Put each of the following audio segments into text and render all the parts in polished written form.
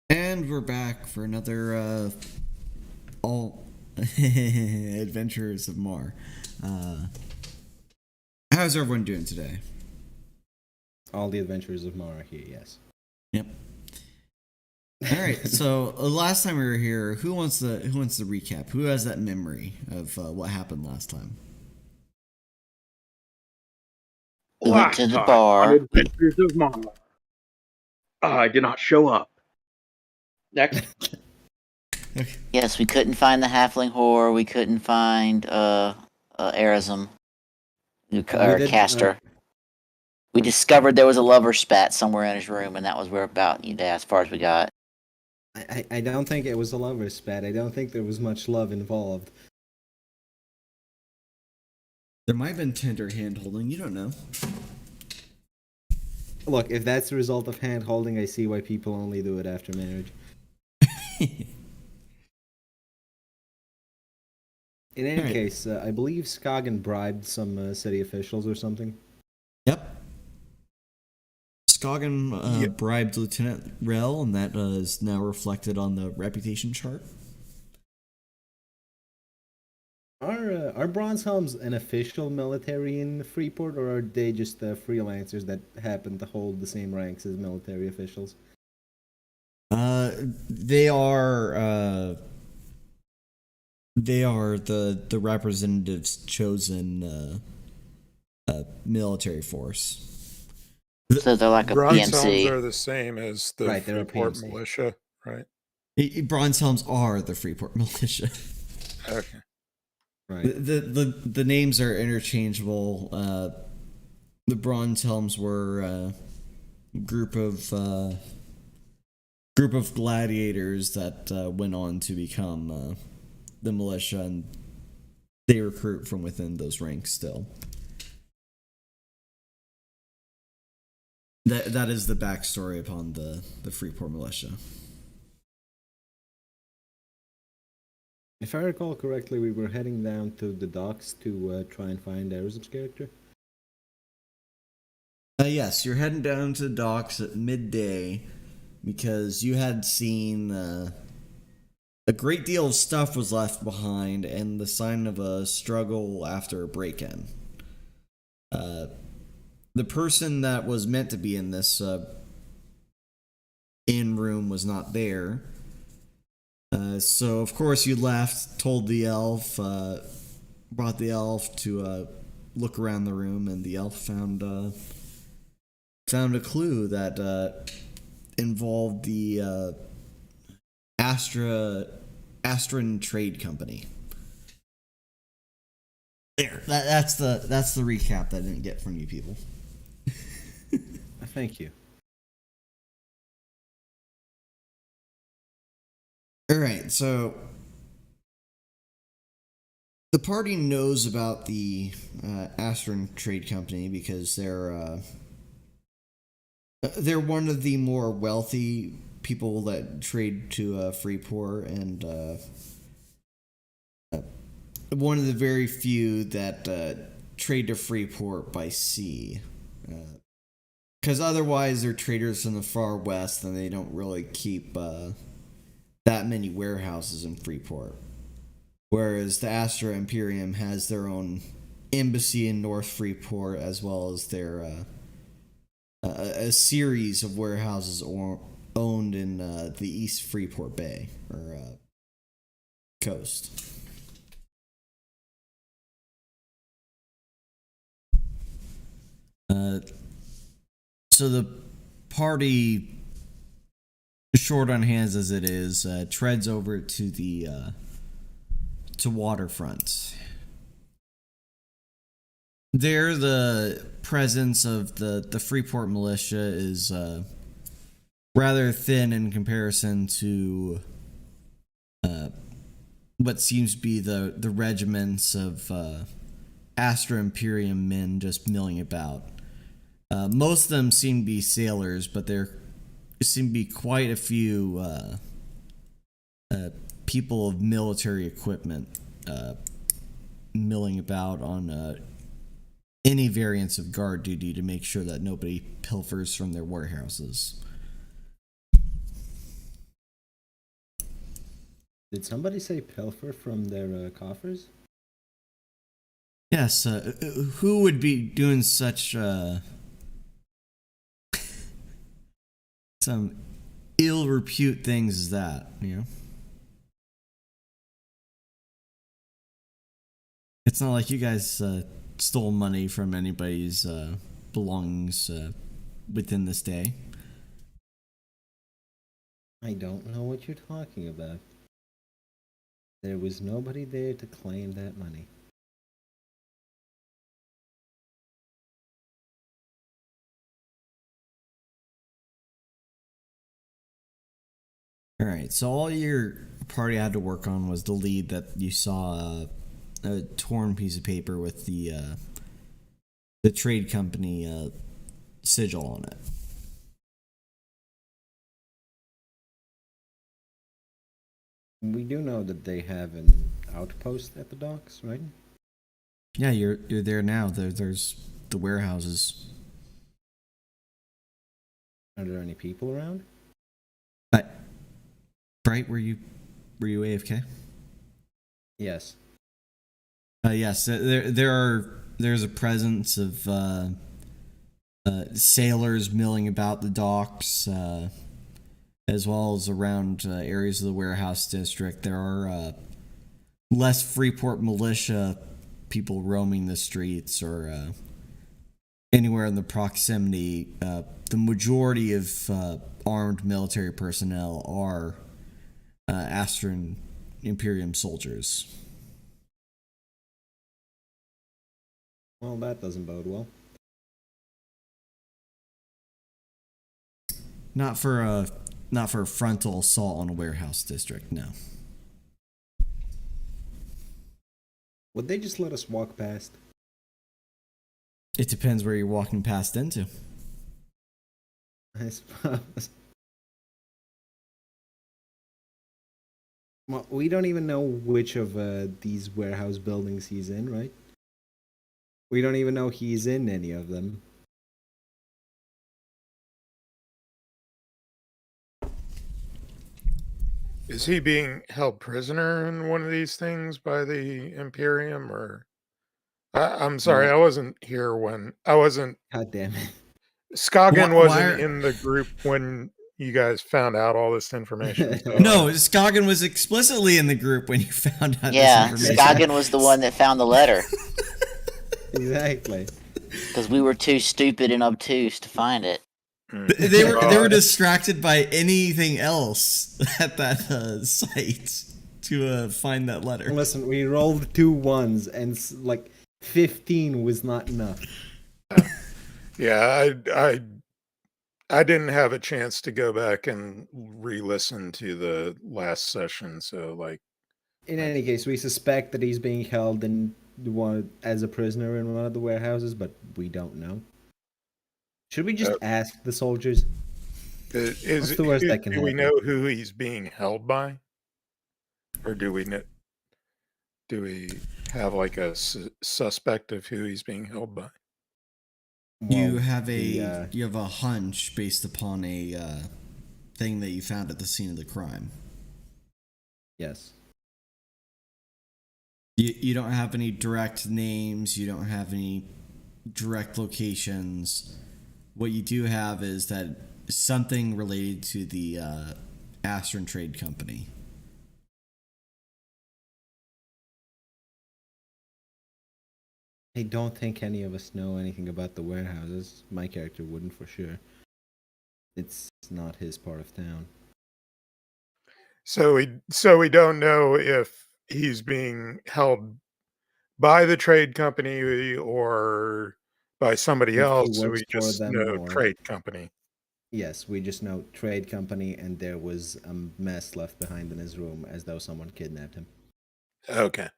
And we're back for another all adventures of Marr. How's everyone doing today? All the adventures of Marr here, yes. Yep. All right. So last time we were here, who wants the recap? Who has that memory of what happened last time? We went to the bar. Adventures of Marr. I did not show up. Next. Yes, we couldn't find the halfling whore. We couldn't find Erazem or Caster. We discovered there was a lover spat somewhere in his room, and that was as far as we got. I don't think it was a lover's spat. I don't think there was much love involved. There might have been tender hand holding. You don't know. Look, if that's the result of hand holding, I see why people only do it after marriage. In any case, I believe Skagen bribed some city officials or something. Yep. Skagen bribed Lieutenant Rel, and that is now reflected on the reputation chart. Are Bronze Helms an official military in Freeport, or are they just freelancers that happen to hold the same ranks as military officials? They are the representatives chosen military force. So they're like a Bronze PMC. Helms are the same as the Freeport militia, right? Bronze Helms are the Freeport militia. Okay. Right. The names are interchangeable. The Bronze Helms were a group of gladiators that went on to become the militia, and they recruit from within those ranks still. That is the backstory upon the Freeport militia. If I recall correctly, we were heading down to the docks to try and find Erazem's character. Yes, you're heading down to the docks at midday because you had seen a great deal of stuff was left behind and the sign of a struggle after a break-in. The person that was meant to be in this inn room was not there. So of course you left, told the elf, brought the elf to look around the room, and the elf found a clue that involved the Astran Trade Company. There, that's the recap that I didn't get from you people. Thank you. Alright, so the party knows about the Astran Trade Company because they're one of the more wealthy people that trade to Freeport, and one of the very few that trade to Freeport by sea. Because otherwise they're traders from the far west, and they don't really keep that many warehouses in Freeport. Whereas the Astra Imperium has their own embassy in North Freeport, as well as their a series of warehouses owned in the East Freeport Bay, or coast. So the party, short on hands as it is, treads over to the to Waterfront. There, the presence of the Freeport militia is rather thin in comparison to what seems to be the regiments of Astra Imperium men just milling about. Most of them seem to be sailors, but they're seem to be quite a few people of military equipment milling about on any variants of guard duty to make sure that nobody pilfers from their warehouses. Did somebody say pilfer from their coffers? Yes, who would be doing such some ill repute things as that, you know? It's not like you guys stole money from anybody's belongings within this day. I don't know what you're talking about. There was nobody there to claim that money. Alright, so all your party had to work on was the lead that you saw a torn piece of paper with the trade company sigil on it. We do know that they have an outpost at the docks, right? Yeah, you're there now. There's the warehouses. Are there any people around? Bright, were you AFK? Yes. Yes. There's a presence of sailors milling about the docks, as well as around areas of the warehouse district. There are less Freeport militia people roaming the streets or anywhere in the proximity. The majority of armed military personnel are Astron Imperium soldiers. Well, that doesn't bode well. Not for a frontal assault on a warehouse district, no. Would they just let us walk past? It depends where you're walking past into. I suppose. Well, we don't even know which of these warehouse buildings he's in, right? We don't even know he's in any of them. Is he being held prisoner in one of these things by the Imperium, or? I'm sorry, I wasn't here when I wasn't. God damn it! Skagen wasn't in the group when you guys found out all this information. So no, Skagen was explicitly in the group when you found out this information. Skagen was the one that found the letter. Exactly. Because we were too stupid and obtuse to find it. They were distracted by anything else at that site to find that letter. Listen, we rolled 2 1s and 15 was not enough. Yeah, I didn't have a chance to go back and re-listen to the last session, so in any case, we suspect that he's being held as a prisoner in one of the warehouses, but we don't know. Should we just ask the soldiers? What's the worst that can happen? Do we know who he's being held by, or do we have a suspect of who he's being held by? Well, you have a hunch based upon a thing that you found at the scene of the crime. Yes. You don't have any direct names. You don't have any direct locations. What you do have is that something related to the Astron Trade Company. I don't think any of us know anything about the warehouses. My character wouldn't for sure. It's not his part of town. So we don't know if he's being held by the trade company or by somebody else. So we just know trade company. Yes, we just know trade company, and there was a mess left behind in his room as though someone kidnapped him. Okay.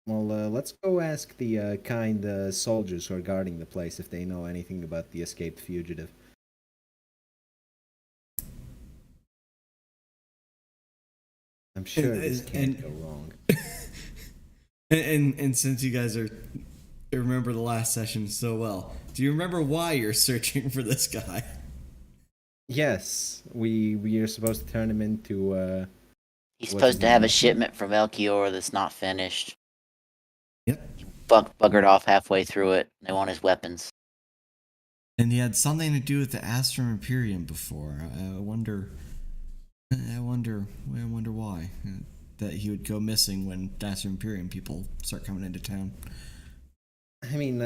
Well, let's go ask the kind soldiers who are guarding the place if they know anything about the escaped fugitive. I'm sure this can't go wrong. And since you guys remember the last session so well, do you remember why you're searching for this guy? Yes, we are supposed to turn him into. He's supposed to have a shipment from Elkior that's not finished. Yep. Buggered off halfway through it. They want his weapons. And he had something to do with the Astrum Imperium before. I wonder why that he would go missing when Astrum Imperium people start coming into town. I mean,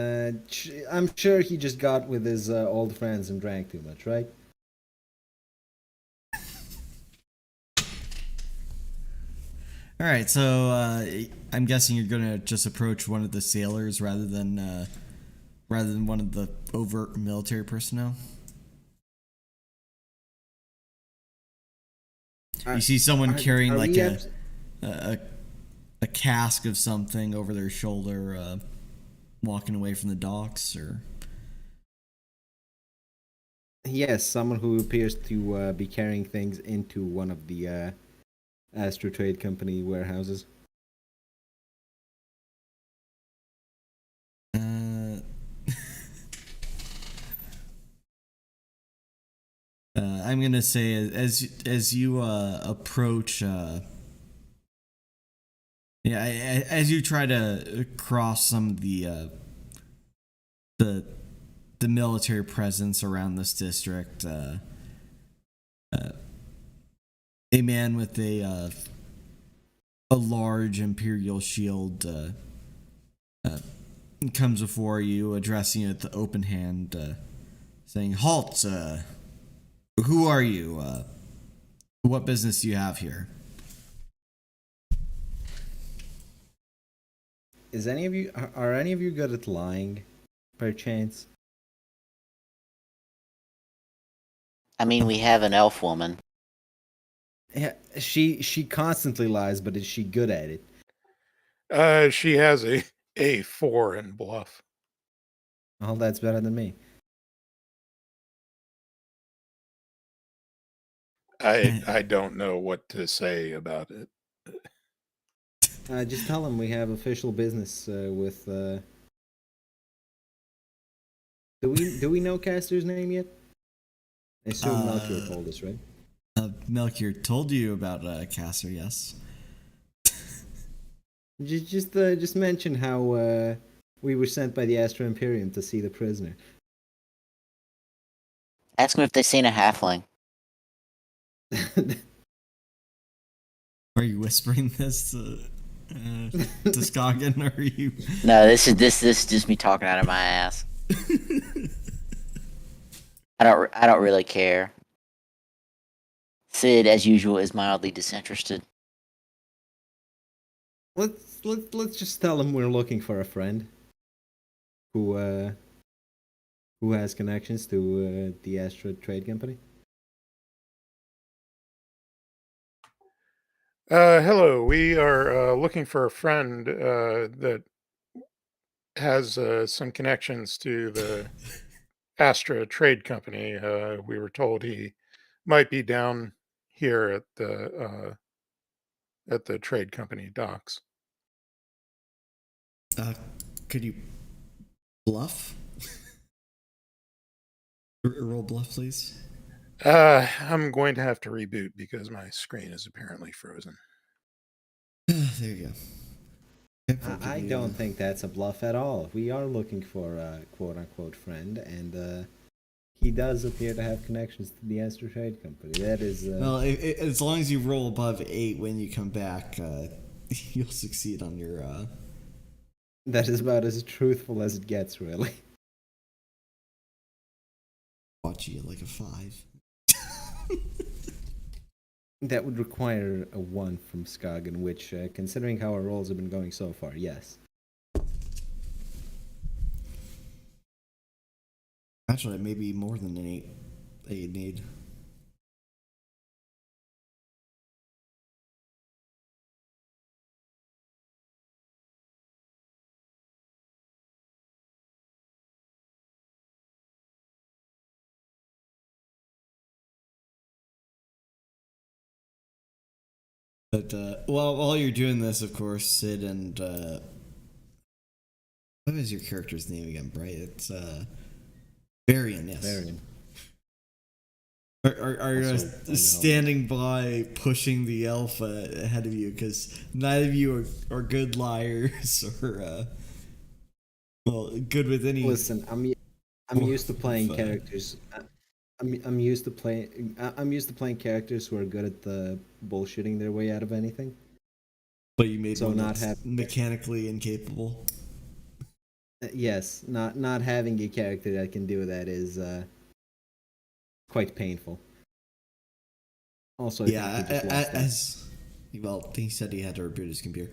I'm sure he just got with his old friends and drank too much, right? All right, so I'm guessing you're gonna just approach one of the sailors rather than one of the overt military personnel. You see someone carrying like a cask of something over their shoulder, walking away from the docks, or yes, someone who appears to be carrying things into one of the Astro Trade Company warehouses. I'm gonna say as you approach, as you try to cross some of the military presence around this district, a man with a large imperial shield comes before you, addressing you with the open hand, saying, "Halt! Who are you? What business do you have here?" Are any of you good at lying, by chance? I mean, we have an elf woman. Yeah, she constantly lies, but is she good at it? She has a 4 in bluff. Oh, that's better than me. I don't know what to say about it. Just tell him we have official business with. Do we know Caster's name yet? I assume Melchior told us, right? Melchior told you about Caster, yes. Just mention how we were sent by the Astro Imperium to see the prisoner. Ask them if they've seen a halfling. Are you whispering this to Skagen, or are you? No, this is just me talking out of my ass. I don't really care. Sid, as usual, is mildly disinterested. Let's just tell him we're looking for a friend who has connections to the Astro Trade Company. Hello, we are looking for a friend that has some connections to the Astra Trade Company. We were told he might be down here at the trade company docks. Could you bluff? Roll bluff, please. I'm going to have to reboot because my screen is apparently frozen. There you go. I don't think that's a bluff at all. We are looking for a quote-unquote friend, and he does appear to have connections to the Astro Trade Company. That is... Well, as long as you roll above 8 when you come back, you'll succeed on your... That is about as truthful as it gets, really. Watch you get like a 5. That would require a 1 from Skagen, which, considering how our rolls have been going so far, yes. Actually, it may be more than an 8 that you'd need. But while you're doing this, of course, Sid and what is your character's name again, Bright? It's Varian, yes. Varian. Are you standing by, pushing the elf ahead of you? Because neither of you are good liars or good with any. Listen, I'm used to playing characters. I'm used to playing characters who are good at the bullshitting their way out of anything. But you made one that's mechanically incapable. Yes, not having a character that can do that is quite painful. Also, he said he had to reboot his computer.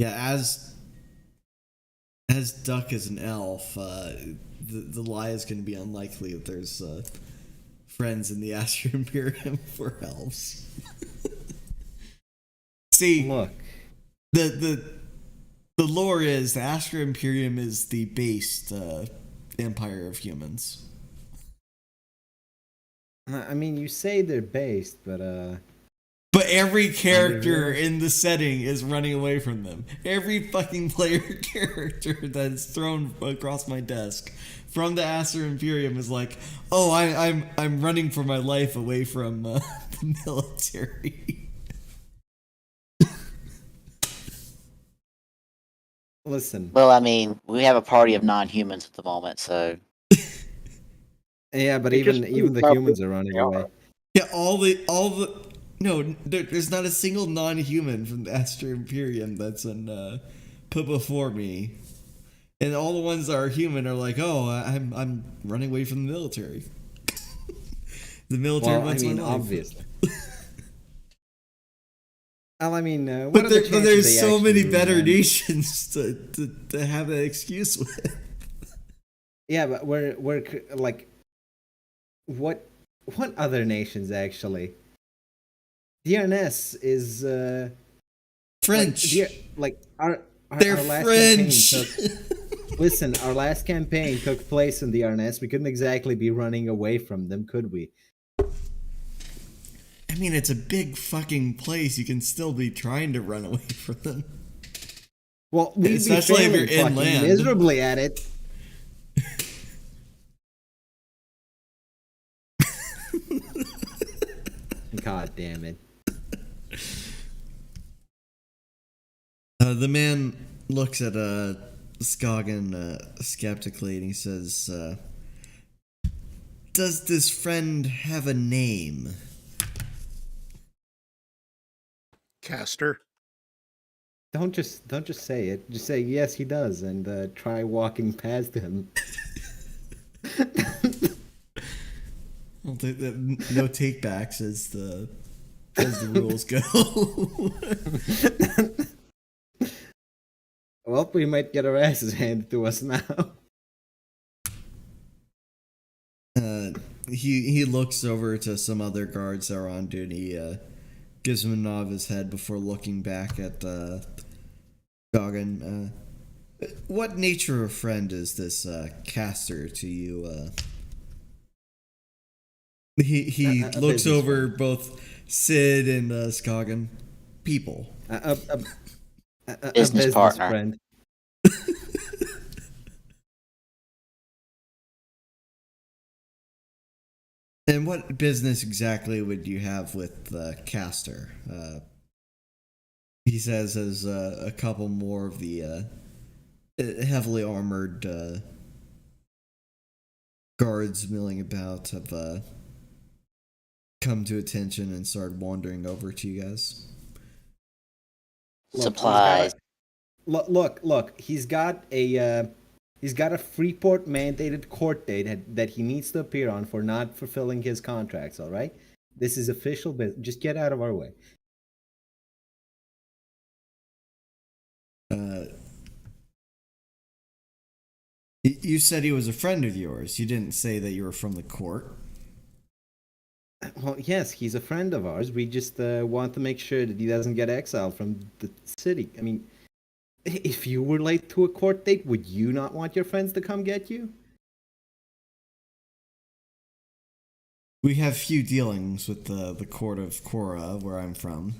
As Duck is an elf, the lie is going to be unlikely that there's friends in the Astro Imperium for elves. See, look, the lore is the Astro Imperium is the based empire of humans. I mean, you say they're based, but every character in the setting is running away from them. Every fucking player character that's thrown across my desk from the Astro Imperium is like, oh, I'm running for my life away from the military. Listen. Well, I mean, we have a party of non-humans at the moment, so. Yeah, but even the humans are running away. Yeah, all the no, there's not a single non-human from the Astro Imperium that's been put before me, and all the ones that are human are like, oh, I'm running away from the military. The military wants my life. Obviously. Well, I mean, but there's so many better nations to have that excuse with. Yeah, but we're like, what other nations actually? The RNS is French. They're last French. Listen, our last campaign took place in the RNS. We couldn't exactly be running away from them, could we? I mean, it's a big fucking place. You can still be trying to run away from them. Well, especially if you're inland, miserably at it. God damn it. The man looks at Skagen skeptically and he says, does this friend have a name? Caster. Don't just say it. Just say yes, he does, and try walking past him. I'll take that. No takebacks as the rules go. Well, we might get our asses handed to us now. He looks over to some other guards that are on duty. Gives him a nod of his head before looking back at Skagen. What nature of friend is this Caster to you? He looks over both Sid and Skagen. People. A business partner. Friend. And what business exactly would you have with Caster? He says as a couple more of the heavily armored guards milling about have come to attention and started wandering over to you guys. Supplies. Look. He's got a Freeport mandated court date that he needs to appear on for not fulfilling his contracts. All right, this is official business. Just get out of our way. You said he was a friend of yours. You didn't say that you were from the court. Well, yes, he's a friend of ours. We just want to make sure that he doesn't get exiled from the city. I mean, if you were late to a court date, would you not want your friends to come get you? We have few dealings with the court of Korra, where I'm from.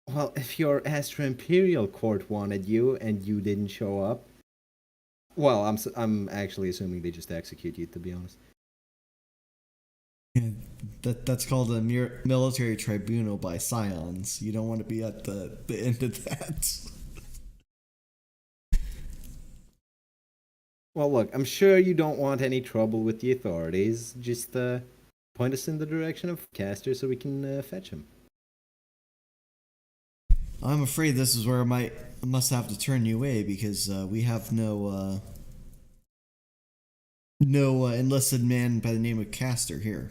Well, if your Astra Imperial court wanted you and you didn't show up, well, I'm actually assuming they just execute you, to be honest. Yeah, that's called a military tribunal by scions. You don't want to be at the end of that. Well, look, I'm sure you don't want any trouble with the authorities. Just point us in the direction of Castor so we can fetch him. I'm afraid this is where I must have to turn you away because we have no enlisted man by the name of Castor here.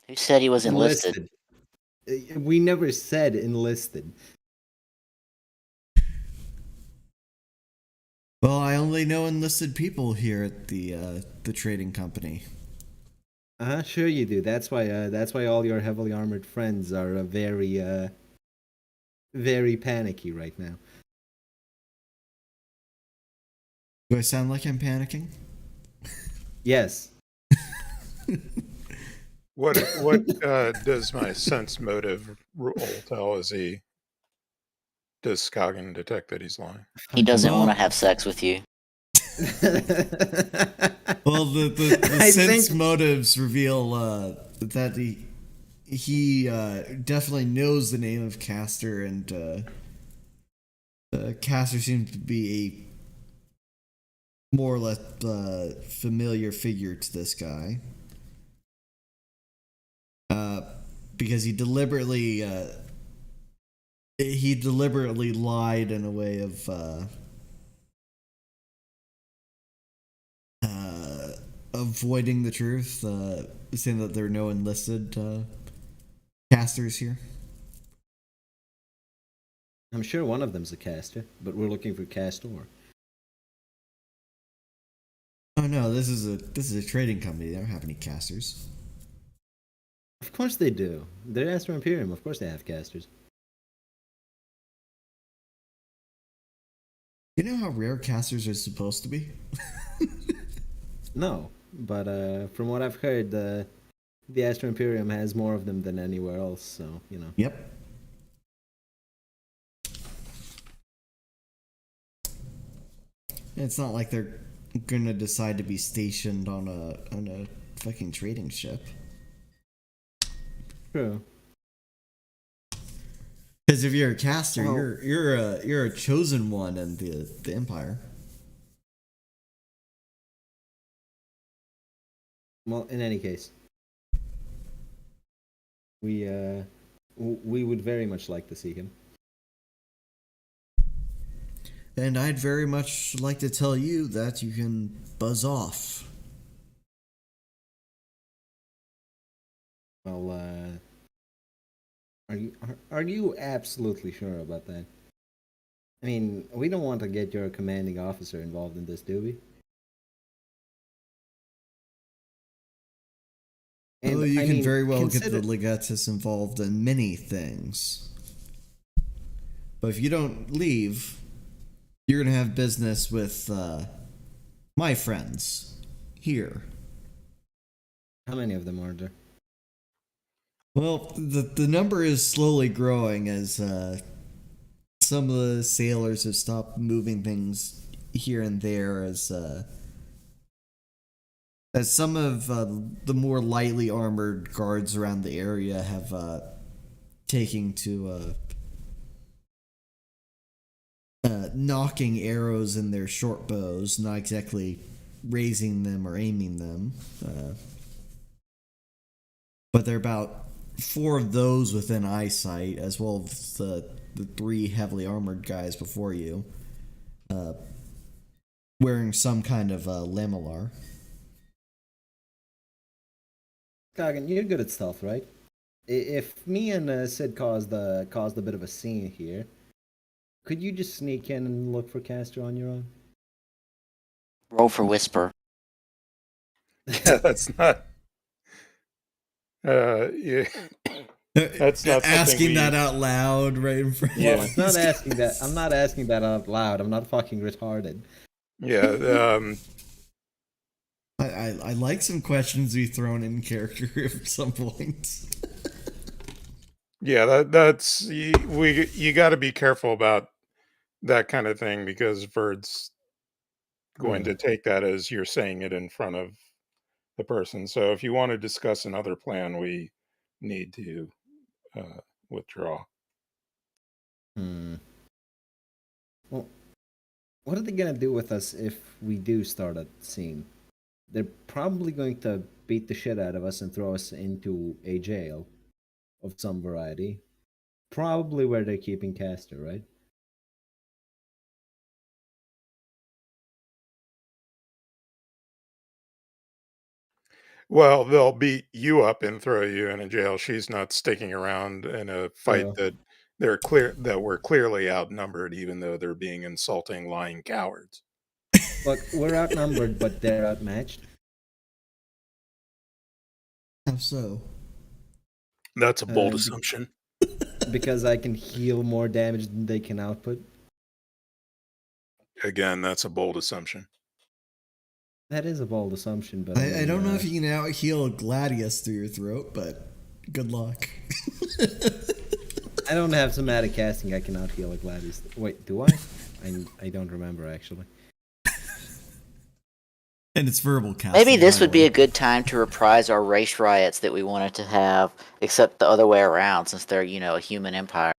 Who said he was enlisted? We never said enlisted. Well, I only know enlisted people here at the trading company. Sure you do. That's why all your heavily armored friends are very panicky right now. Do I sound like I'm panicking? Yes. What does my sense motive roll tell? Does Skagen detect that he's lying? He doesn't want to have sex with you. Well, the sense motives reveal that he definitely knows the name of Castor, and Castor seems to be a more or less familiar figure to this guy. Because he deliberately lied in a way of avoiding the truth, saying that there are no enlisted casters here. I'm sure one of them's a caster, but we're looking for Castor. Oh no, this is a trading company. They don't have any casters. Of course they do. They're Astra Imperium. Of course they have casters. You know how rare casters are supposed to be? No, but from what I've heard, the Astra Imperium has more of them than anywhere else. So you know. Yep. It's not like they're gonna decide to be stationed on a fucking trading ship. True. Because if you're a caster, Well, you're a chosen one in the Empire. Well, in any case, we would very much like to see him. And I'd very much like to tell you that you can buzz off. Well, are you absolutely sure about that? I mean, we don't want to get your commanding officer involved in this, do we? And, you can very well consider... get the legatus involved in many things. But if you don't leave, you're going to have business with my friends here. How many of them are there? Well, the number is slowly growing as some of the sailors have stopped moving things here and there as some of the more lightly armored guards around the area have taken to knocking arrows in their short bows, not exactly raising them or aiming them. But there are about 4 of those within eyesight, as well as the 3 heavily armored guys before you, wearing some kind of lamellar. Kagan, you're good at stealth, right? If me and Sid caused a bit of a scene here, could you just sneak in and look for Castor on your own? Roll for whisper. Yeah, that's not. Yeah. That's not asking that out loud right in front. Yeah, I'm not asking that. I'm not asking that out loud. I'm not fucking retarded. Yeah. I like some questions to be thrown in character at some point. Yeah, that's you got to be careful about that kind of thing because Verd's going to take that as you're saying it in front of the person. So if you want to discuss another plan, we need to withdraw. Well, what are they gonna do with us if we do start a scene? They're probably going to beat the shit out of us and throw us into a jail of some variety. Probably where they're keeping Castor, right? Well, they'll beat you up and throw you in a jail. She's not sticking around in a fight So, that we're clearly outnumbered, even though they're being insulting, lying cowards. look, we're outnumbered, but they're outmatched. How so? That's a bold be- assumption. Because I can heal more damage than they can output. Again, that's a bold assumption. That is a bold assumption, but I don't know if you can out heal a gladius through your throat, but good luck. I don't have somatic casting. I can out heal a Gladius. Wait, do I? I don't remember actually. And it's verbal casting. Maybe this by would the be way. a good time to reprise our race riots that we wanted to have, except the other way around, since they're, a human empire.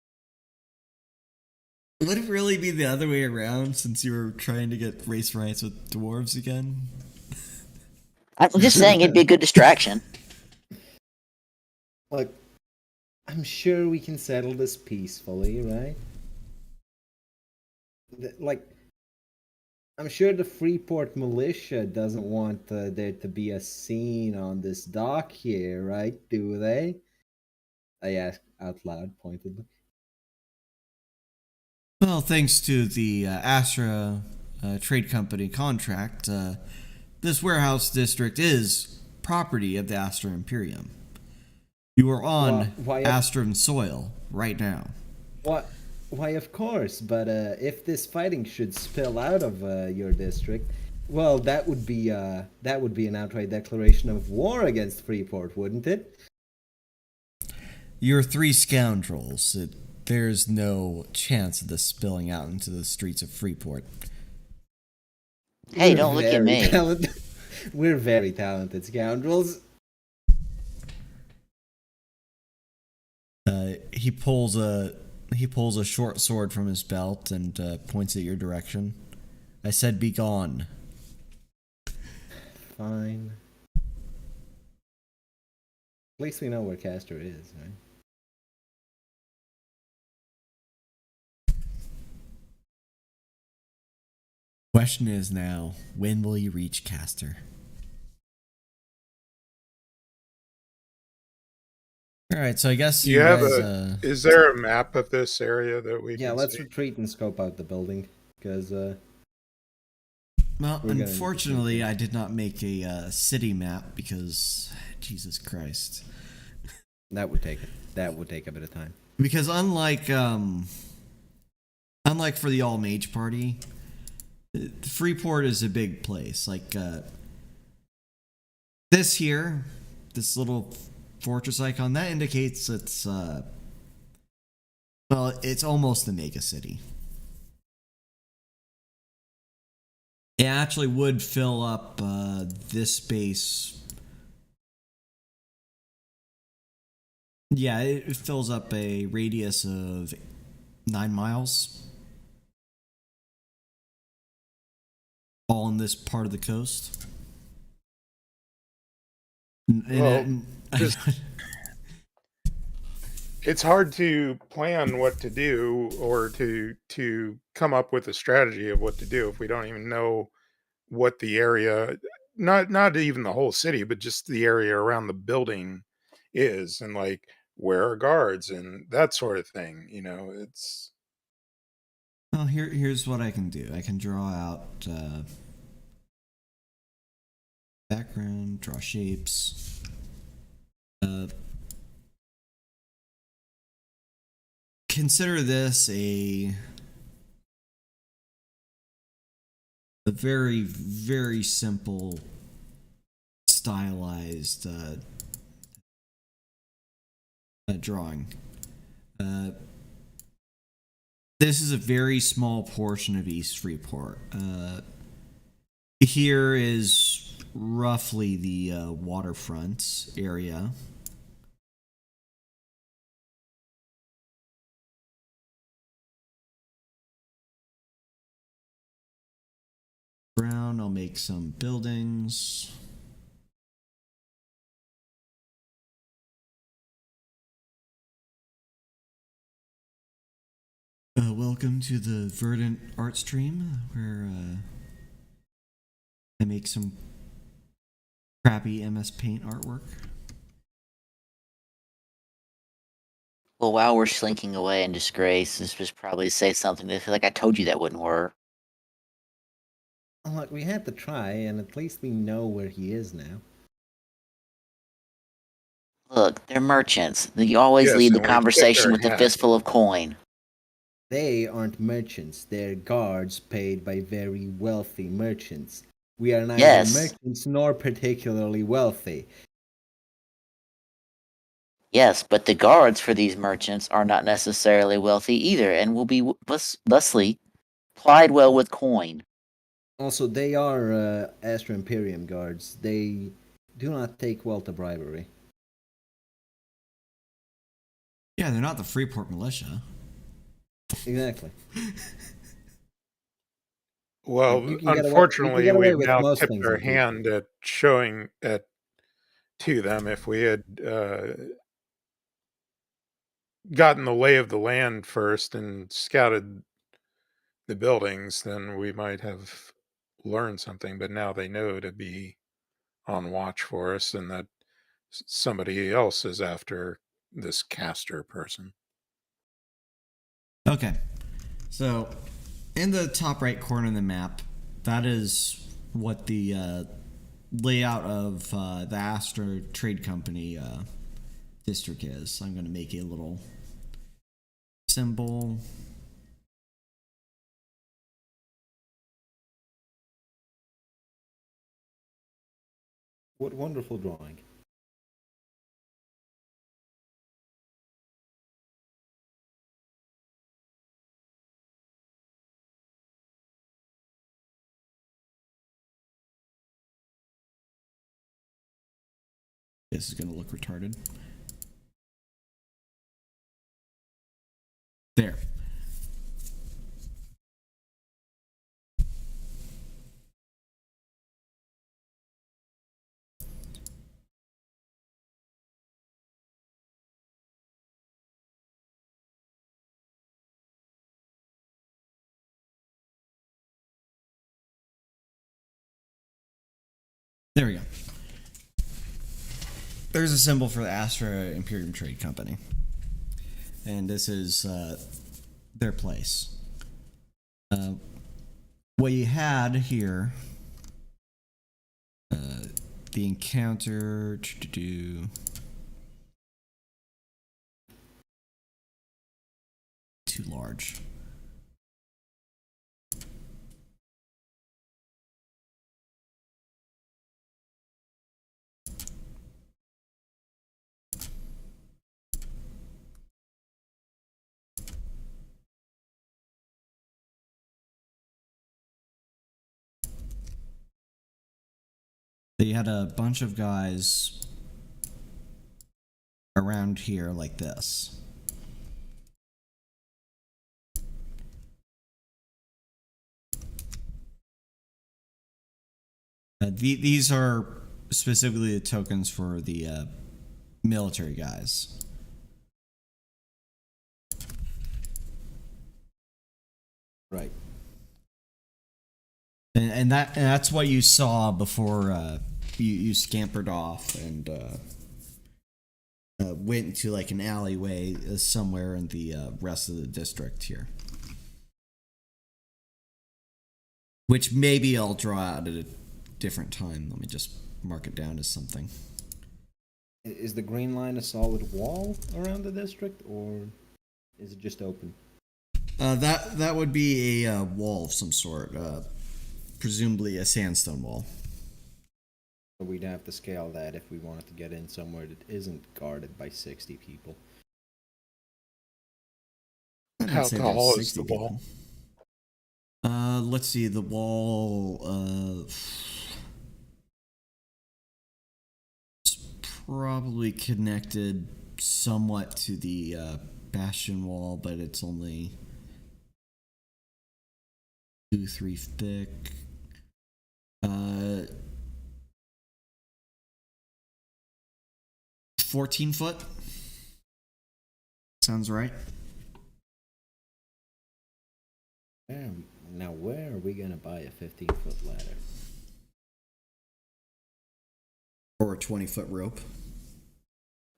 Would it really be the other way around since you were trying to get race riots with dwarves again? I'm just saying it'd be a good distraction. Look, I'm sure we can settle this peacefully, right? I'm sure the Freeport militia doesn't want there to be a scene on this dock here, right? Do they? I asked out loud, pointedly. Well, thanks to the Astra Trade Company contract, this warehouse district is property of the Astra Imperium. You are on Why, Astran soil right now. What? Why, of course. But if this fighting should spill out of your district, well, that would be an outright declaration of war against Freeport, wouldn't it? You're three scoundrels. There's no chance of this spilling out into the streets of Freeport. Hey, don't look at me. We're very talented scoundrels. He pulls a short sword from his belt and points at your direction. I said, "Be gone." Fine. At least we know where Castor is, right? Question is now, when will you reach Castor? All right, so I guess Do you have guys, is there a map of this area that we Yeah, can let's see? retreat and scope out the building, because well, we're gonna- unfortunately, I did not make a city map because, Jesus Christ. that would take a bit of time. Because unlike for the All Mage Party, Freeport is a big place. Like this little fortress icon, that indicates it's it's almost a mega city. It actually would fill up this space. Yeah, it fills up a radius of 9 miles. All in this part of the coast. It's hard to plan what to do or to come up with a strategy of what to do if we don't even know what the area, not even the whole city, but just the area around the building is, and like where are guards and that sort of thing. It's Well, here's what I can do. I can draw out background, draw shapes. Consider this a very, very simple stylized drawing. This is a very small portion of East Freeport. Here is roughly the waterfront area. Brown, I'll make some buildings. Welcome to the Verdant Art Stream, where I make some crappy MS Paint artwork. Well, while we're slinking away in disgrace, this was probably to say something that I feel like I told you that wouldn't work. Look, we had to try, and at least we know where he is now. Look, they're merchants. You always lead the conversation with a fistful of coin. They aren't merchants. They're guards paid by very wealthy merchants. We are neither merchants nor particularly wealthy. Yes, but the guards for these merchants are not necessarily wealthy either, and will be thusly plied well with coin. Also, they are Astra Imperium guards. They do not take well to bribery. Yeah, they're not the Freeport militia. Exactly. Well, unfortunately, we've now tipped our hand at showing it to them. If we had gotten the lay of the land first and scouted the buildings, then we might have learned something. But now they know to be on watch for us and that somebody else is after this caster person. Okay. So, in the top right corner of the map, that is what the layout of the Astra Trade Company district is. I'm going to make a little symbol. What wonderful drawing. This is going to look retarded. There. There we go. There's a symbol for the Astra Imperium Trade Company. And this is their place. What you had here, the encounter, too large. They had a bunch of guys around here like this. These are specifically the tokens for the military guys. Right. And that's what you saw before you scampered off and went into like an alleyway somewhere in the rest of the district here. Which maybe I'll draw out at a different time. Let me just mark it down as something. Is the green line a solid wall around the district, or is it just open? That would be a wall of some sort. Presumably a sandstone wall. We'd have to scale that if we wanted to get in somewhere that isn't guarded by 60 people. I didn't How say tall there's is 60 the wall? people. Let's see. The wall. It's probably connected somewhat to the bastion wall, but it's only 2-3 thick. 14 foot. Sounds right. Now, where are we going to buy a 15-foot ladder? Or a 20-foot rope.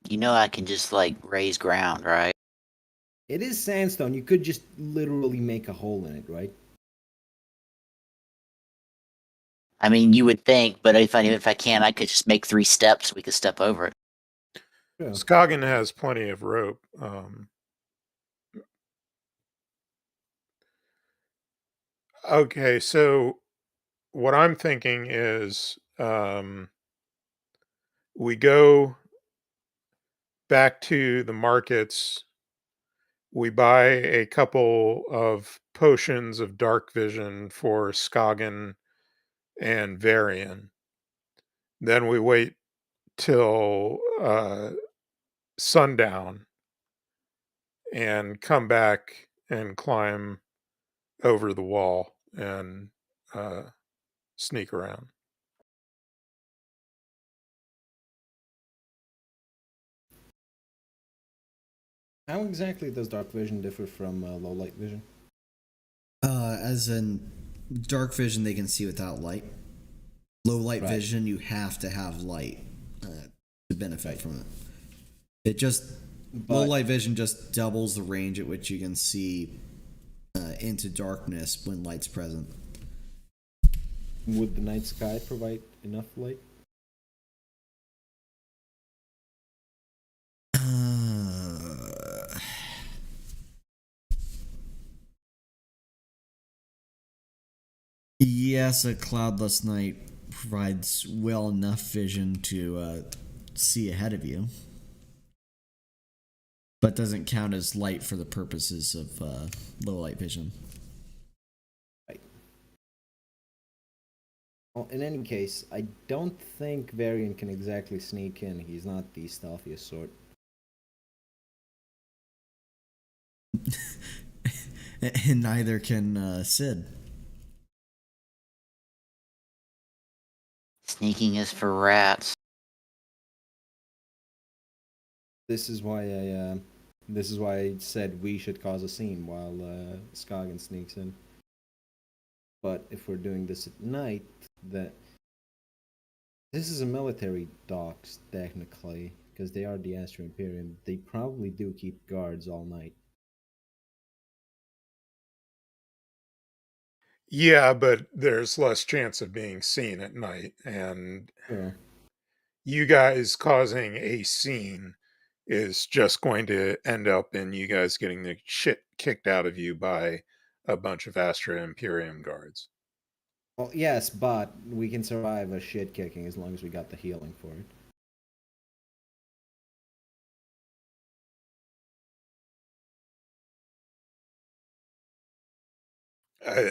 You know I can just, like, raise ground, right? It is sandstone. You could just literally make a hole in it, right? I mean, you would think, but if I can, I could just make 3 steps. We could step over it. Sure. Skagen has plenty of rope. Okay, so what I'm thinking is we go back to the markets. We buy a couple of potions of dark vision for Skagen and Varian. Then we wait till sundown and come back and climb over the wall and sneak around. How exactly does dark vision differ from low light vision? As in dark vision, they can see without light. Low light vision, you have to have light to benefit from it. Low light vision just doubles the range at which you can see into darkness when light's present. Would the night sky provide enough light? Yes, a cloudless night provides well enough vision to see ahead of you, but doesn't count as light for the purposes of low light vision. Right. Well, in any case, I don't think Varian can exactly sneak in. He's not the stealthiest sort. And neither can Sid. Sneaking is for rats. This is why I said we should cause a scene while Skagen sneaks in. But if we're doing this at night, this is a military docks technically, because they are the Astra Imperium. They probably do keep guards all night. Yeah, but there's less chance of being seen at night, and Sure. you guys causing a scene is just going to end up in you guys getting the shit kicked out of you by a bunch of Astra Imperium guards. Well, yes, but we can survive a shit kicking as long as we got the healing for it.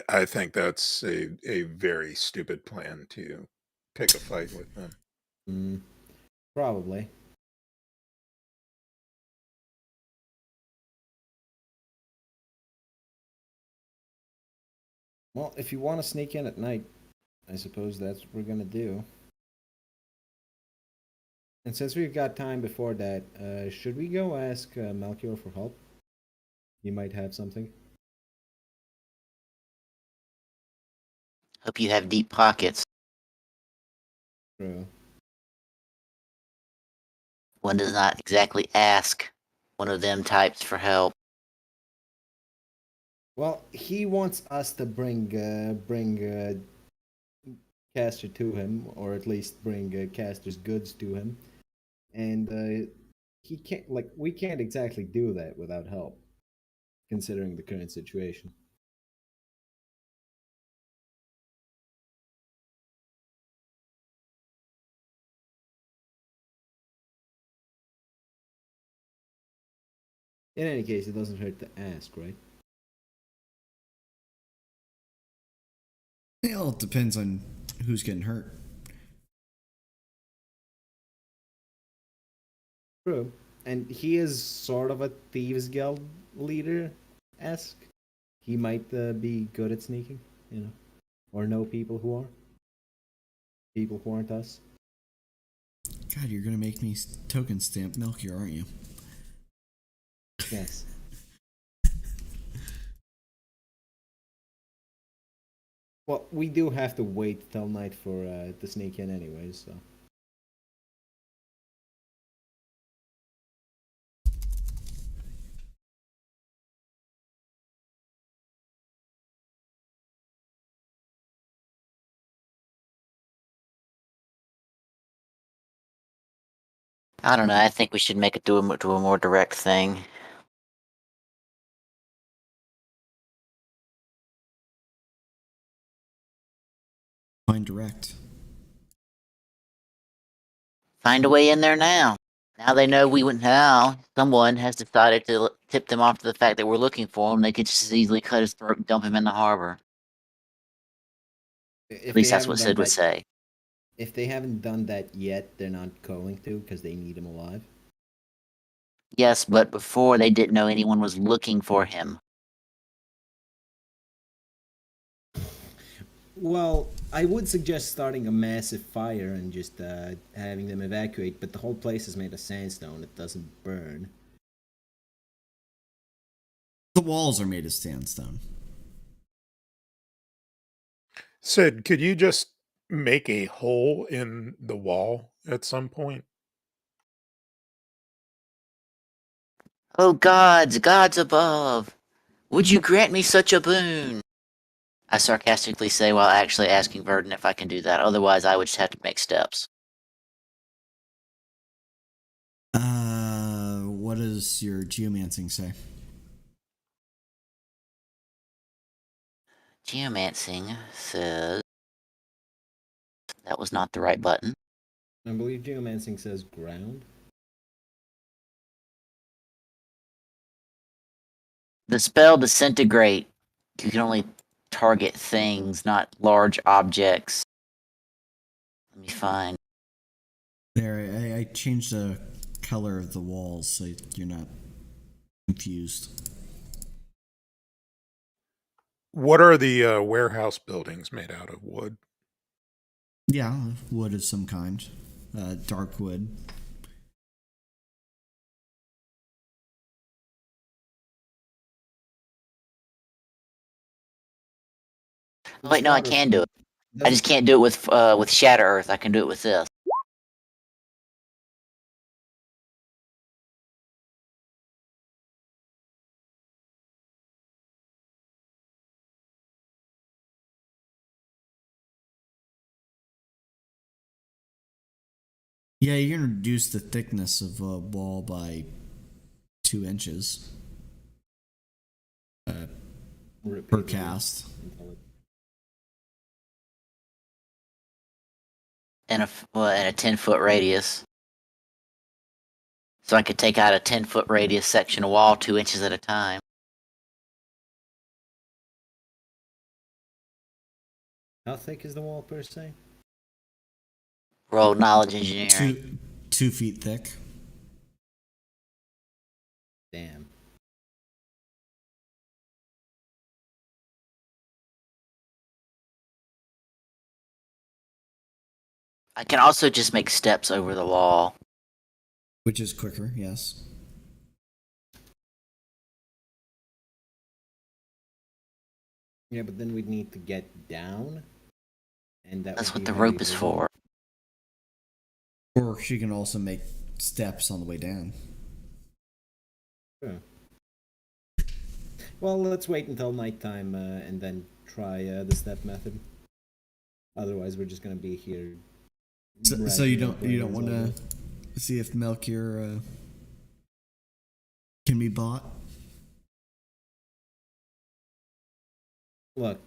I think that's a very stupid plan to pick a fight with them. Probably. Well, if you want to sneak in at night, I suppose that's what we're gonna do. And since we've got time before that, should we go ask Melchior for help? He might have something. Hope you have deep pockets. True. One does not exactly ask one of them types for help. Well, he wants us to bring Caster to him, or at least bring Caster's goods to him, and he can't. We can't exactly do that without help, considering the current situation. In any case, it doesn't hurt to ask, right? Well, it depends on who's getting hurt. True. And he is sort of a thieves guild leader-esque. He might be good at sneaking, you know, or know people who are. People who aren't us. God, you're gonna make me token stamp Melchior, aren't you? Yes. Well, we do have to wait till night for to sneak in anyways, so. I don't know. I think we should make it do a more direct thing. Find direct. Find a way in there now. Now they know we went. Now someone has decided to tip them off to the fact that we're looking for him. They could just as easily cut his throat and dump him in the harbor. If At least they that's what haven't done Sid would that, say. if they haven't done that yet, they're not going to because they need him alive. Yes, but before they didn't know anyone was looking for him. Well, I would suggest starting a massive fire and just having them evacuate, but the whole place is made of sandstone. It doesn't burn. The walls are made of sandstone. Sid, could you just make a hole in the wall at some point? Oh gods, gods above, would you grant me such a boon? I sarcastically say while actually asking Verdon if I can do that. Otherwise, I would just have to make steps. What does your geomancing say? Geomancing says that was not the right button. I believe geomancing says ground. The spell disintegrate. You can only target things, not large objects. Let me find. There, I changed the color of the walls so you're not confused. What are the warehouse buildings made out of? Wood? Yeah, wood of some kind. Dark wood. Oh, wait, no, I can do it. I just can't do it with Shatter Earth. I can do it with this. Yeah, you can reduce the thickness of a wall by 2 inches per cast. In a 10-foot radius. So I could take out a 10-foot radius section of wall 2 inches at a time. How thick is the wall per se? Roll knowledge engineering. 2 feet thick. Damn. I can also just make steps over the wall. Which is quicker, yes. Yeah, but then we'd need to get down. And that's what the rope is for. Or she can also make steps on the way down. Sure. Well, let's wait until nighttime and then try the step method. Otherwise, we're just gonna be here. So you don't want to see if Melchior can be bought? Look,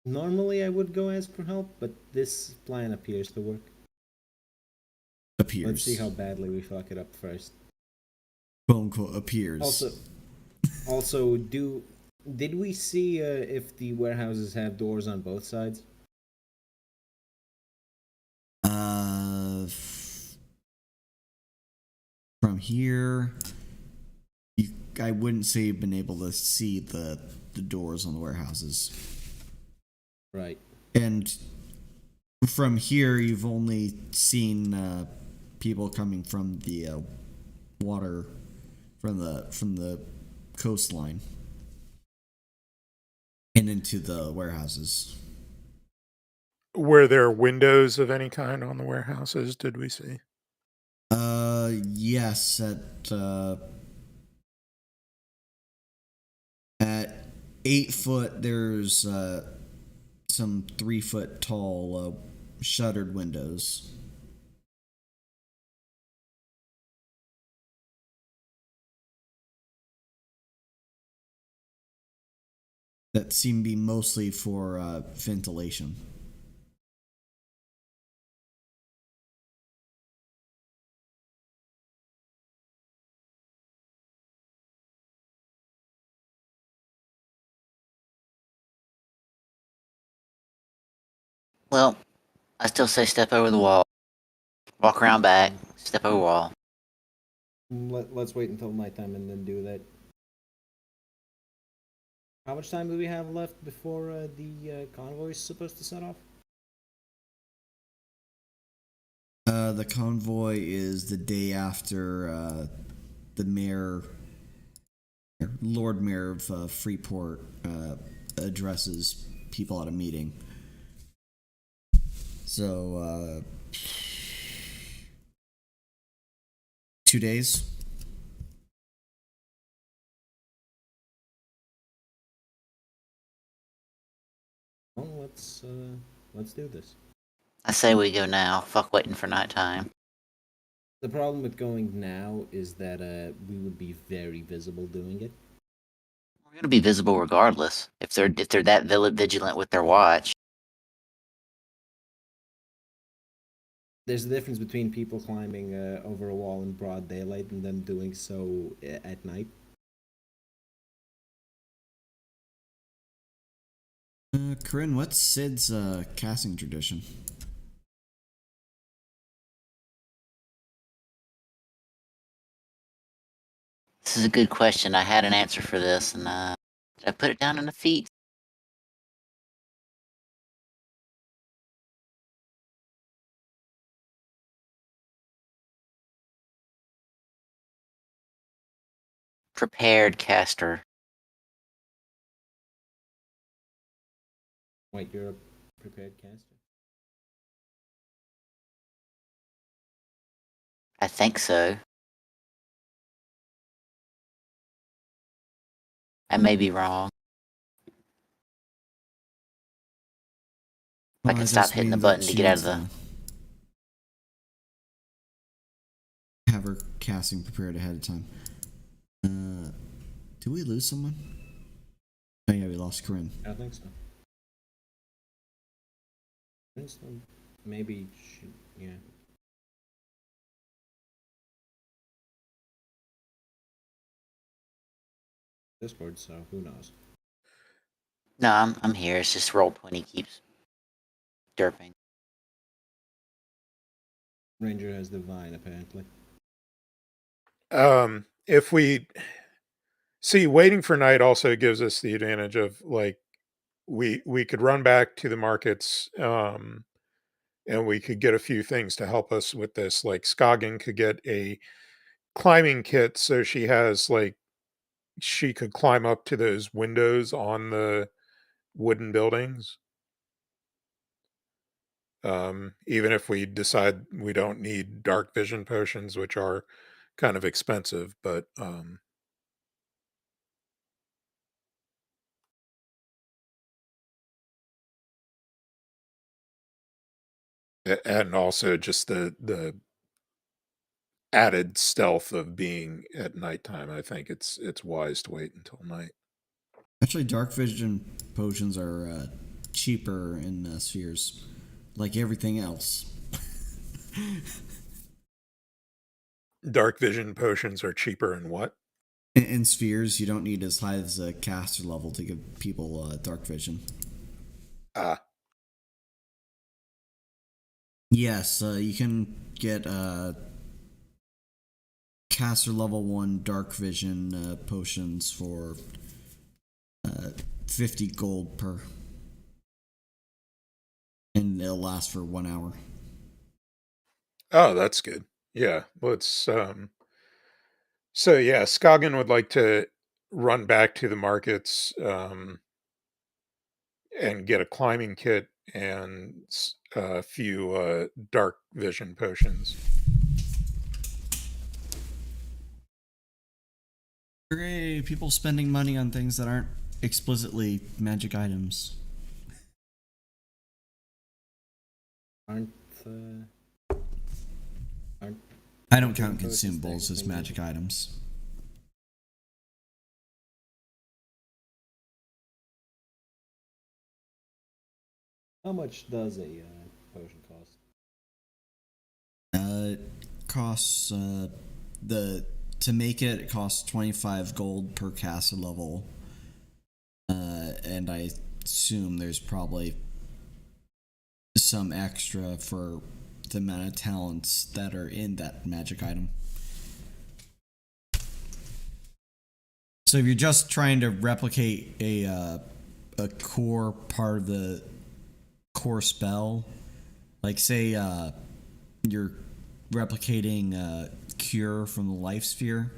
normally I would go ask for help, but this plan appears to work. Appears. Let's see how badly we fuck it up first. quote unquote appears. Also, did we see if the warehouses have doors on both sides? From here, I wouldn't say you've been able to see the doors on the warehouses. Right. And from here, you've only seen people coming from the water, from the coastline, and into the warehouses. Were there windows of any kind on the warehouses? Did we see? Yes, at 8 foot, there's some 3 foot tall shuttered windows. That seem to be mostly for ventilation. Well, I still say step over the wall. Walk around back, step over wall. Let's wait until nighttime and then do that. How much time do we have left before the convoy is supposed to set off? The convoy is the day after the mayor, Lord Mayor of Freeport, addresses people at a meeting. So, 2 days. Well, let's do this. I say we go now. Fuck waiting for nighttime. The problem with going now is that we would be very visible doing it. We're gonna be visible regardless. If they're that vigilant with their watch. There's a difference between people climbing over a wall in broad daylight and them doing so at night. Korinne, what's Sid's casting tradition? This is a good question. I had an answer for this, and did I put it down in the feet? Prepared caster. Wait, you're a prepared caster? I think so. I may be wrong. I can stop hitting the button to get out of the... Have her casting prepared ahead of time. Did we lose someone? Oh yeah, we lost Korinne. I think so. Maybe, yeah. Discord, so who knows? No, I'm here. It's just Roll20 keeps derping. Ranger has divine, apparently. If we see, waiting for night also gives us the advantage of, like, we could run back to the markets, and we could get a few things to help us with this. Like Skagen could get a climbing kit, so she has, like, she could climb up to those windows on the wooden buildings. Even if we decide we don't need dark vision potions, which are kind of expensive, but and also just the added stealth of being at nighttime. I think it's wise to wait until night. Actually, dark vision potions are cheaper in spheres, like everything else. dark vision potions are cheaper in what? In spheres, you don't need as high as a caster level to give people dark vision. Ah. Yes, you can get caster level 1 dark vision potions for 50 gold per. And it'll last for 1 hour. Oh, that's good. Yeah, let's so yeah, Skagen would like to run back to the markets and get a climbing kit and a few dark vision potions. Hooray, people spending money on things that aren't explicitly magic items. Aren't I don't count consumables as magic items. how much does a potion cost? It costs to make it. It costs 25 gold per caster level, and I assume there's probably some extra for the amount of talents that are in that magic item. So if you're just trying to replicate a core part of the core spell, like say you're replicating cure from the life sphere,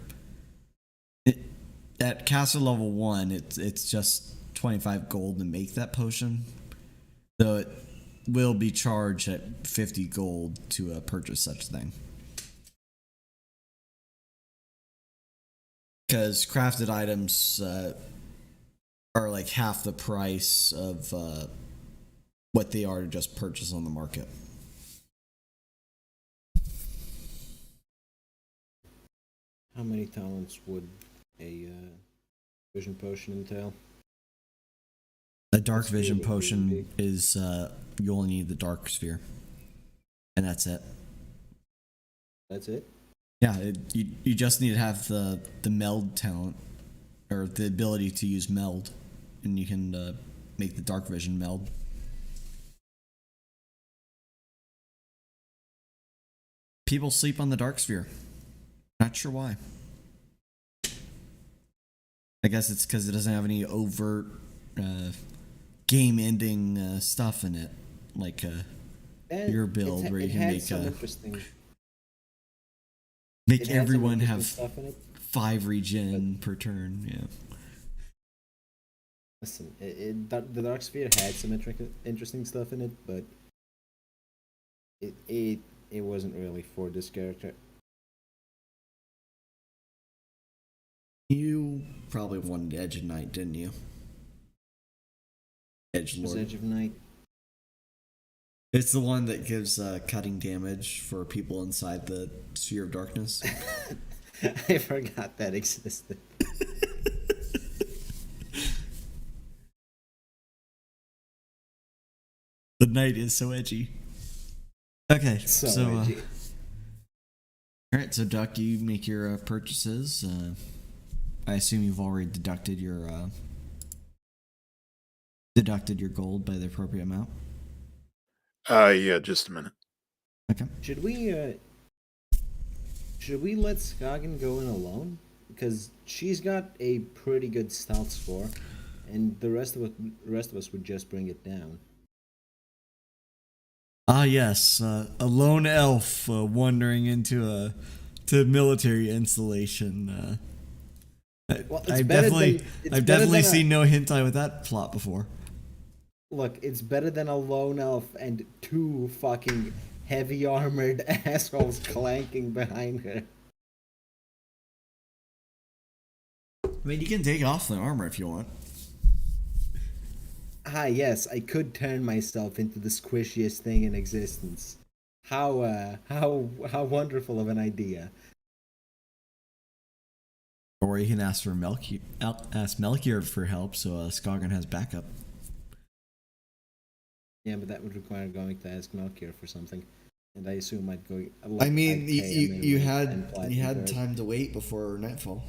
at caster level 1 it's just 25 gold to make that potion, though it will be charged at 50 gold to purchase such thing. Because crafted items are like half the price of what they are to just purchase on the market. How many talents would a vision potion entail? A dark vision potion is you only need the dark sphere, and that's it. That's it? Yeah, you just need to have the meld talent, or the ability to use meld, and you can make the dark vision meld. People sleep on the dark sphere. Not sure why. I guess it's because it doesn't have any overt game-ending stuff in it, like your build where you can make everyone have 5 regen per turn. Yeah. Listen, the Dark Sphere had some interesting stuff in it, but it wasn't really for this character. You probably wanted Edge of Night, didn't you? Edge Lord. Edge of Night. It's the one that gives cutting damage for people inside the Sphere of Darkness. I forgot that existed. The Knight is so edgy. Okay, so edgy. Alright, so Duck, you make your purchases. I assume you've already deducted your gold by the appropriate amount. Yeah, just a minute. Okay. Should we let Skagen go in alone? Because she's got a pretty good stealth score, and the rest of us would just bring it down. Ah, yes, a lone elf wandering into a military installation. Well, I've definitely seen no hentai with that plot before. Look, it's better than a lone elf and 2 fucking heavy armored assholes clanking behind her. I mean, you can take off the armor if you want. Ah, yes, I could turn myself into the squishiest thing in existence. How wonderful of an idea. Or you can ask for Melchior for help, so Skagen has backup. Yeah, but that would require going to ask Melchior for something. and I assume I'd go. I mean, I'd pay a minimum you of had 10 platinum you had for it. time to wait before nightfall.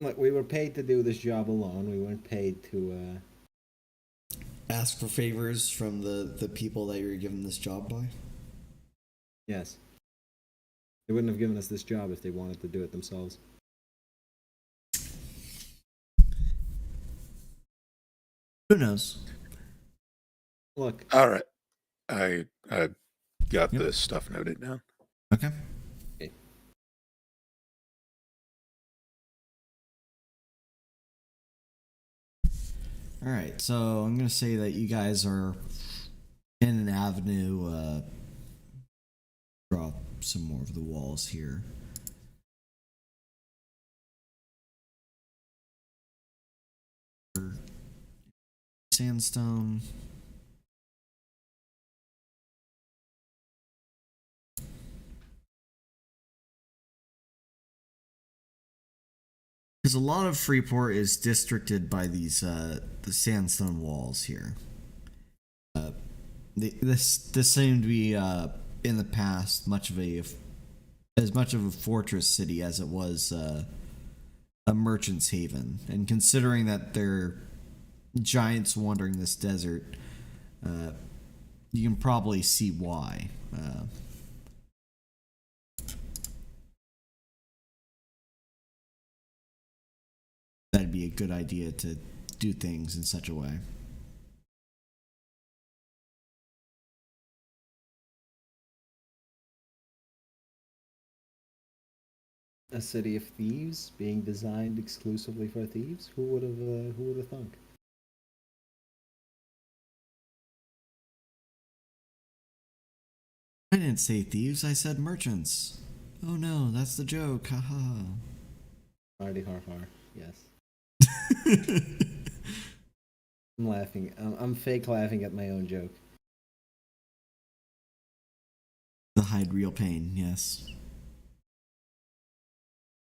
Look, we were paid to do this job alone. We weren't paid to. Ask for favors from the people that you were given this job by. Yes. They wouldn't have given us this job if they wanted to do it themselves. Who knows? Look, All right. I got Yep. this stuff noted down. Okay. Okay. All right. So I'm gonna say that you guys are in an avenue. Draw some more of the walls here. Sandstone. Because a lot of Freeport is districted by these the sandstone walls here. This seemed to be in the past as much of a fortress city as it was a merchant's haven, and considering that they're giants wandering this desert, you can probably see why. That'd be a good idea to do things in such a way. a city of thieves being designed exclusively for thieves. Who would have thunk? I didn't say thieves, I said merchants. Oh no, that's the joke, haha. Hardy har har. Yes. I'm laughing. I'm fake laughing at my own joke. The hide real pain, yes.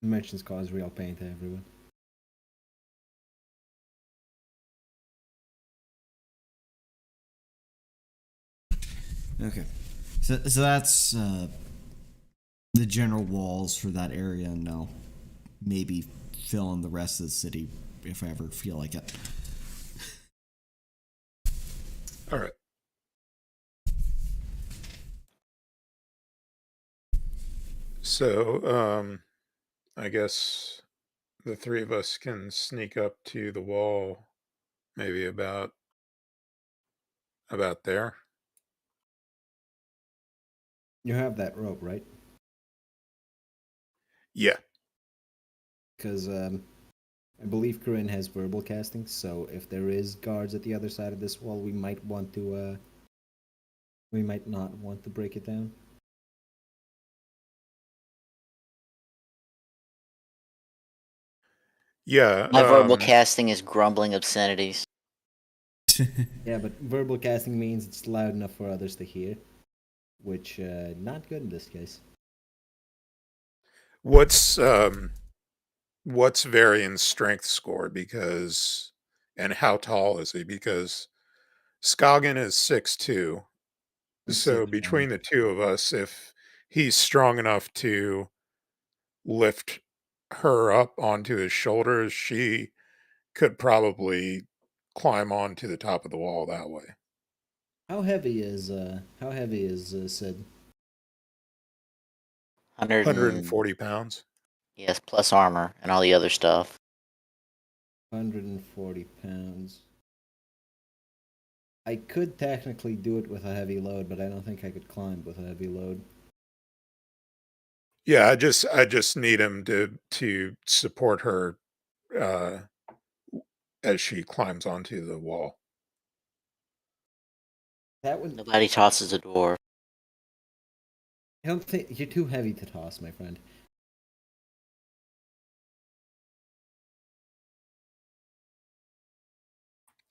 Merchants cause real pain to everyone. Okay. So that's the general walls for that area, and I'll maybe fill in the rest of the city if I ever feel like it. All right. So, I guess the three of us can sneak up to the wall, maybe about there. You have that rope, right? Yeah. Because I believe Korinne has verbal casting, so if there is guards at the other side of this wall, we might want to. We might not want to break it down. Yeah. My verbal casting is grumbling obscenities. Yeah, but verbal casting means it's loud enough for others to hear, which not good in this case. What's Varian's strength score? Because, and how tall is he? Because Scoggin is 6'2". I'm So 6'1". between the two of us, if he's strong enough to lift her up onto his shoulders, she could probably climb onto the top of the wall that way. How heavy is Sid? 140 pounds. Yes, plus armor and all the other stuff. 140 pounds. I could technically do it with a heavy load, but I don't think I could climb with a heavy load. Yeah, I just need him to support her as she climbs onto the wall. That would. Nobody tosses a door. I don't think you're too heavy to toss, my friend.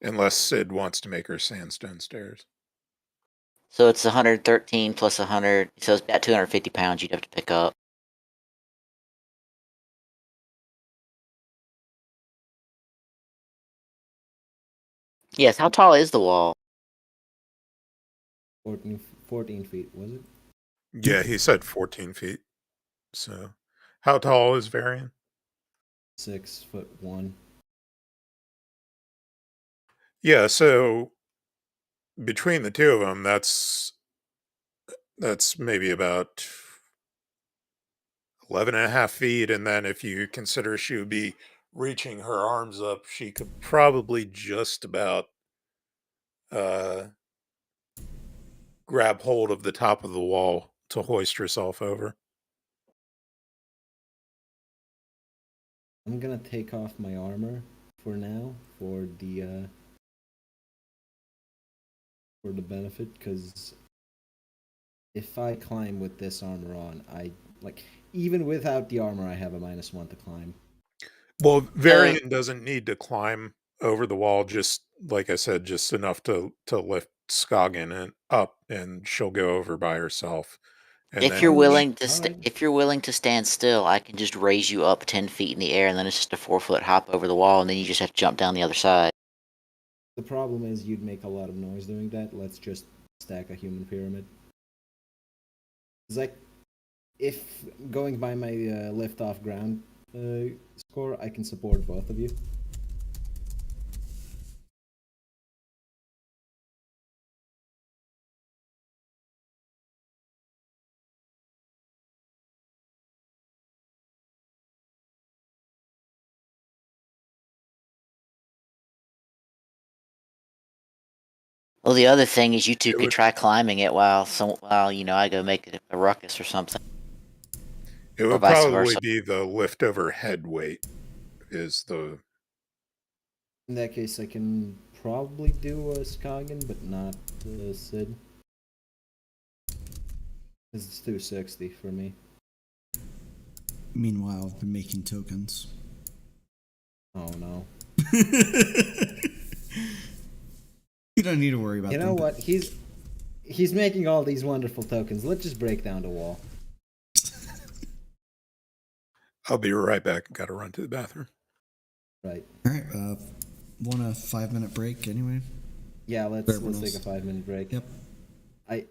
Unless Sid wants to make her sandstone stairs. So it's 113 plus 100. So it's about 250 pounds you'd have to pick up. Yes, how tall is the wall? 14 feet, was it? Yeah, he said 14 feet. So, how tall is Varian? 6'1". Yeah, so between the two of them, that's maybe about 11 and a half feet. And then if you consider she would be reaching her arms up, she could probably just about uh, grab hold of the top of the wall to hoist herself over. I'm gonna take off my armor for now for the benefit, because if I climb with this armor on, even without the armor, I have a -1 to climb. Well, Varian doesn't need to climb over the wall, just like I said, just enough to lift Scoggin and up, and she'll go over by herself. And If then you're Alright, willing to alright. if you're willing to stand still, I can just raise you up 10 feet in the air, and then it's just a 4-foot hop over the wall, and then you just have to jump down the other side. The problem is you'd make a lot of noise doing that. Let's just stack a human pyramid. It's like, if going by my lift off ground score, I can support both of you. Well, the other thing is you two it could would try climbing it while I go make a ruckus or something, it or would vice probably versa. be the lift over head weight is the In that case, I can probably do a Skagen, but not Sid. It's 260 for me. Meanwhile, I've been making tokens. Oh no. You don't need to worry about You them. know what? He's making all these wonderful tokens. Let's just break down the wall. I'll be right back. Got to run to the bathroom. Right. All right. Want a 5-minute break anyway? Yeah, let's take a 5-minute break. Yep. I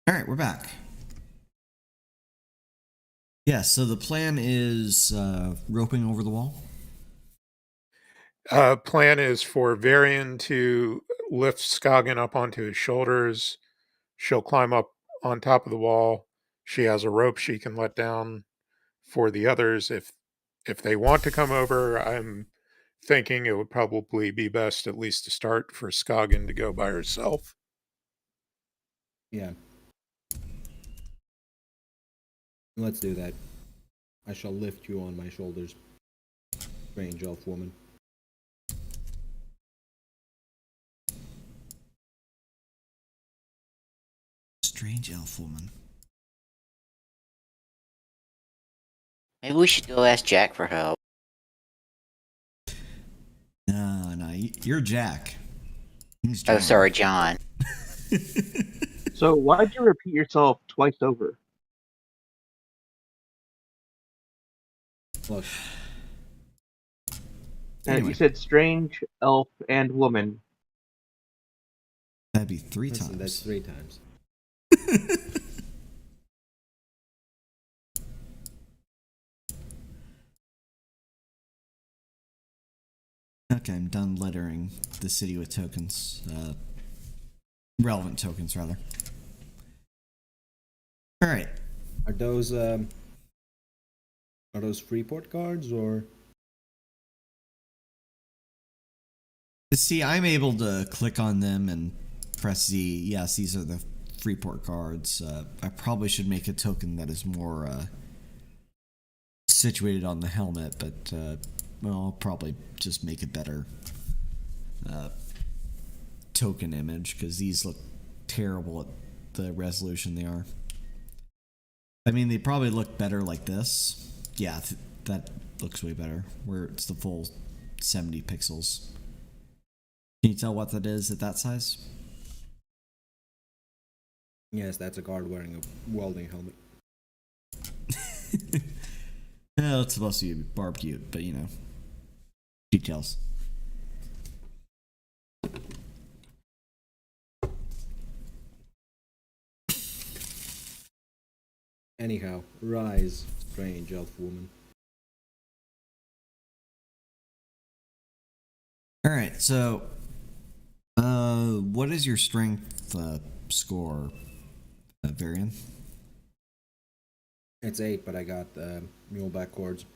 All right, we're back. Yeah, so the plan is roping over the wall. Plan is for Varian to lift Skagen up onto his shoulders. She'll climb up on top of the wall. She has a rope she can let down for the others if they want to come over. I'm thinking it would probably be best, at least to start, for Skagen to go by herself. Yeah. Let's do that. I shall lift you on my shoulders, strange elf woman. Strange elf woman. Maybe we should go ask Jack for help. No, you're Jack. He's Oh, John. sorry, John. So why'd you repeat yourself twice over? Look, And Anyway. you said strange, elf, and woman. That'd be three listen, times. that's 3 times. Okay, I'm done lettering the city with tokens. Relevant tokens, rather. All right. Are those Freeport cards or? See, I'm able to click on them and press Z. Yes, these are the Freeport cards. I probably should make a token that is more situated on the helmet, but well, I'll probably just make a better token image because these look terrible at the resolution they are. I mean, they probably look better like this. Yeah, that looks way better, where it's the full 70 pixels. Can you tell what that is at that size? Yes, that's a guard wearing a welding helmet. Well, it's supposed to be barbecue, but you know, details. Anyhow, rise, strange elf woman. All right, so what is your strength score, Varian? It's 8, but I got muleback cords.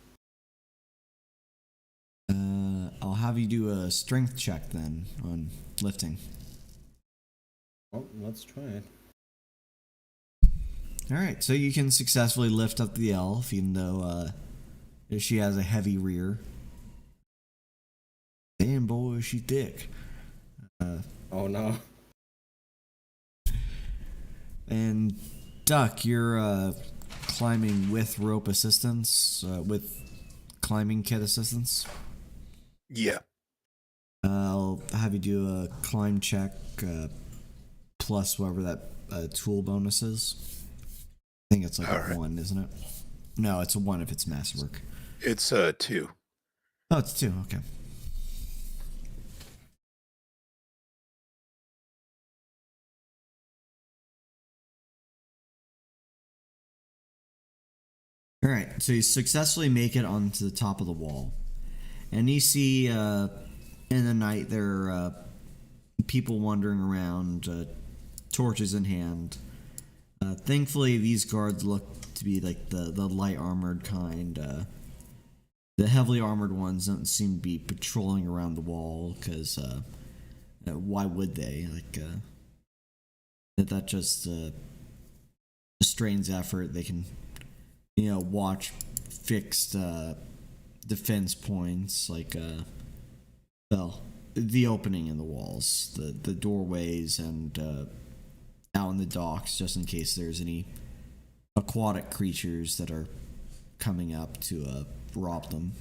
I'll have you do a strength check then on lifting. Oh, let's try it. All right, so you can successfully lift up the elf, even though she has a heavy rear. Damn, boy, she thick. Oh no. And Duck, you're climbing with rope assistance, with climbing kit assistance. Yeah. I'll have you do a climb check plus whatever that tool bonus is. I think it's like a 1, isn't it? No, it's a 1 if it's masterwork. It's 2. Oh, it's 2. Okay. All right, so you successfully make it onto the top of the wall, and you see in the night there are people wandering around, torches in hand. Thankfully, these guards look to be like the light armored kind. The heavily armored ones don't seem to be patrolling around the wall because why would they? Like that just strains effort. They can, you know, watch fixed defense points like well, the opening in the walls, the doorways, and out in the docks, just in case there's any aquatic creatures that are coming up to rob them,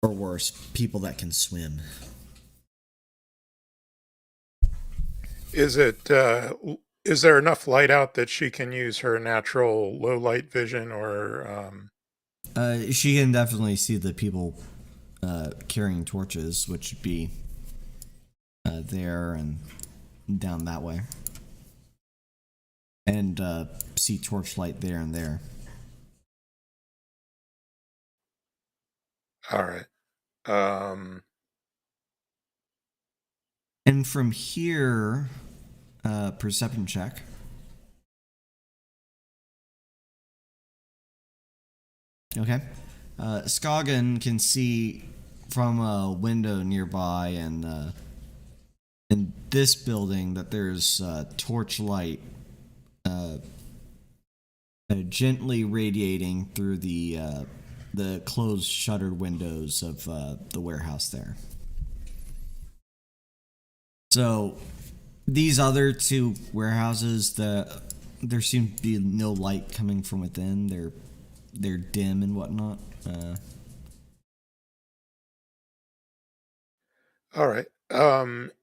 or worse, people that can swim. Is there enough light out that she can use her natural low light vision, or She can definitely see the people carrying torches, which would be there and down that way. and see torchlight there and there. All right. And from here, perception check. Okay. Skagen can see from a window nearby and in this building that there's torchlight gently radiating through the closed shuttered windows of the warehouse there. So these other two warehouses, there seems to be no light coming from within. They're dim and whatnot. All right.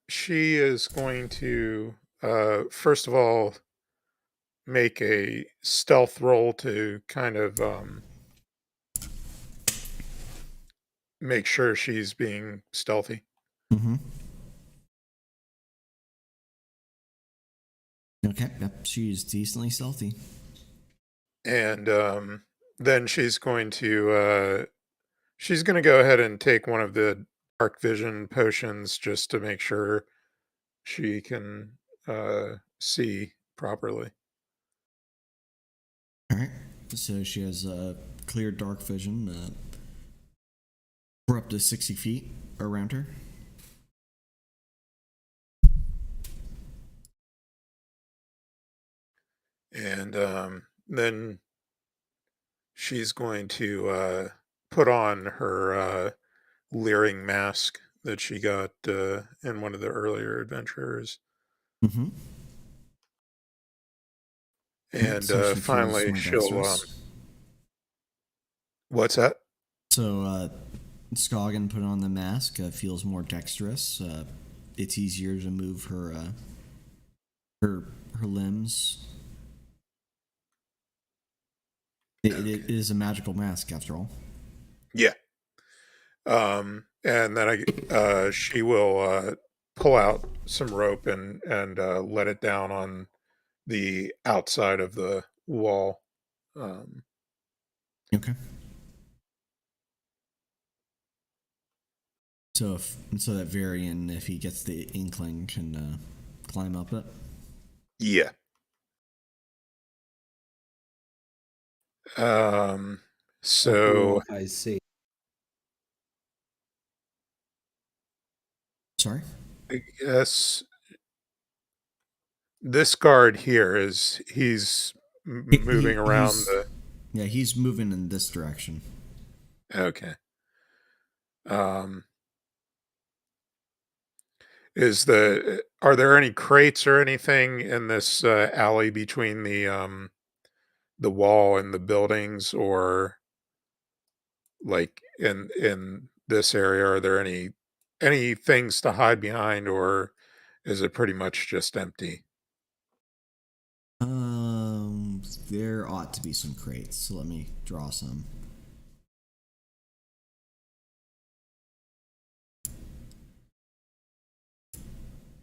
She is going to first of all make a stealth roll to kind of make sure she's being stealthy. Mm-hmm. Okay, yep, she's decently stealthy. And then she's going to go ahead and take one of the dark vision potions just to make sure she can see properly. All right, so she has clear dark vision for up to 60 feet around her. And then she's going to put on her leering mask that she got in one of the earlier adventures. Mm-hmm. And so finally she'll what's that? So Skagen put on the mask, feels more dexterous. It's easier to move her limbs. It is a magical mask, after all. Yeah. And then she will pull out some rope and let it down on the outside of the wall. Okay. So that Varian, if he gets the inkling, can climb up it. Yeah. So I see. Sorry? I guess this guard here he's moving around the. Yeah, he's moving in this direction. Okay. Are there any crates or anything in this alley between the wall and the buildings, or like in this area, are there any things to hide behind, or is it pretty much just empty? There ought to be some crates, so let me draw some.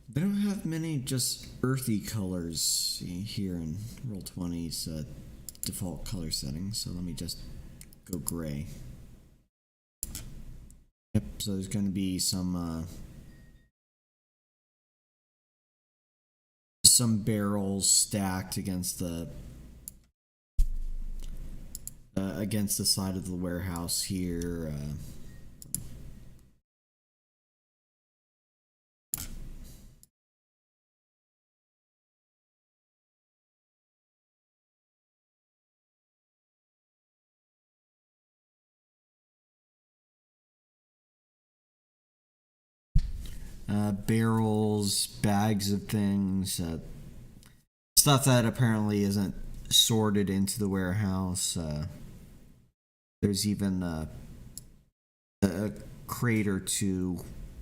They don't have many just earthy colors here in Roll20's default color settings, so let me just go gray. Yep, so there's going to be some barrels stacked against the side of the warehouse here. Barrels, bags of things, stuff that apparently isn't sorted into the warehouse. There's even a crate or two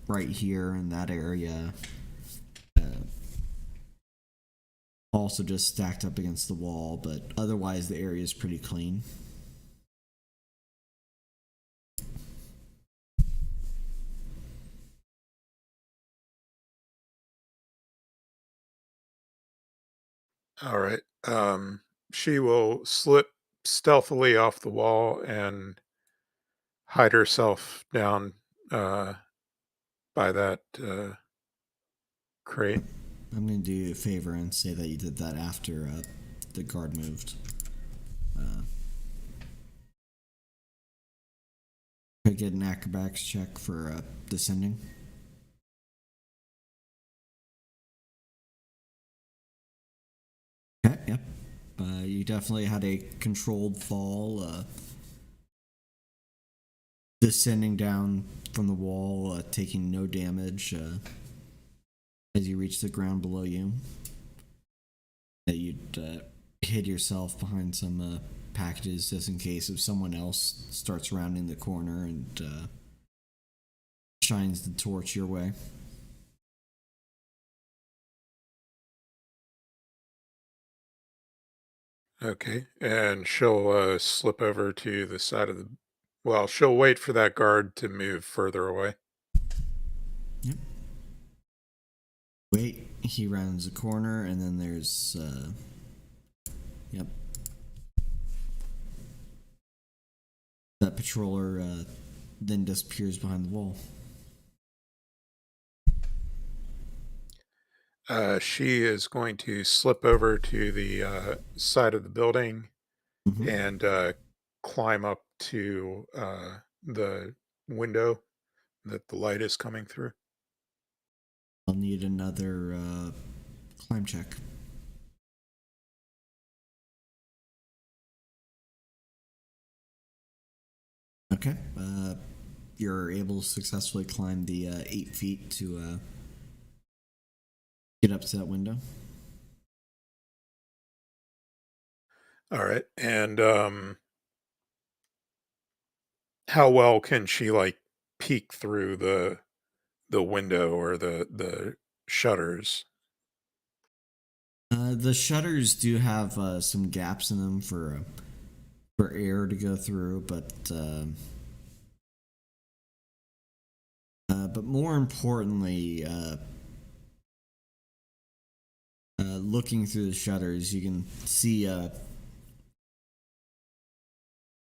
right here in that area. Also just stacked up against the wall, but otherwise the area is pretty clean. All right. She will slip stealthily off the wall and hide herself down uh, by that crate. I'm going to do you a favor and say that you did that after the guard moved. Could I get an acrobatics check for descending? Okay, yep. You definitely had a controlled fall, descending down from the wall, taking no damage as you reach the ground below you. That you'd hid yourself behind some packages just in case if someone else starts rounding the corner and shines the torch your way. Okay. And she'll slip over to the side of the. Well, she'll wait for that guard to move further away. Yep. Wait, he rounds the corner, and then there's. Yep. That patroller then disappears behind the wall. She is going to slip over to the side of the building and climb up to the window that the light is coming through. I'll need another climb check. Okay. You're able to successfully climb the 8 feet to get up to that window. All right. And how well can she like peek through the window or the shutters? The shutters do have some gaps in them for air to go through, but more importantly, looking through the shutters, you can see.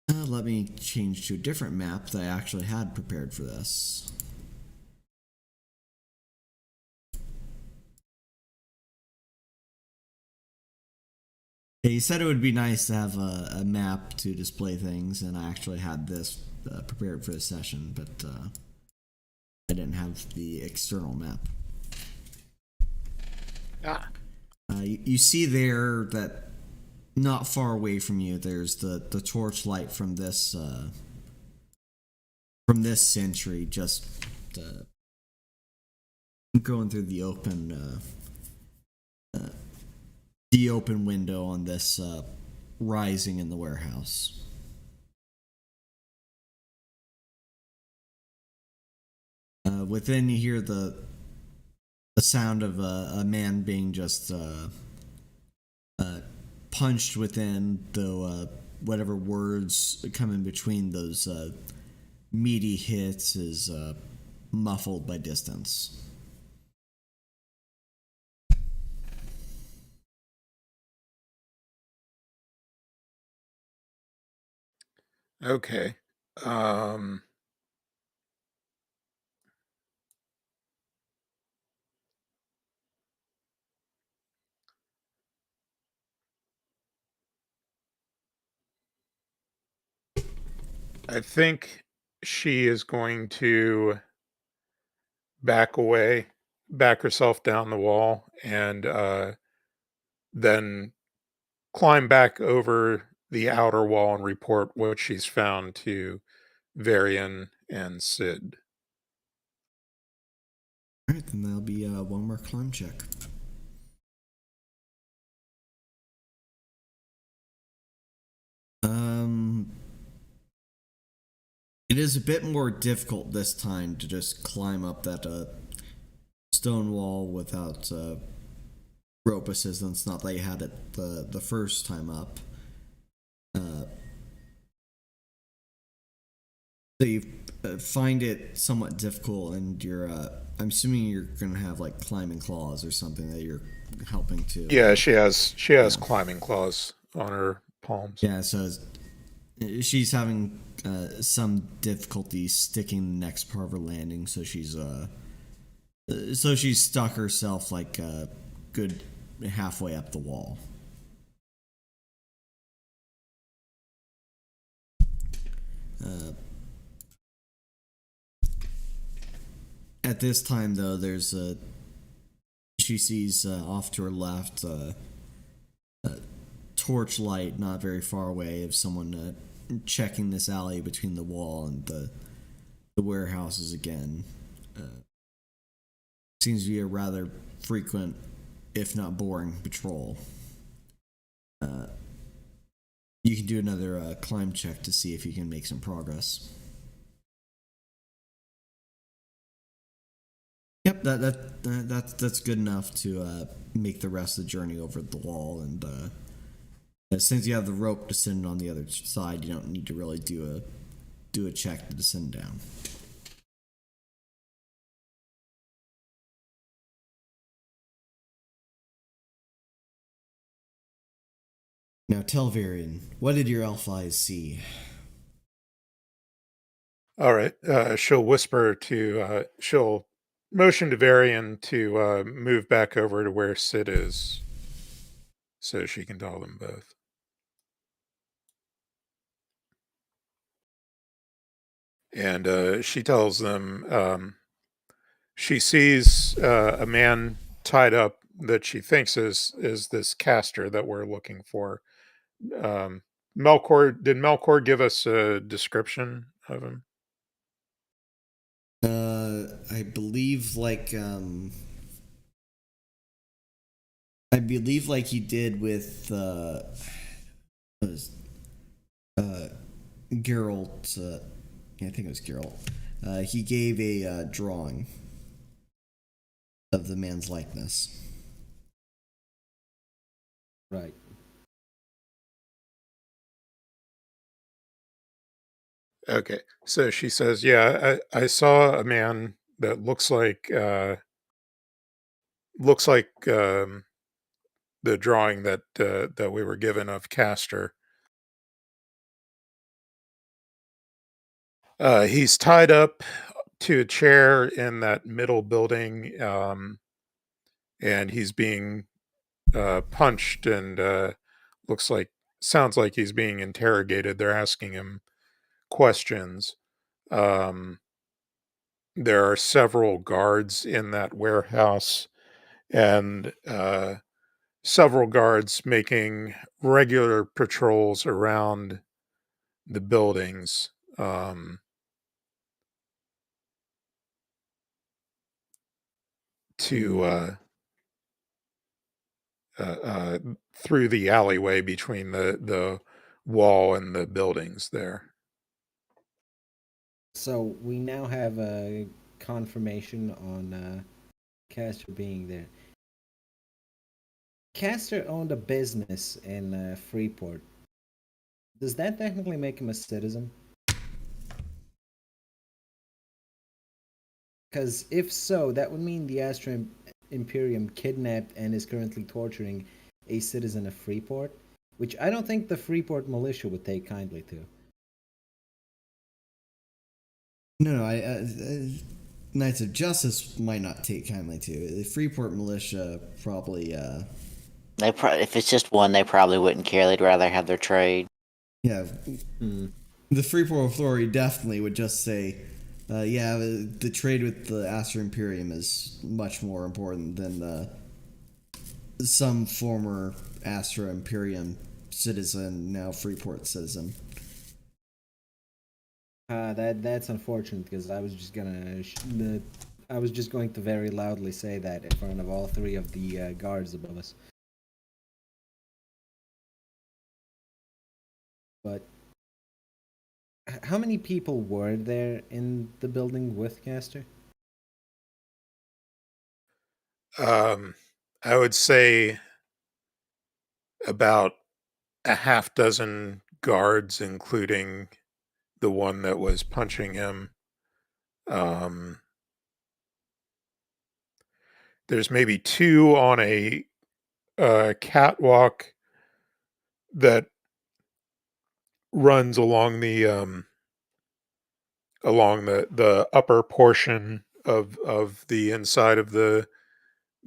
Let me change to a different map that I actually had prepared for this. Yeah, you said it would be nice to have a map to display things, and I actually had this prepared for the session, but I didn't have the external map. You see there that not far away from you, there's the torchlight from this sentry just going through the open window on this rising in the warehouse. Within, you hear the sound of a man being just punched within, though whatever words come in between those meaty hits is muffled by distance. Okay. I think she is going to back away, back herself down the wall, and then climb back over the outer wall and report what she's found to Varian and Sid. Alright, then that'll be one more climb check. It is a bit more difficult this time to just climb up that stone wall without rope assistance. Not that you had it the first time up. So you find it somewhat difficult, and you're. I'm assuming you're gonna have like climbing claws or something that you're helping too. Yeah, she has climbing claws on her palms. Yeah, so she's having some difficulty sticking the next part of her landing, so she's stuck herself like a good halfway up the wall. At this time, though, there's she sees off to her left a torch light not very far away of someone checking this alley between the wall and the warehouses again. Seems to be a rather frequent, if not boring, patrol. You can do another climb check to see if you can make some progress. Yep, that's good enough to make the rest of the journey over the wall, and since you have the rope descending on the other side, you don't need to really do a check to descend down. Now, Telvarian, what did your elf eyes see? All right. She'll whisper to. She'll motion to Varian to move back over to where Sid is, so she can tell them both. And she tells them she sees a man tied up that she thinks is this caster that we're looking for. Melkor, did Melkor give us a description of him? I believe like he did with Geralt. I think it was Geralt. He gave a drawing of the man's likeness. Right. Okay, so she says, "Yeah, I saw a man that looks like the drawing that we were given of Castor. He's tied up to a chair in that middle building, and he's being punched, and sounds like he's being interrogated. They're asking him questions. Um, there are several guards in that warehouse, and several guards making regular patrols around the buildings. To through the alleyway between the wall and the buildings there. So we now have a confirmation on Castor being there. Castor owned a business in Freeport. Does that technically make him a citizen? Because if so, that would mean the Astra Imperium kidnapped and is currently torturing a citizen of Freeport, which I don't think the Freeport militia would take kindly to. No, Knights of Justice might not take kindly to it. The Freeport militia probably. If it's just one, they probably wouldn't care. They'd rather have their trade. Yeah. The Freeport Authority definitely would just say, yeah, the trade with the Astra Imperium is much more important than some former Astra Imperium citizen, now Freeport citizen. That's unfortunate because I was just going to very loudly say that in front of all three of the guards above us. But how many people were there in the building with Castor? I would say about a half dozen guards, including the one that was punching him. There's maybe two on a catwalk that runs along the upper portion of the inside of the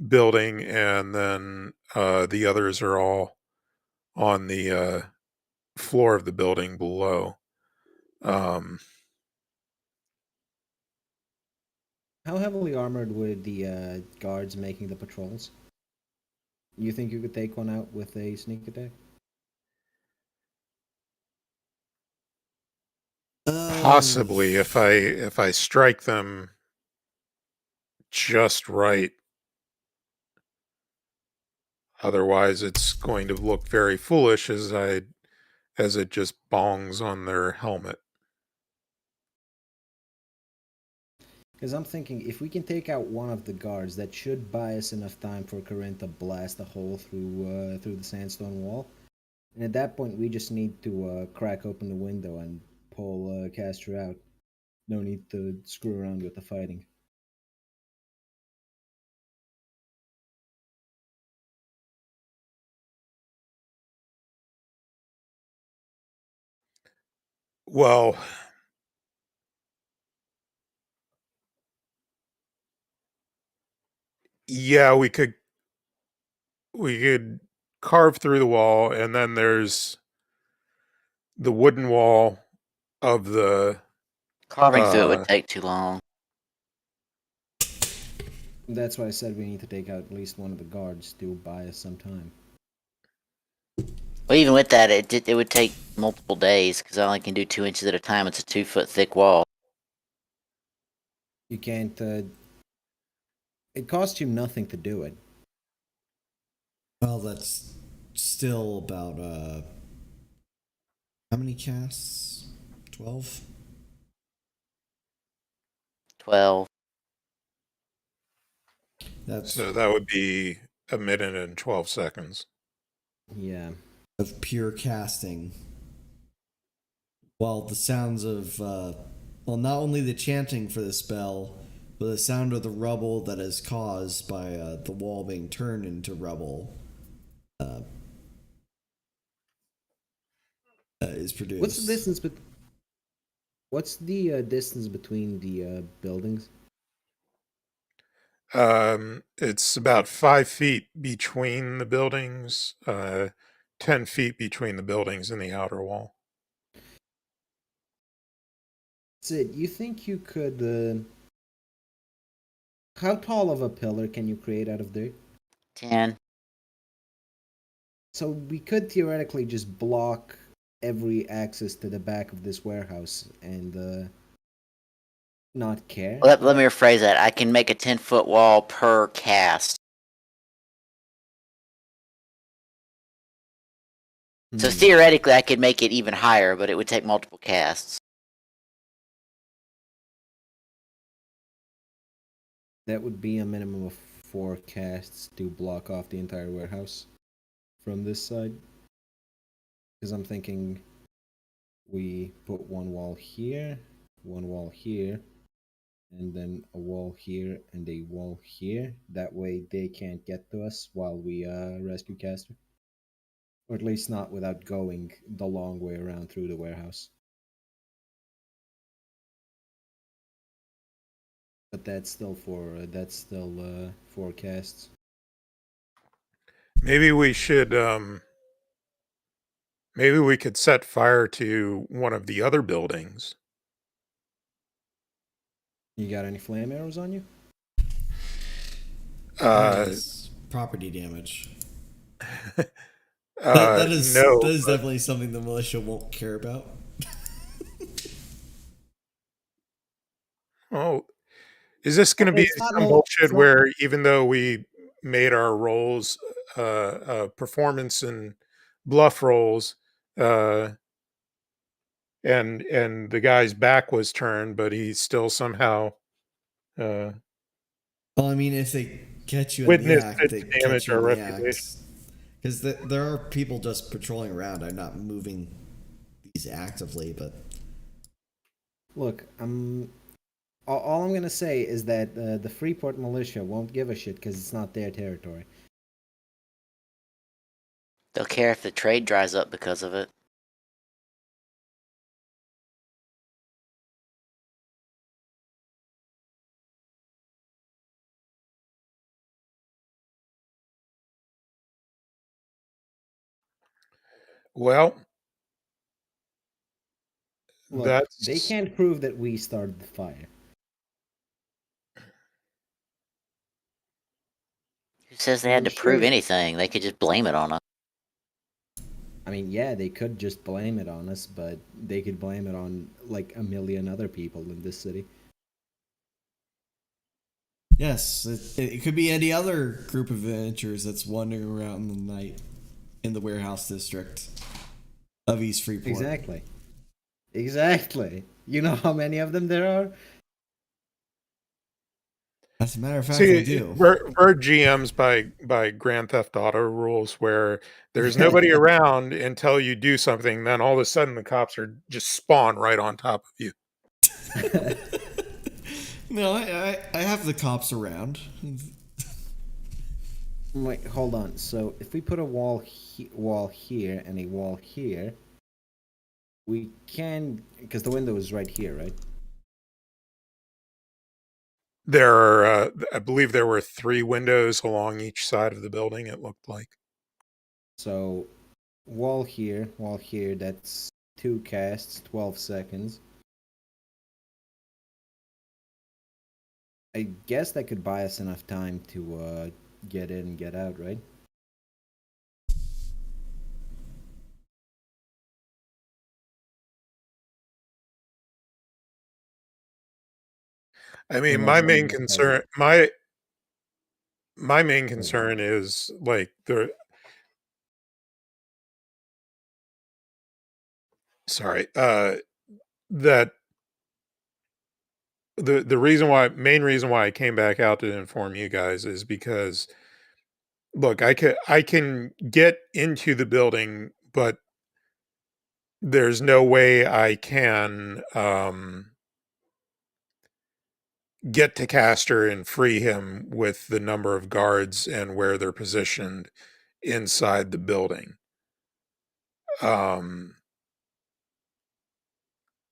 building, and then the others are all on the floor of the building below. How heavily armored were the guards making the patrols? You think you could take one out with a sneak attack? Possibly, if I strike them just right. Otherwise, it's going to look very foolish as it just bongs on their helmet. Because I'm thinking, if we can take out one of the guards, that should buy us enough time for Korinne to blast a hole through the sandstone wall. And at that point, we just need to crack open the window and pull Caster out. No need to screw around with the fighting. Well, yeah, we could carve through the wall, and then there's the wooden wall of the Carving through it would take too long. That's why I said we need to take out at least one of the guards to buy us some time. Well, even with that, it would take multiple days because I only can do 2 inches at a time. It's a 2-foot thick wall. You can't. It costs you nothing to do it. Well, that's still about how many casts? 12? 12. So that would be a minute and 12 seconds. Yeah. Of pure casting. While the sounds of well, not only the chanting for the spell, but the sound of the rubble that is caused by the wall being turned into rubble is produced. What's the distance? What's the distance between the buildings? It's about 5 feet between the buildings, 10 feet between the buildings and the outer wall. Sid, you think you could? How tall of a pillar can you create out of dirt? 10. So we could theoretically just block every access to the back of this warehouse and not care. Well, let me rephrase that. I can make a 10-foot wall per cast. So theoretically, I could make it even higher, but it would take multiple casts. That would be a minimum of 4 casts to block off the entire warehouse from this side. Because I'm thinking we put one wall here, and then a wall here and a wall here. That way they can't get to us while we rescue Caster. Or at least not without going the long way around through the warehouse. But that's still forecasts. Maybe we should maybe we could set fire to one of the other buildings. You got any flame arrows on you? Property damage. No, that is definitely something the militia won't care about. Oh, is this going to be some bullshit where even though we made our rolls, performance and bluff rolls, and the guy's back was turned, but he still somehow well, I mean, if they catch you in the witnessed act, it they to catch damage you our in the act. reputation. Because there are people just patrolling around. I'm not moving these actively, but Look, all I'm gonna say is that the Freeport militia won't give a shit because it's not their territory. They'll care if the trade dries up because of it. Well, Look, that's they can't prove that we started the fire. Who says they had to prove anything? They could just blame it on us. I mean, yeah, they could just blame it on us, but they could blame it on like a million other people in this city. Yes, it could be any other group of adventurers that's wandering around in the night in the warehouse district of East Freeport. Exactly. You know how many of them there are? As a matter of fact, I do. We're GMs by Grand Theft Auto rules, where there's nobody around until you do something. Then all of a sudden, the cops are just spawn right on top of you. No, I have the cops around. Wait, hold on. So if we put a wall here and a wall here, we can, because the window is right here, right? There are, I believe, there were 3 windows along each side of the building. It looked like. So wall here. That's 2 casts, 12 seconds. I guess that could buy us enough time to get in and get out, right? I mean, my main concern is like that the main reason why I came back out to inform you guys is because, look, I can get into the building, but there's no way I can get to Castor and free him with the number of guards and where they're positioned inside the building.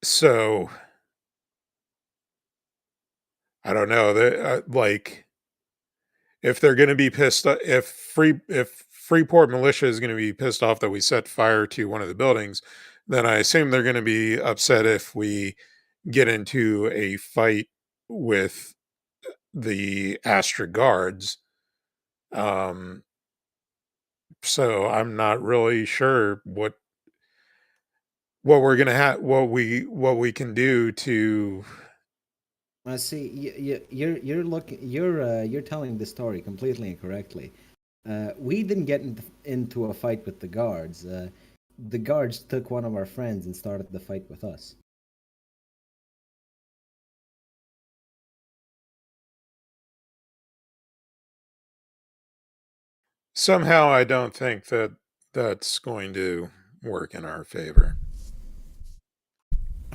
So I don't know that like if they're going to be pissed, if Freeport militia is going to be pissed off that we set fire to one of the buildings, then I assume they're going to be upset if we get into a fight with the Astra guards. So I'm not really sure what we're gonna have, what we can do to. See, you're telling the story completely incorrectly. We didn't get into a fight with the guards. The guards took one of our friends and started the fight with us. Somehow I don't think that that's going to work in our favor.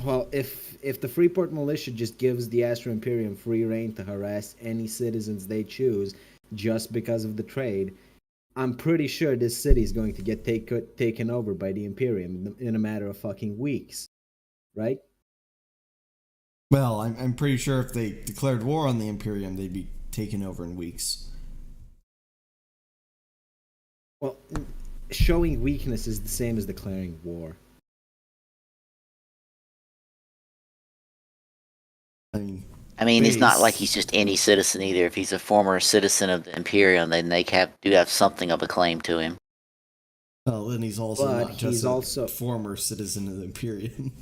Well, if the Freeport militia just gives the Astro Imperium free reign to harass any citizens they choose just because of the trade, I'm pretty sure this city is going to get taken over by the Imperium in a matter of fucking weeks, right? Well, I'm pretty sure if they declared war on the Imperium, they'd be taken over in weeks. Well, showing weakness is the same as declaring war. I mean, it's not like he's just any citizen either. If he's a former citizen of the Imperium, then they do have something of a claim to him. Well, and he's also not just a former citizen of the Imperium.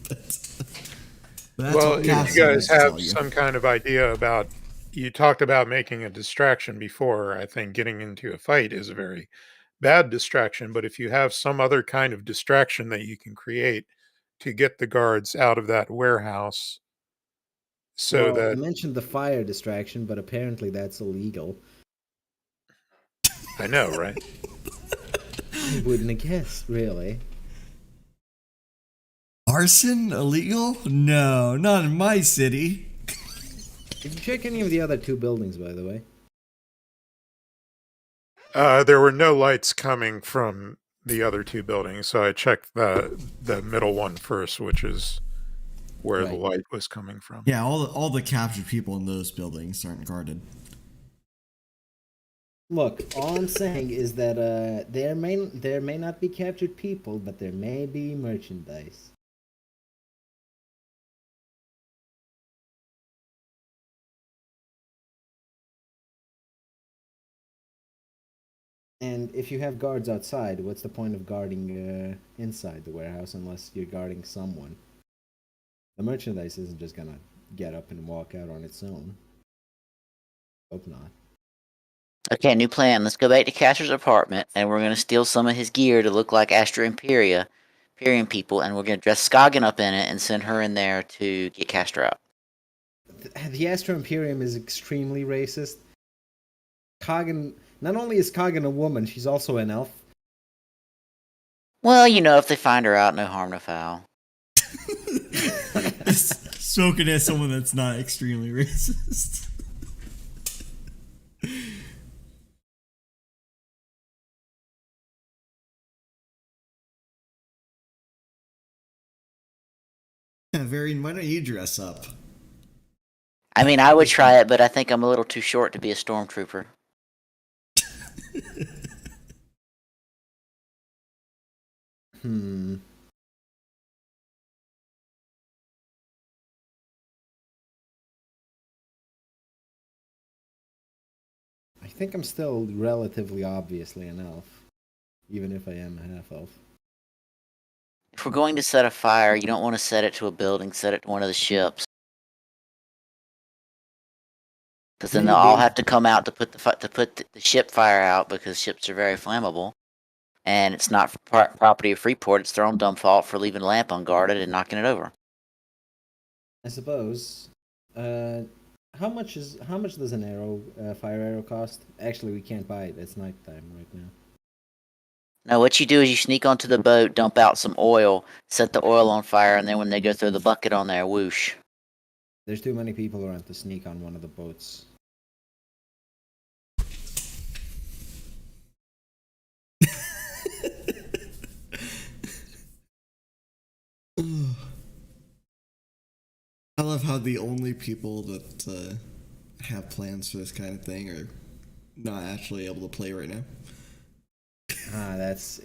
Well, if you guys have some kind of idea about, you talked about making a distraction before. I think getting into a fight is a very bad distraction, but if you have some other kind of distraction that you can create to get the guards out of that warehouse, so that you mentioned the fire distraction, but apparently that's illegal. I know, right? I wouldn't have guessed, really. Arson illegal? No, not in my city. Did you check any of the other 2 buildings, by the way? There were no lights coming from the other two buildings. So I checked the middle one first, which is where the light was coming from. Yeah, all the captured people in those buildings aren't guarded. Look, all I'm saying is that there may not be captured people, but there may be merchandise. And if you have guards outside, what's the point of guarding inside the warehouse unless you're guarding someone? The merchandise isn't just gonna get up and walk out on its own. Hope not. Okay, new plan. Let's go back to Caster's apartment, and we're gonna steal some of his gear to look like Astra Imperium people, and we're gonna dress Skagen up in it and send her in there to get Castor out. The Astra Imperium is extremely racist. Kagan, not only is Kagan a woman, she's also an elf. Well, if they find her out, no harm, no foul. Spoken as someone that's not extremely racist. Yeah, Varian, why don't you dress up? I mean, I would try it, but I think I'm a little too short to be a stormtrooper. I think I'm still relatively obviously an elf, even if I am a half-elf. If we're going to set a fire, you don't want to set it to a building, set it to one of the ships. Because then they'll all have to come out to put the ship fire out, because ships are very flammable. And it's not property of Freeport, it's their own dumb fault for leaving a lamp unguarded and knocking it over. I suppose. How much does an fire arrow cost? Actually, we can't buy it. It's nighttime right now. Now, what you do is you sneak onto the boat, dump out some oil, set the oil on fire, and then when they go throw the bucket on there, whoosh. There's too many people around to sneak on one of the boats. I love how the only people that have plans for this kind of thing are not actually able to play right now.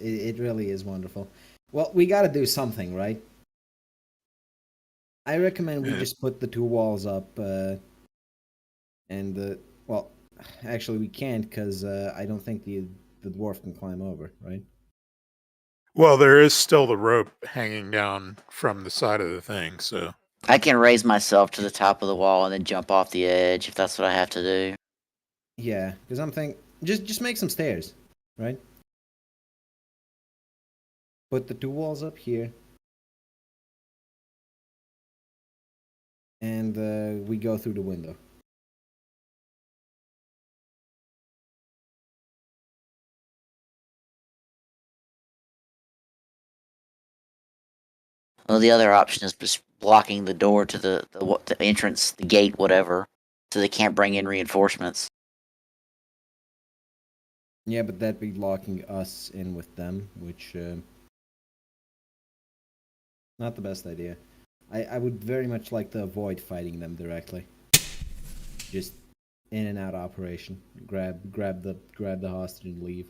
It really is wonderful. Well, we gotta do something, right? I recommend we just put the two walls up, actually we can't, because I don't think the dwarf can climb over, right? Well, there is still the rope hanging down from the side of the thing, so... I can raise myself to the top of the wall and then jump off the edge if that's what I have to do. Yeah, because I'm thinking, just make some stairs, right? Put the two walls up here. And we go through the window. Well, the other option is just blocking the door to the entrance, the gate, whatever, so they can't bring in reinforcements. Yeah, but that'd be locking us in with them, which not the best idea. I would very much like to avoid fighting them directly. Just in and out operation. Grab the hostage and leave.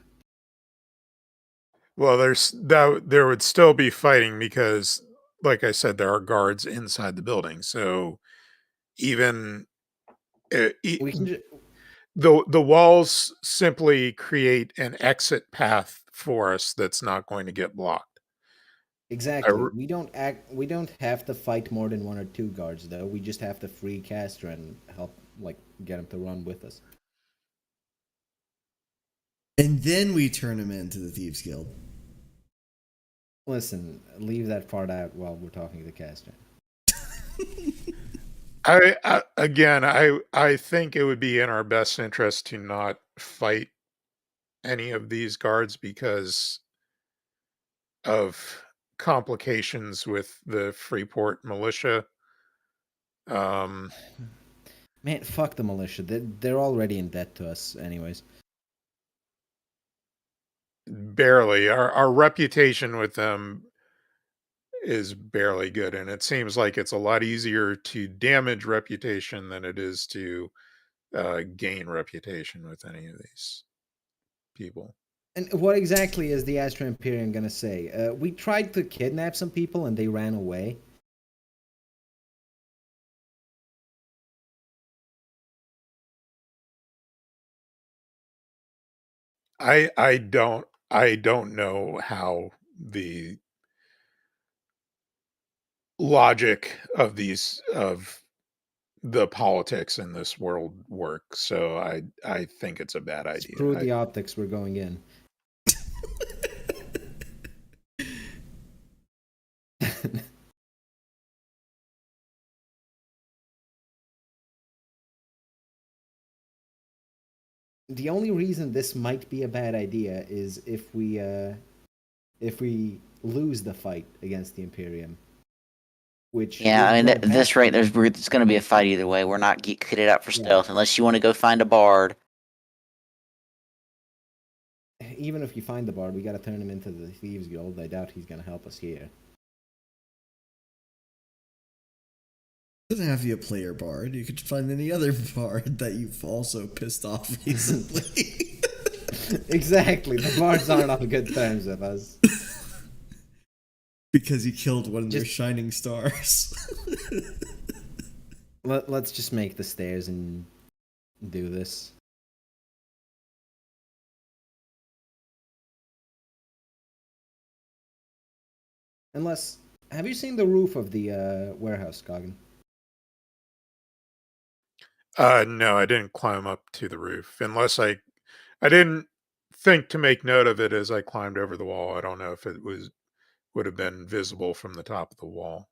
Well, there would still be fighting because, like I said, there are guards inside the building. So even We can the walls simply create an exit path for us that's not going to get blocked. Exactly. We don't have to fight more than one or two guards, though. We just have to free Castor and help, get him to run with us. And then we turn him into the Thieves Guild. Listen, leave that part out while we're talking to Castor. I think it would be in our best interest to not fight any of these guards because of complications with the Freeport militia. Man, fuck the militia. They're already in debt to us, anyways. barely. Our reputation with them is barely good, and it seems like it's a lot easier to damage reputation than it is to gain reputation with any of these people. And what exactly is the Astra Imperium gonna say? We tried to kidnap some people and they ran away. I don't know how the logic of the politics in this world work, so I think it's a bad idea. Screw the optics, we're going in. The only reason this might be a bad idea is if we lose the fight against the Imperium. Which Yeah, I mean, at this rate, it's going to be a fight either way. We're not kitted out for stealth unless you want to go find a bard. Even if you find the bard, we got to turn him into the Thieves Guild. I doubt he's going to help us here. Doesn't have to be a player bard. You could find any other bard that you've also pissed off recently. Exactly. The bards aren't on good terms with us. Because you killed one of their shining stars. Let's just make the stairs and do this. Unless, have you seen the roof of the warehouse, Coggin? No, I didn't climb up to the roof. Unless I didn't think to make note of it as I climbed over the wall. I don't know if it would have been visible from the top of the wall.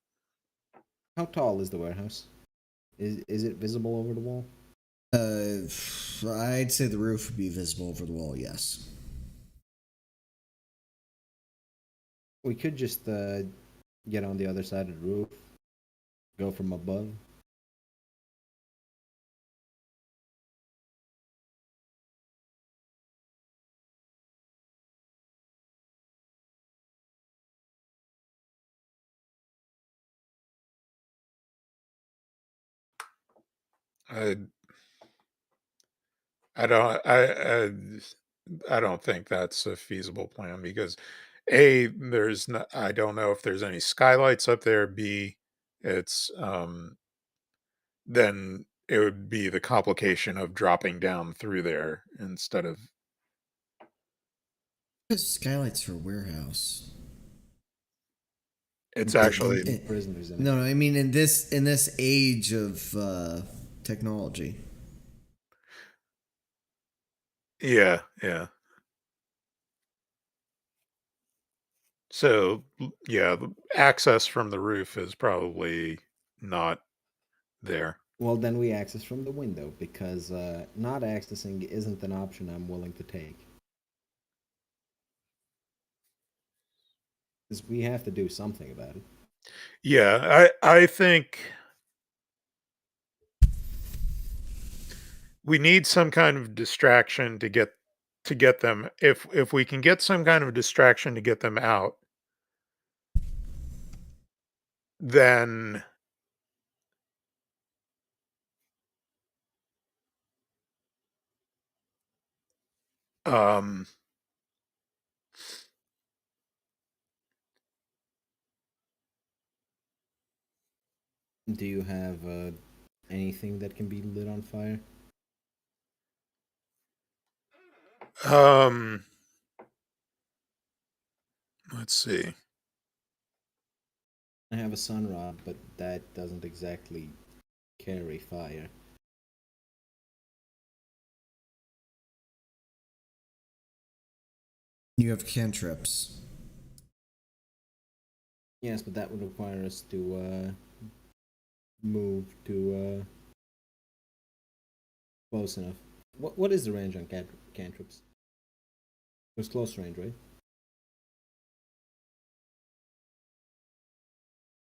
How tall is the warehouse? Is it visible over the wall? I'd say the roof would be visible over the wall, yes. We could just get on the other side of the roof, go from above. I don't think that's a feasible plan because A, I don't know if there's any skylights up there. B, it's then it would be the complication of dropping down through there instead of skylights for a warehouse. It's actually prisoners. No, I mean in this age of technology. Yeah. So yeah, the access from the roof is probably not there. Well, then we access from the window because not accessing isn't an option I'm willing to take. Because we have to do something about it. Yeah, I think we need some kind of distraction to get them. If we can get some kind of distraction to get them out, then Do you have anything that can be lit on fire? Let's see. I have a sun rod, but that doesn't exactly carry fire. You have cantrips. Yes, but that would require us to move to close enough. What is the range on cantrips? It's close range, right?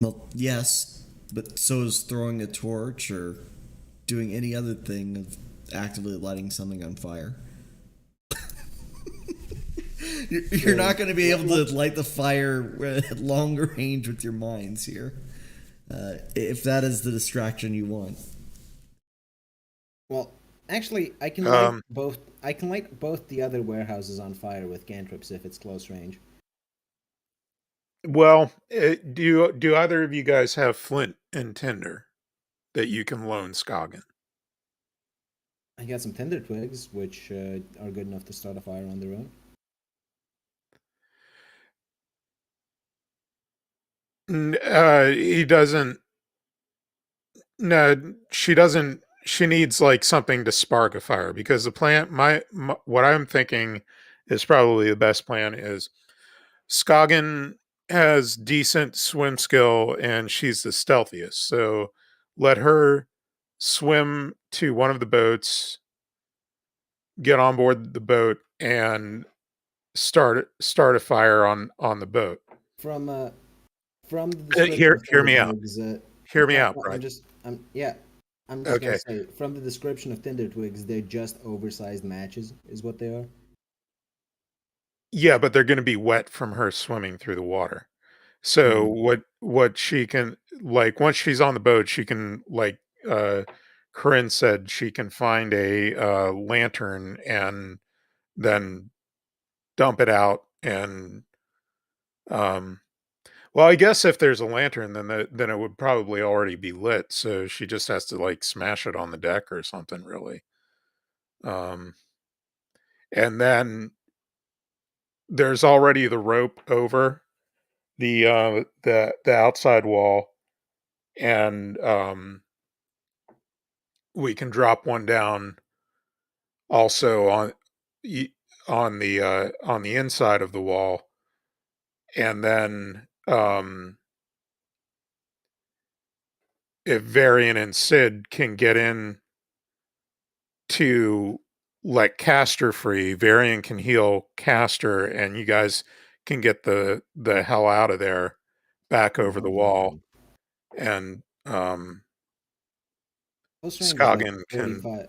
Well, yes, but so is throwing a torch or doing any other thing of actively lighting something on fire. You're not going to be able to light the fire at longer range with your mines here, if that is the distraction you want. Well, actually, I can light both. I can light both the other warehouses on fire with cantrips if it's close range. Well, do either of you guys have flint and tinder that you can loan Scoggin? I got some tinder twigs, which are good enough to start a fire on their own. He doesn't. No, she doesn't. She needs like something to spark a fire because the plan. My what I'm thinking is probably the best plan is Scoggin has decent swim skill and she's the stealthiest. So let her swim to one of the boats, get on board the boat, and start a fire on the boat. From the description Hear me out. Hear me out, right? I'm just gonna say, from the description of tinder twigs, they're just oversized matches, is what they are. Yeah, but they're going to be wet from her swimming through the water. So what she can, like, once she's on the boat, she can, like Korinne said, she can find a lantern and then dump it out and well, I guess if there's a lantern, then it would probably already be lit. So she just has to like smash it on the deck or something, really. And then there's already the rope over the outside wall, and we can drop one down also on the inside of the wall, and then if Varian and Sid can get in to let Castor free, Varian can heal Castor, and you guys can get the hell out of there back over the wall. And Scoggin can.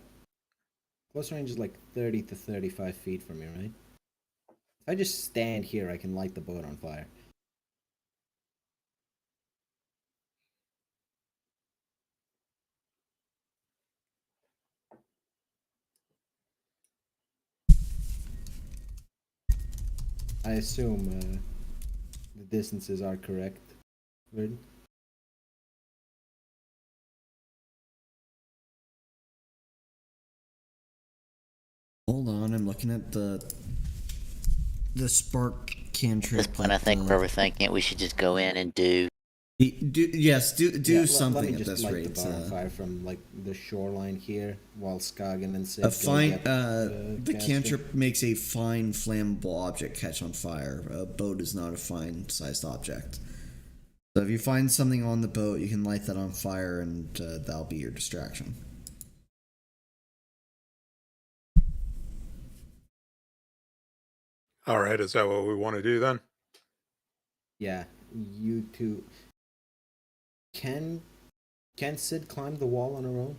Close range is like 30 to 35 feet from me, right? If I just stand here, I can light the boat on fire. I assume the distances are correct, Verdon? Hold on, I'm looking at the spark cantrip. At this point, I think we're overthinking it. We should just go in and do something let me at just this light rate. The bar on fire from like the shoreline here, while Scoggin and Sid the cantrip makes a fine flammable object catch on fire. A boat is not a fine sized object. So if you find something on the boat, you can light that on fire, and that'll be your distraction. All right, is that what we want to do then? Yeah, you two. Can Sid climb the wall on her own?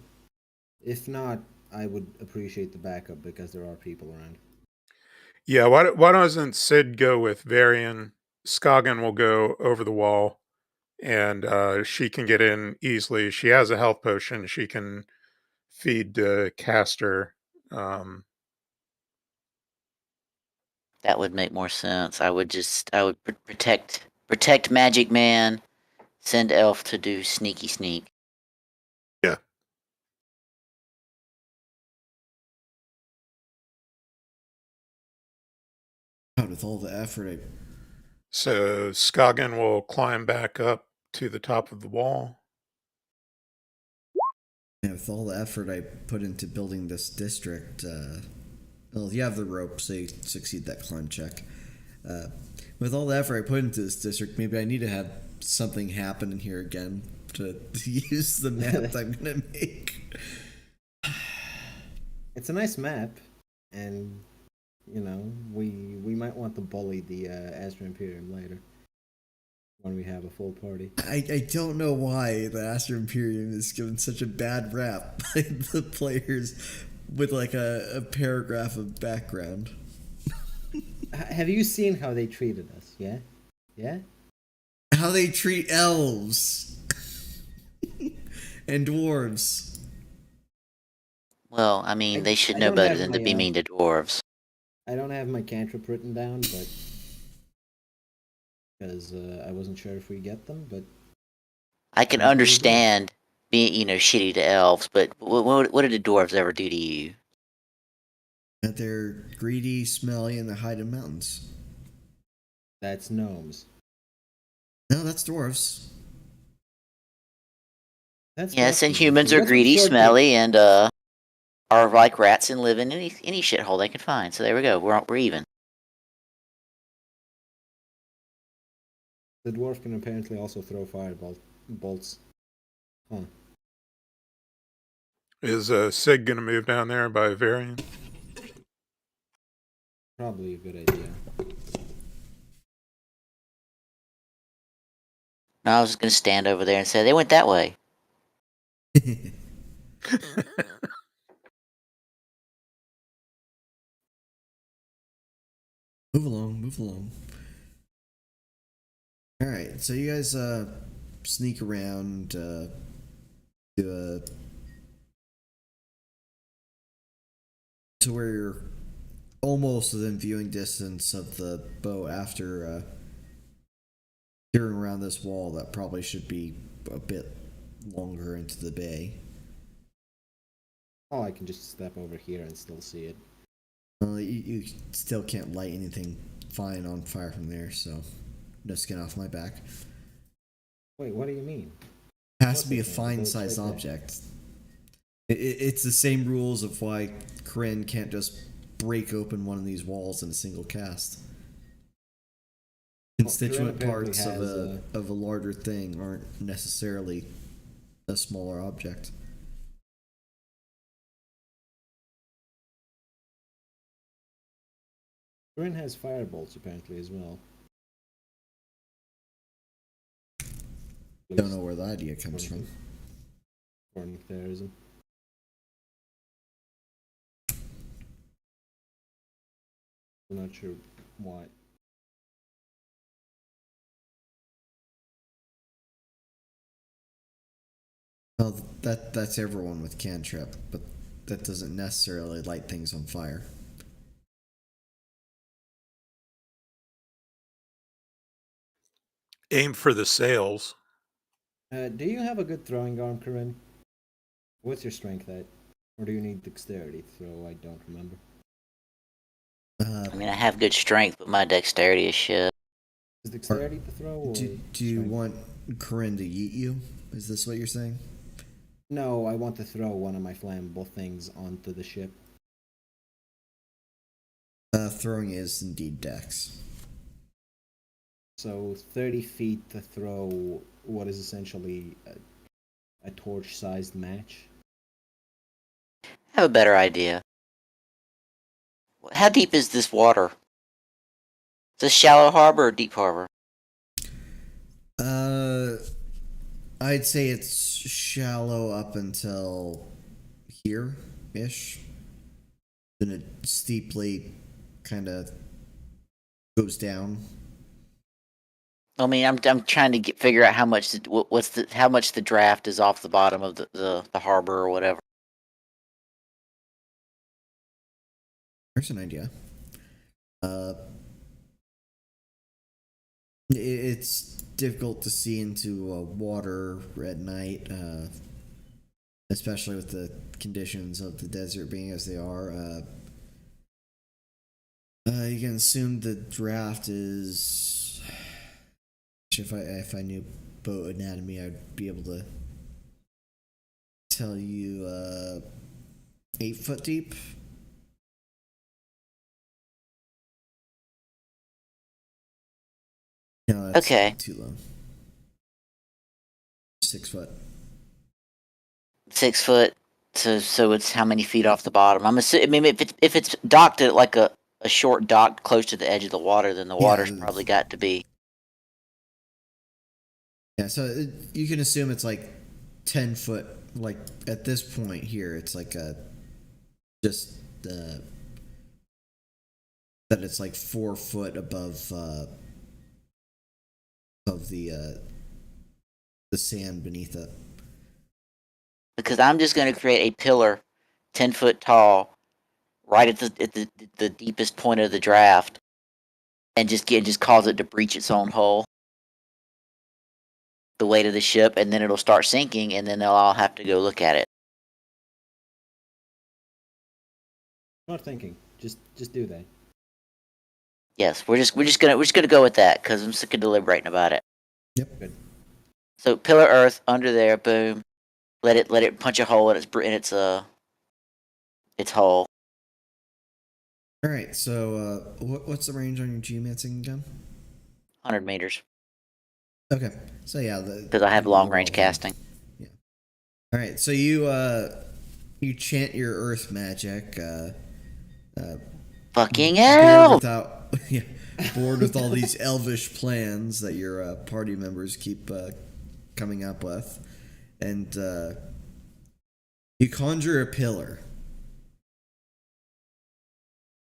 If not, I would appreciate the backup because there are people around. Yeah, why doesn't Sid go with Varian? Scoggin will go over the wall, and she can get in easily. She has a health potion. She can feed Castor. That would make more sense. I would protect Magic Man, send Elf to do sneaky sneak. Yeah. With all the effort So Scoggin will climb back up to the top of the wall. with all the effort I put into building this district, well, you have the rope, so you succeed that climb check. With all the effort I put into this district, maybe I need to have something happen in here again to use the map I'm gonna make. It's a nice map, and you know we might want to bully the Astra Imperium later when we have a full party. I don't know why the Astra Imperium is given such a bad rap by the players with like a paragraph of background. Have you seen how they treated us? Yeah? Yeah? How they treat elves and dwarves. Well, I mean, they should I know don't better have than to my, be mean to dwarves. I don't have my cantrip written down, but because I wasn't sure if we get them, but I can understand being, shitty to elves, but what did the dwarves ever do to you? That they're greedy, smelly, and they hide in mountains. that's gnomes. No, that's dwarves. That's Yes, and dwarfy. humans So are what's with greedy, short smelly, and are like rats and live in any shithole they can find. So there we go. We're even. The dwarf can apparently also throw bolts. Huh. Is Sig going to move down there by Varian? Probably a good idea. No, I was just gonna stand over there and say they went that way. Move along, move along. Alright, so you guys sneak around to where you're almost within viewing distance of the boat after peering around this wall that probably should be a bit longer into the bay. Oh, I can just step over here and still see it. You still can't light anything fine on fire from there, so no skin off my back. Wait, what do you mean? It has to be a fine-sized object. It's the same rules of why Korinne can't just break open one of these walls in a single cast. Constituent parts of a larger thing aren't necessarily a smaller object. Korinne has firebolts apparently as well. Don't know where the idea comes from. According to Erazem. I'm not sure why. Well, that's everyone with cantrip, but that doesn't necessarily light things on fire. Aim for the sails. Do you have a good throwing arm, Korinne? What's your strength at? Or do you need dexterity to throw? I don't remember. I mean, I have good strength, but my dexterity is shit. Is dexterity to throw? Or Do you want Korinne to yeet you? Is this what you're saying? No, I want to throw one of my flammable things onto the ship. Throwing is indeed dex. So 30 feet to throw what is essentially a torch-sized match. I have a better idea. How deep is this water? Is this shallow harbor or deep harbor? I'd say it's shallow up until here-ish. Then it steeply kind of goes down. I mean, I'm trying to figure out how much how much the draft is off the bottom of the harbor or whatever. There's an idea. It's difficult to see into water at night, especially with the conditions of the desert being as they are. You can assume the draft is. If I knew boat anatomy, I'd be able to tell you 8 foot deep. No, that's Okay. too low. 6 foot. 6 foot. So it's how many feet off the bottom? I'm assuming if it's docked at like a short dock close to the edge of the water, then the water's probably got to be. Yeah, so you can assume it's like 10 foot. Like at this point here, it's like just that it's like 4 foot above of the sand beneath it. Because I'm just going to create a pillar 10 foot tall right at the deepest point of the draft and just cause it to breach its own hull. The weight of the ship, and then it'll start sinking, and then they'll all have to go look at it. Not thinking. Just do that. Yes, we're just gonna go with that because I'm sick of deliberating about it. Yep. Good. So pillar Earth under there, boom. Let it punch a hole in its hole. All right. So what's the range on your geomancing again? 100 meters. Okay. So yeah, Because I have long range casting. Yeah. All right. So you chant your earth magic. Fucking hell! Bored with all these elvish plans that your party members keep coming up with, and you conjure a pillar.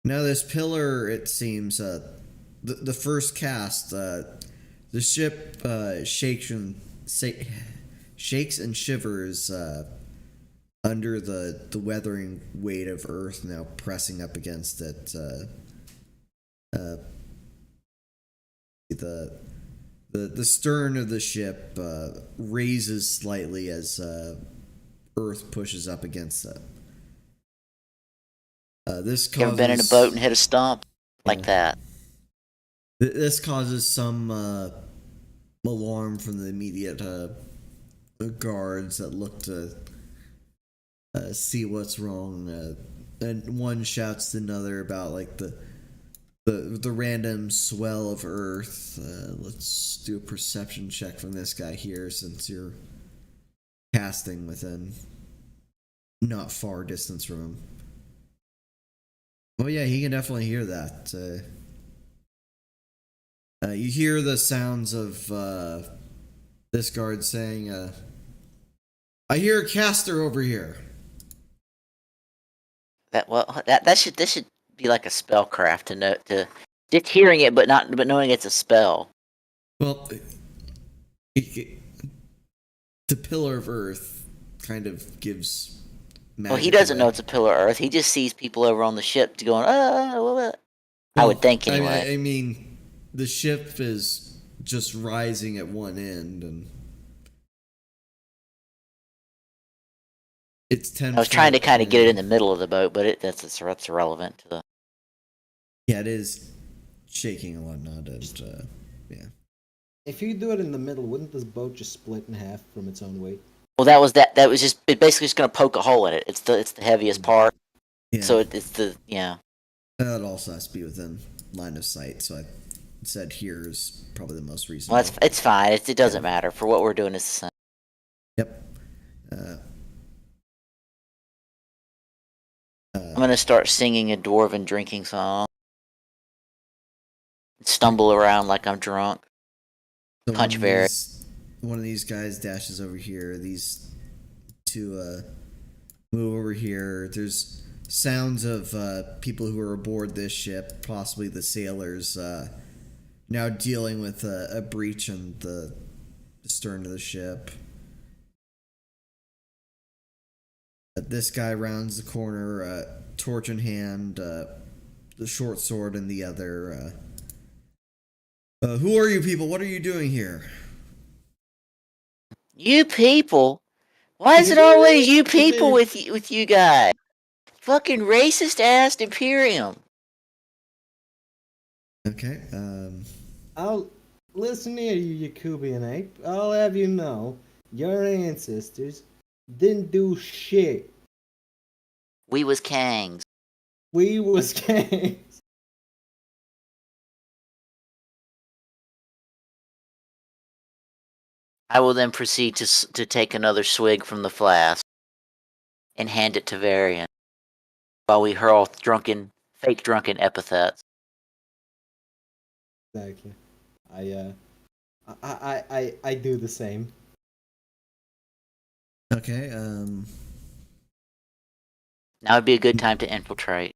Now this pillar, it seems, the first cast, the ship shakes and shivers under the weathering weight of Earth now pressing up against it. The stern of the ship raises slightly as Earth pushes up against it. This causes, You ever been in a boat and hit a stump like that? This causes some alarm from the immediate guards that look to see what's wrong. And one shouts to another about like the random swell of Earth. Let's do a perception check from this guy here, since you're casting within not far distance from him. Oh yeah, he can definitely hear that. You hear the sounds of this guard saying, "I hear a caster over here." This should be like a spellcraft to know, to just hearing it, but knowing it's a spell. Well, the pillar of Earth kind of gives. Well, he doesn't know it's a pillar of Earth. He just sees people over on the ship going, well, I would think anyway. I mean, the ship is just rising at one end, and it's 10. I was trying to kind of get it in the middle of the boat, but that's irrelevant to the. Yeah, it is shaking and whatnot, and yeah. If you do it in the middle, wouldn't this boat just split in half from its own weight? Well, that was just it. Basically, just going to poke a hole in it. It's the heaviest part. Yeah. So it's the yeah. That also has to be within line of sight. So I said here is probably the most reasonable. Well, it's fine. It doesn't matter for what we're doing. It's the same. Yep. I'm gonna start singing a dwarven drinking song. Stumble around like I'm drunk. So Punch Barry. One of these guys dashes over here. These two move over here. There's sounds of people who are aboard this ship, possibly the sailors, now dealing with a breach in the stern of the ship. This guy rounds the corner, torch in hand, the short sword in the other. Who are you people? What are you doing here? You people? Why is it always you people with you guys? Fucking racist ass Imperium. Okay. I'll listen here, you Yakubian ape. I'll have you know, your ancestors didn't do shit. We was Kangs. We was gangs. I will then proceed to take another swig from the flask and hand it to Varian while we hurl fake drunken epithets. Exactly. I do the same. Okay. Now would be a good time to infiltrate.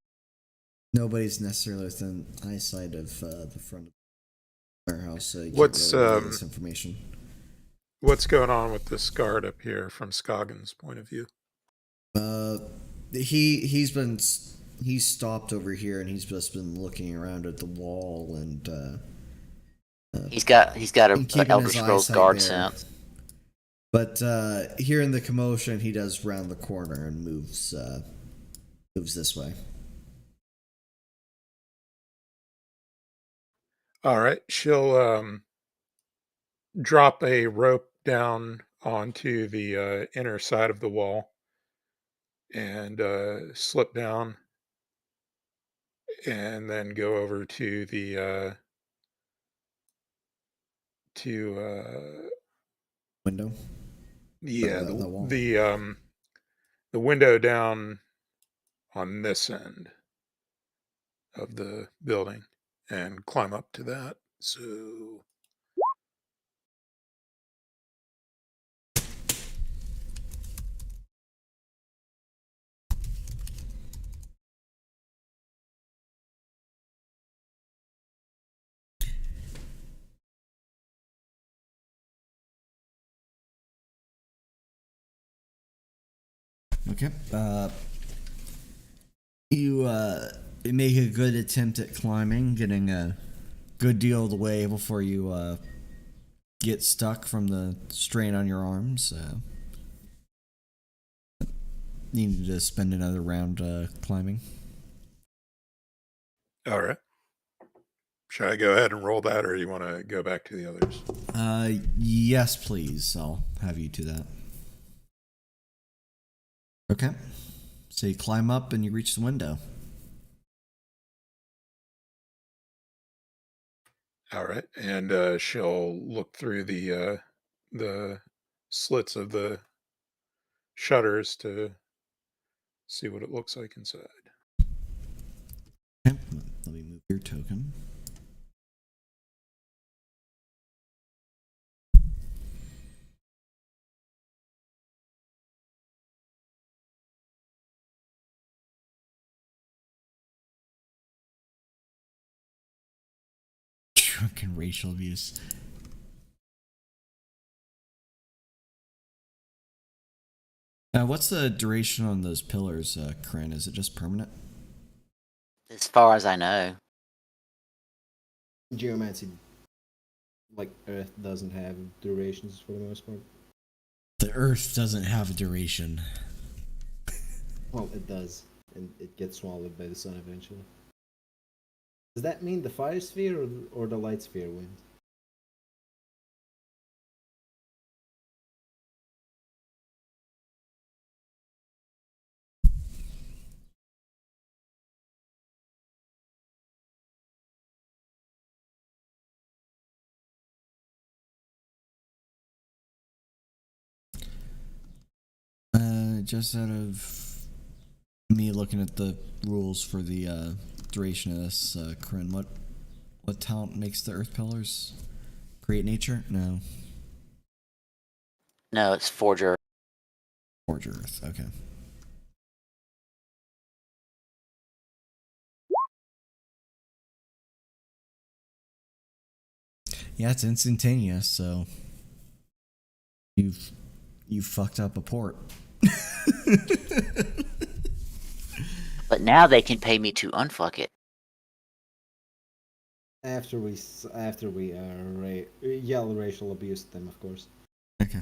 Nobody's necessarily within eyesight of the front of the warehouse, so you What's can't really get this information. what's going on with this guard up here from Scoggins' point of view? He's stopped over here and he's just been looking around at the wall and He's got and a keeping Elder his Scrolls eyesight guard there. sense. But hearing the commotion, he does round the corner and moves this way. All right, she'll drop a rope down onto the inner side of the wall and slip down, and then go over to the Window. yeah, That wall. the window down on this end of the building and climb up to that. So Okay. You make a good attempt at climbing, getting a good deal of the way before you get stuck from the strain on your arms. You need to spend another round climbing. all right. Should I go ahead and roll that, or you want to go back to the others? Yes, please. I'll have you do that. Okay. So you climb up and you reach the window. All right, and she'll look through the slits of the shutters to see what it looks like inside. Okay. Let me move your token. Drunken racial abuse. What's the duration on those pillars, Korinne? Is it just permanent? As far as I know. Geomancy, like Earth, doesn't have durations for the most part. The Earth doesn't have a duration. Well, it does, and it gets swallowed by the sun eventually. Does that mean the fire sphere or the light sphere wins? Just out of me looking at the rules for the duration of this, Korinne, what talent makes the Earth pillars? Create nature? No. No, it's Forger. Forge Earth. Okay. Yeah, it's instantaneous. So you fucked up a port. But now they can pay me to unfuck it. After we yell racial abuse at them, of course. Okay.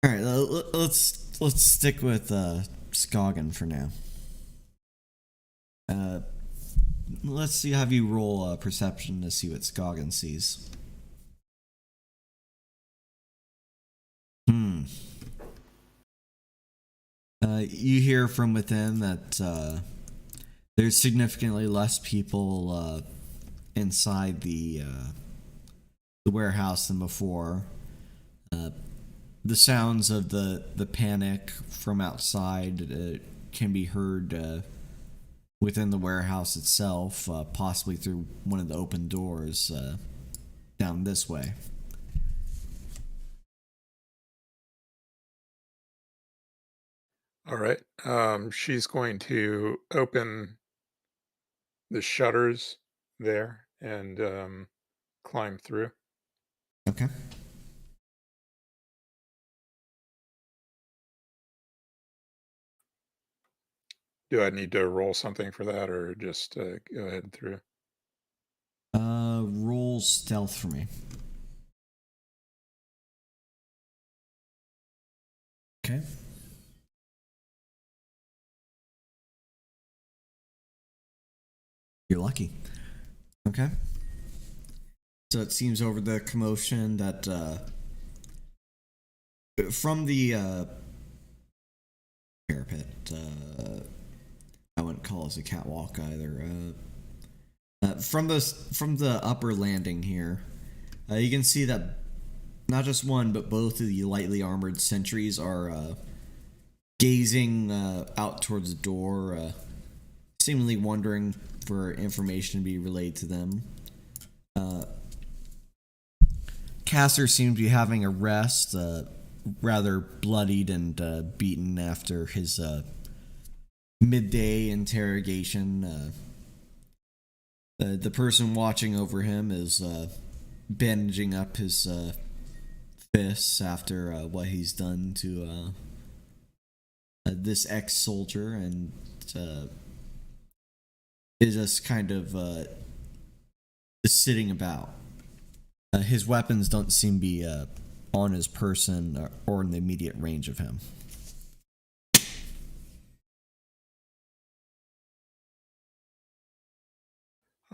All right. Let's stick with Scoggin for now. Let's see. Have you roll perception to see what Scoggin sees. You hear from within that there's significantly less people inside the warehouse than before. The sounds of the panic from outside can be heard within the warehouse itself, possibly through one of the open doors down this way. All right. She's going to open the shutters there and climb through. Okay. Do I need to roll something for that, or just go ahead through? Roll stealth for me. Okay. You're lucky. Okay. So it seems over the commotion that from the parapet, I wouldn't call this a catwalk either. From the upper landing here, you can see that not just one but both of the lightly armored sentries are gazing out towards the door, seemingly wondering for information to be relayed to them. Caster seems to be having a rest, rather bloodied and beaten after his midday interrogation. The person watching over him is bandaging up his fists after what he's done to this ex-soldier, and is just kind of sitting about. His weapons don't seem to be on his person or in the immediate range of him.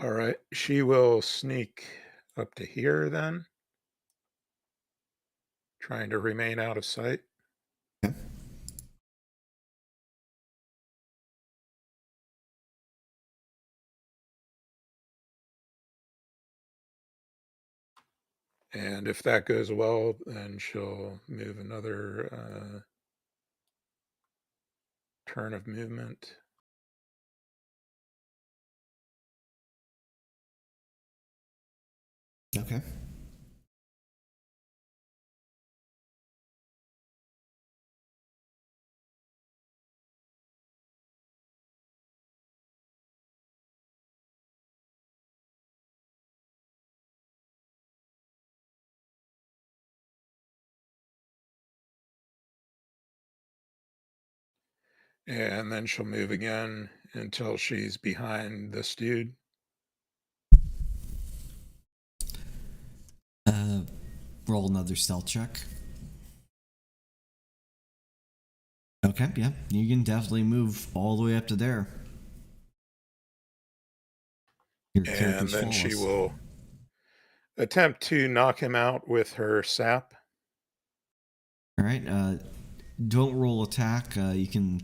All right, she will sneak up to here then, trying to remain out of sight. Okay. And if that goes well, then she'll move another turn of movement. Okay. And then she'll move again until she's behind this dude. Roll another stealth check. Okay, yeah, you can definitely move all the way up to there. Your And character's then she flawless. will attempt to knock him out with her sap. All right, don't roll attack. You can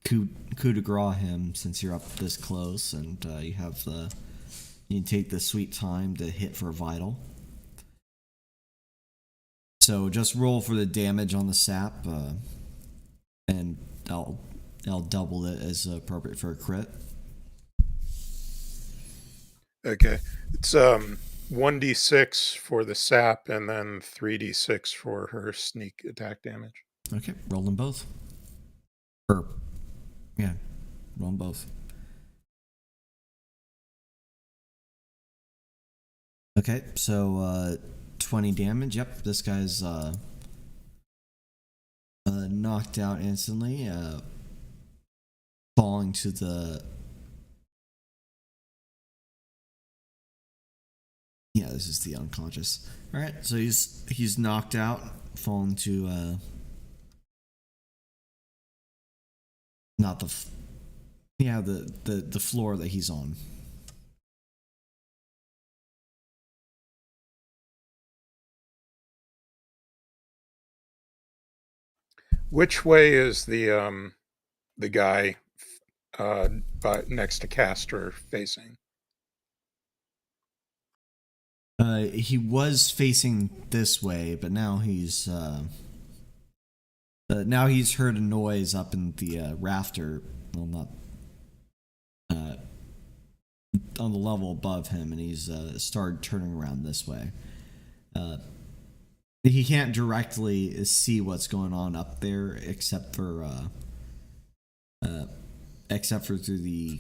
coup de grace him since you're up this close, and you can take the sweet time to hit for vital. So just roll for the damage on the sap, and I'll double it as appropriate for a crit. Okay, it's 1d6 for the sap, and then 3d6 for her sneak attack damage. Okay, roll them both. Yeah, roll them both. Okay, so 20 damage. Yep, this guy's knocked out instantly, falling to the... Yeah, this is the unconscious. All right, so he's knocked out, fallen to not the the floor that he's on. Which way is the guy next to Castor facing? He was facing this way, but now he's heard a noise up in the rafter. Well, not on the level above him, and he's started turning around this way. He can't directly see what's going on up there, except for through the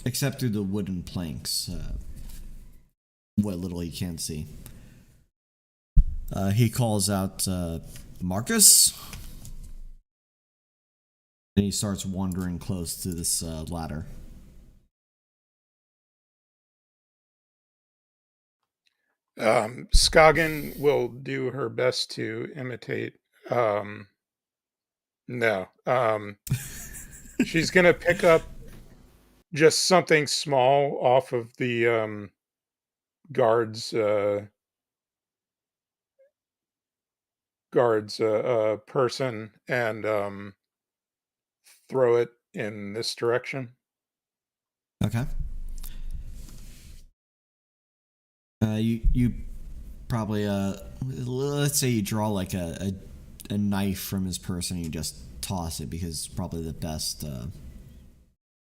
except through the wooden planks, what little he can see. He calls out, Marcus? And he starts wandering close to this ladder. Skagen will do her best to imitate. No. She's going to pick up just something small off of the guard's person and throw it in this direction. Okay. You probably let's say you draw like a knife from his person and you just toss it, because it's probably the best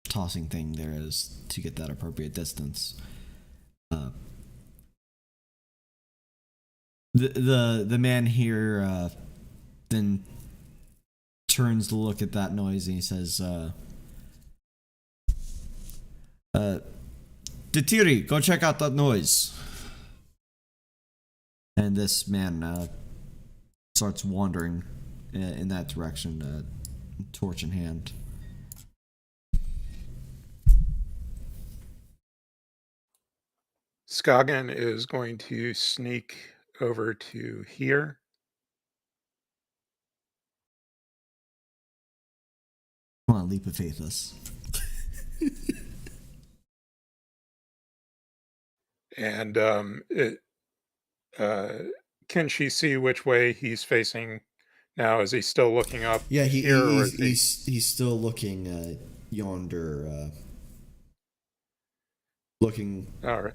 tossing thing there is to get that appropriate distance. The man here then turns to look at that noise and he says, Detiri, go check out that noise. And this man starts wandering in that direction, torch in hand. Skagen is going to sneak over to here. Come on, leap of faith us. And can she see which way he's facing now? Is he still looking up? Yeah, he's he's still looking yonder, looking all right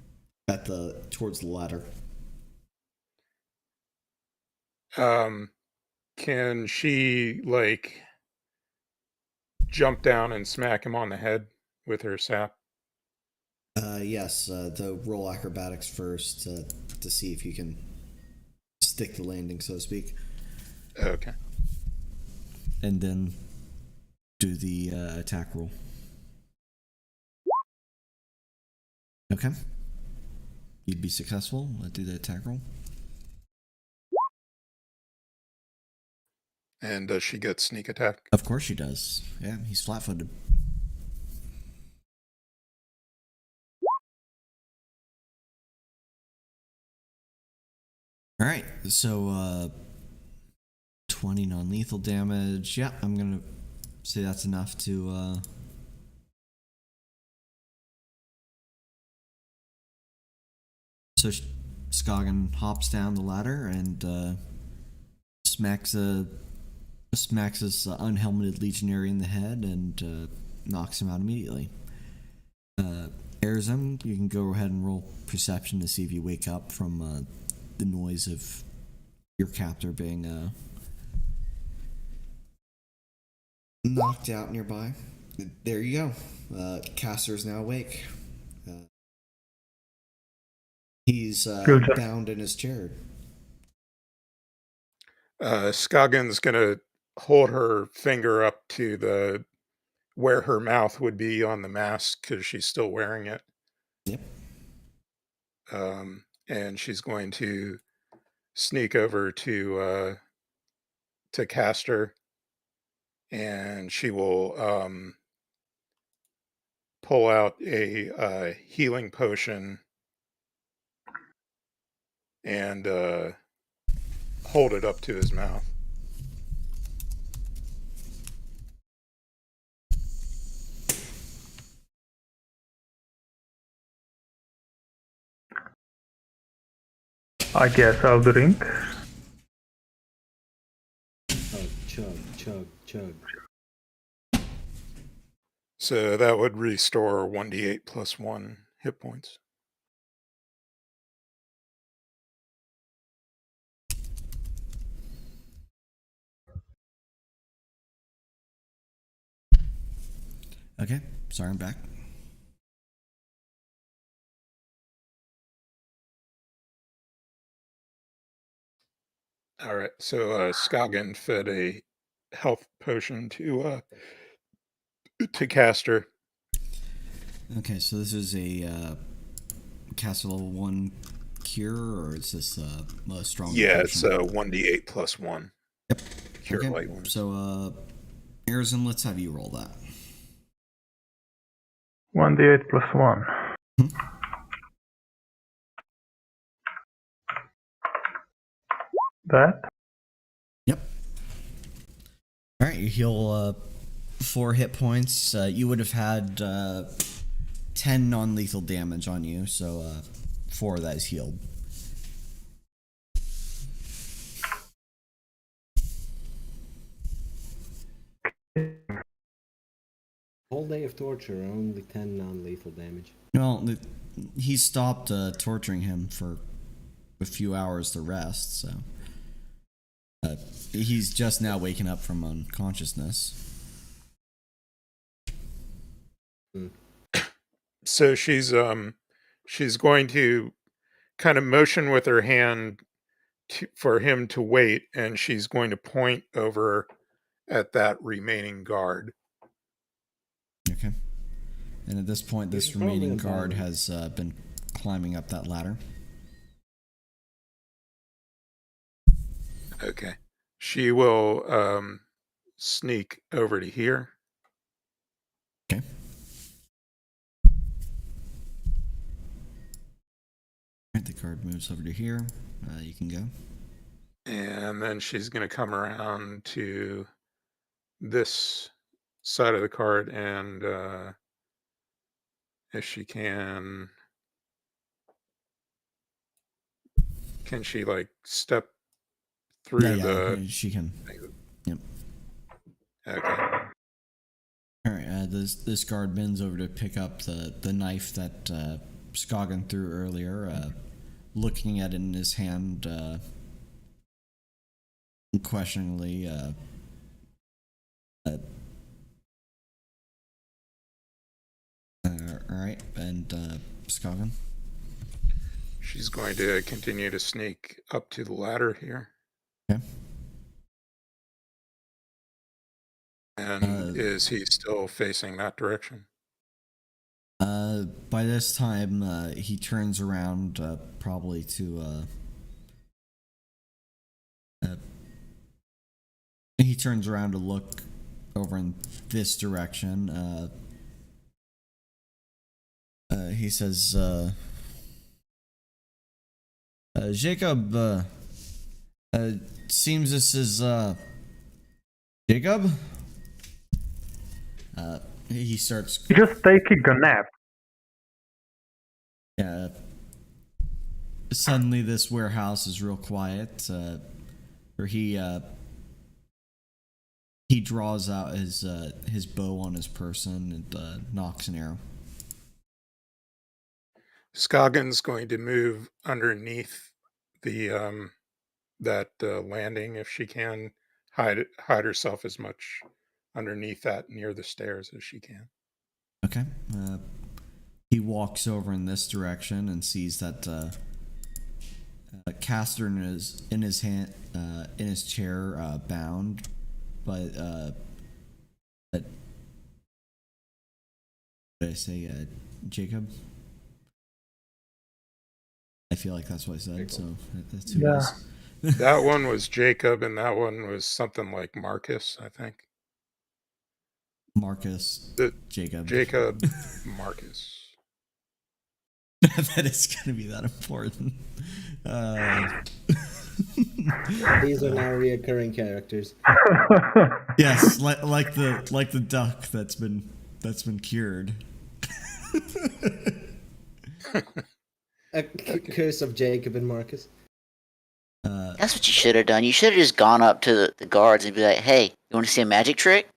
at towards the ladder. Can she like jump down and smack him on the head with her sap? Yes, the roll acrobatics first to see if you can stick the landing, so to speak. Okay. And then do the attack roll. Okay. You'd be successful. Do the attack roll. And does she get sneak attack? Of course she does. Yeah, he's flat-footed. All right, so 20 non-lethal damage. Yeah, I'm gonna say that's enough to so Skagen hops down the ladder and smacks this unhelmeted legionary in the head and knocks him out immediately. Erazem, you can go ahead and roll perception to see if you wake up from the noise of your captor being knocked out nearby. There you go. Caster is now awake. He's bound in his chair. Skagen's gonna hold her finger up to where her mouth would be on the mask because she's still wearing it. Yep. And she's going to sneak over to Castor, and she will pull out a healing potion and hold it up to his mouth. I guess I'll drink. Chug. So that would restore 1d8 plus 1 hit points. Okay, sorry, I'm back. All right, so Skagen fed a health potion to To caster. Okay, so this is a caster level 1 cure, or is this a strong? Yeah, it's 1d8 plus 1. Yep. Cure Okay. light wounds. So, Erazem, let's have you roll that. 1d8 plus 1. That? Yep. All right, you heal 4 hit points. You would have had 10 non-lethal damage on you, so 4 of that is healed. Whole day of torture, only 10 non-lethal damage. Well, he stopped torturing him for a few hours to rest, so he's just now waking up from unconsciousness. So she's going to kind of motion with her hand for him to wait, and she's going to point over at that remaining guard. Okay. And at this point, this remaining guard has been climbing up that ladder. Okay. She will sneak over to here. Okay. Alright, the guard moves over to here. You can go. And then she's going to come around to this side of the cart, and if she can she like step through the... She can. Yep. Okay. Alright, this guard bends over to pick up the knife that Skagen threw earlier, looking at it in his hand questioningly. Alright, and Skagen? She's going to continue to sneak up to the ladder here. Okay. And is he still facing that direction? By this time, he turns around probably to he turns around to look over in this direction. He says, Jacob, seems this is Jacob? He starts... Just taking a nap. Yeah. Suddenly this warehouse is real quiet, where he draws out his bow on his person and knocks an arrow. Skagen's going to move underneath the that landing if she can, hide herself as much underneath that near the stairs as she can. Okay. He walks over in this direction and sees that Caster in his hand in his chair, bound, but did I say Jacob? I feel like that's what I said. So that's who it is. That one was Jacob, and that one was something like Marcus, I think. Marcus. Jacob. Jacob. Marcus. That is going to be that important. These are now reoccurring characters. Yes, like the duck that's been cured. A curse of Jacob and Marcus. That's what you should have done. You should have just gone up to the guards and be like, "Hey, you want to see a magic trick?"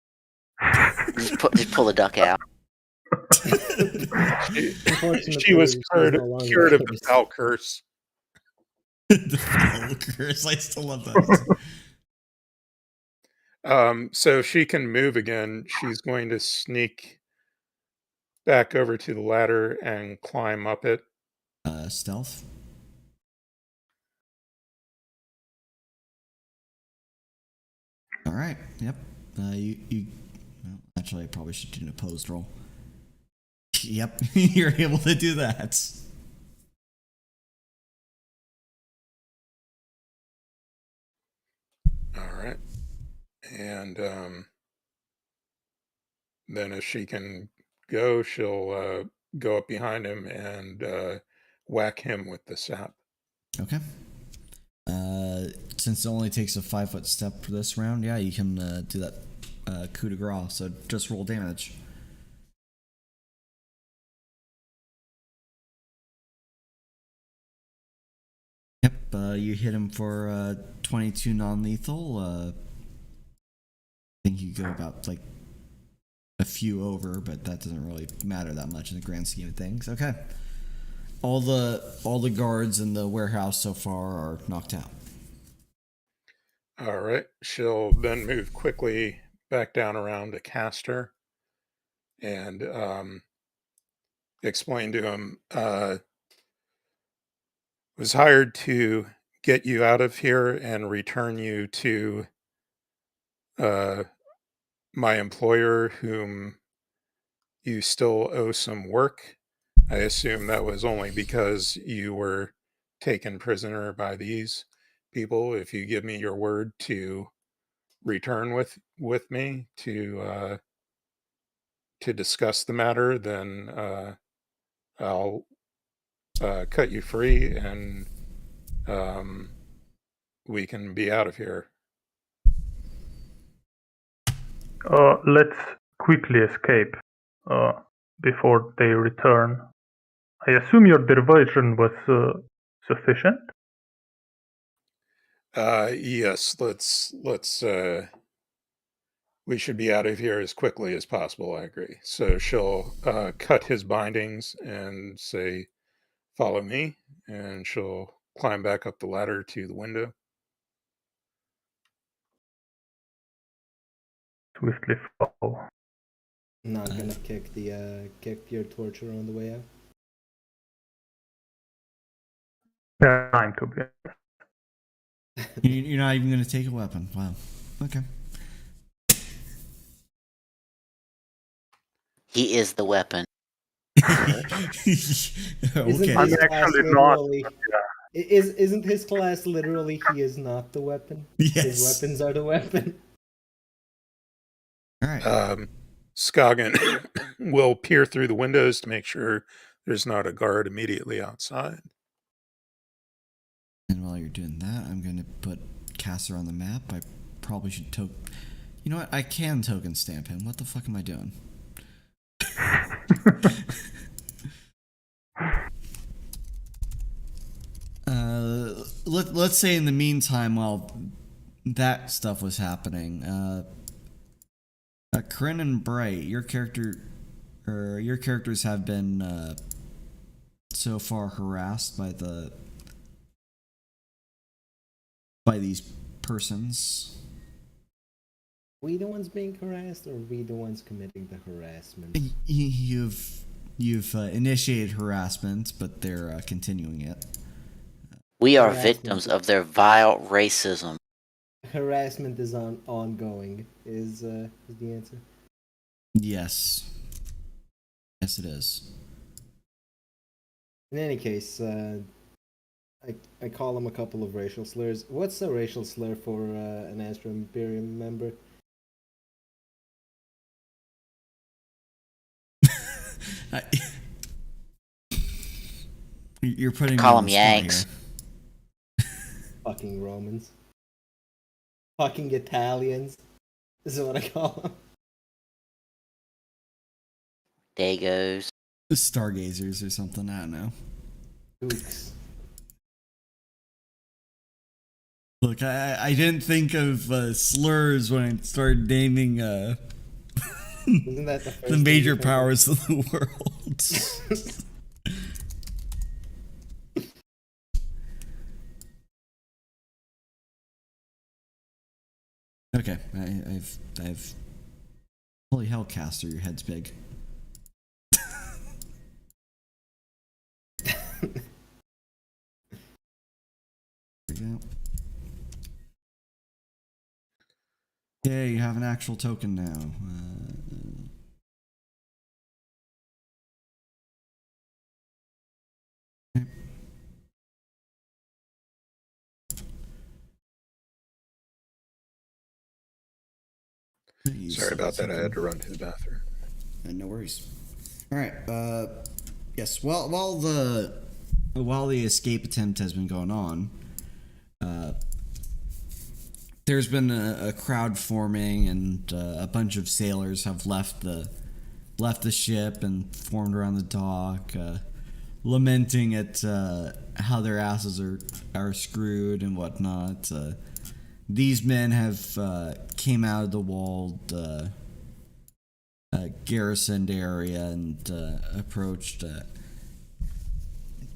just pull the duck out. She was cured of the foul curse. The foul curse. I still love that. So she can move again. She's going to sneak back over to the ladder and climb up it. Stealth. All right. Yep. Actually, I probably should do an opposed roll. Yep, you're able to do that. All right. And then if she can go, she'll go up behind him and whack him with the sap. Okay. Since it only takes a 5-foot step for this round, yeah, you can do that coup de grace. So just roll damage. Yep, you hit him for 22 non-lethal. I think you go about like a few over, but that doesn't really matter that much in the grand scheme of things. Okay. All the guards in the warehouse so far are knocked out. All right. She'll then move quickly back down around to Castor and explain to him, was hired to get you out of here and return you to my employer, whom you still owe some work. I assume that was only because you were taken prisoner by these people. If you give me your word to return with me to discuss the matter, then I'll cut you free and we can be out of here. Let's quickly escape before they return. I assume your diversion was sufficient? Yes, let's we should be out of here as quickly as possible. I agree. So she'll cut his bindings and say, "Follow me," and she'll climb back up the ladder to the window. Swiftly follow. Not gonna kick your torture on the way out. Time to be. You're not even going to take a weapon. Wow. Okay. He is the weapon. Okay. I'm actually not. Isn't his class literally he is not the weapon? Yes. His weapons are the weapon. All right. Scoggin will peer through the windows to make sure there's not a guard immediately outside. And while you're doing that, I'm going to put Castor on the map. I probably should You know what? I can token stamp him. What the fuck am I doing? Let's say in the meantime, while that stuff was happening, Korinne and Bright, your characters have been so far harassed by these persons. We the ones being harassed, or we the ones committing the harassment? You've initiated harassment, but they're continuing it. We are victims of their vile racism. Harassment is ongoing. Is the answer? Yes. Yes, it is. In any case, I call him a couple of racial slurs. What's a racial slur for an Astro Imperium member? You're putting Call me them on the Yanks. spot here. Fucking Romans. Fucking Italians. This is what I call them. Dagos. Stargazers or something. I don't know. Dukes. Look, I didn't think of slurs when I started naming Isn't that the first the major thing you powers of the world. Okay, I've holy hell, Castor, your head's big. There we go. Yeah, you have an actual token now. Sorry about that. I had to run to the bathroom. No worries. All right. Yes. Well, while the escape attempt has been going on, there's been a crowd forming, and a bunch of sailors have left the ship and formed around the dock, lamenting at how their asses are screwed and whatnot. These men have came out of the walled garrisoned area and approached,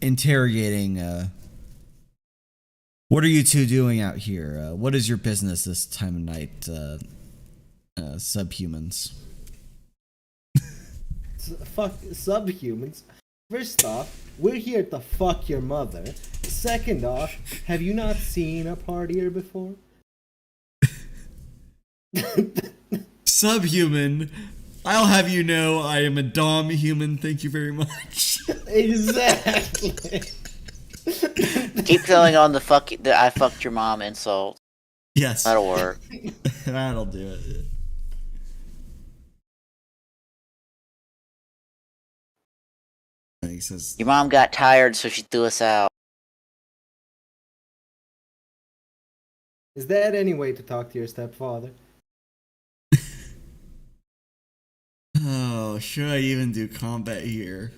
interrogating. What are you two doing out here? What is your business this time of night, subhumans? Fuck subhumans. First off, we're here to fuck your mother. Second off, have you not seen a partier before? Subhuman. I'll have you know I am a dom human. Thank you very much. Exactly. Keep going on the I fucked your mom insult. Yes. That'll work. That'll do it. He says, Your mom got tired, so she threw us out. Is that any way to talk to your stepfather? oh, should I even do combat here?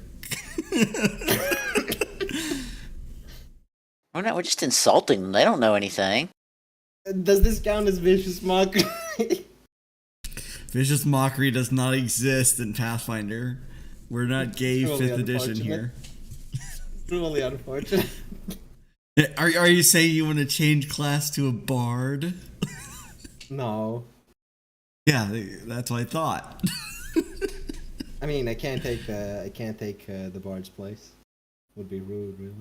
We're just insulting them. They don't know anything. Does this count as vicious mockery? Vicious mockery does not exist in Pathfinder. We're not gay Truly 5th edition here. Truly unfortunate. Are you saying you want to change class to a bard? No. Yeah, that's what I thought. I mean, I can't take the bard's place. Would be rude, really.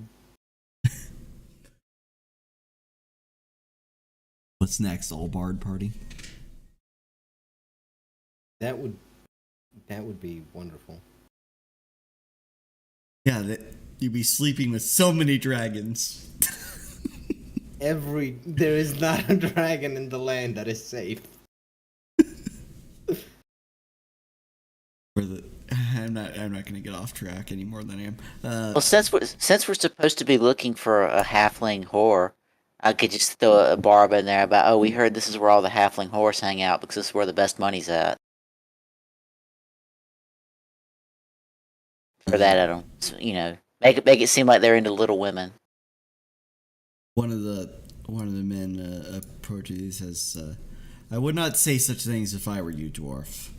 What's next? All bard party? That would be wonderful. Yeah, you'd be sleeping with so many dragons. There is not a dragon in the land that is safe. I'm not gonna get off track any more than I am. Well, since we're supposed to be looking for a halfling whore, I could just throw a barb in there about, we heard this is where all the halfling whores hang out because this is where the best money's at. For that, I don't, make it seem like they're into Little Women. One of the men approaches and says, "I would not say such things if I were you, dwarf.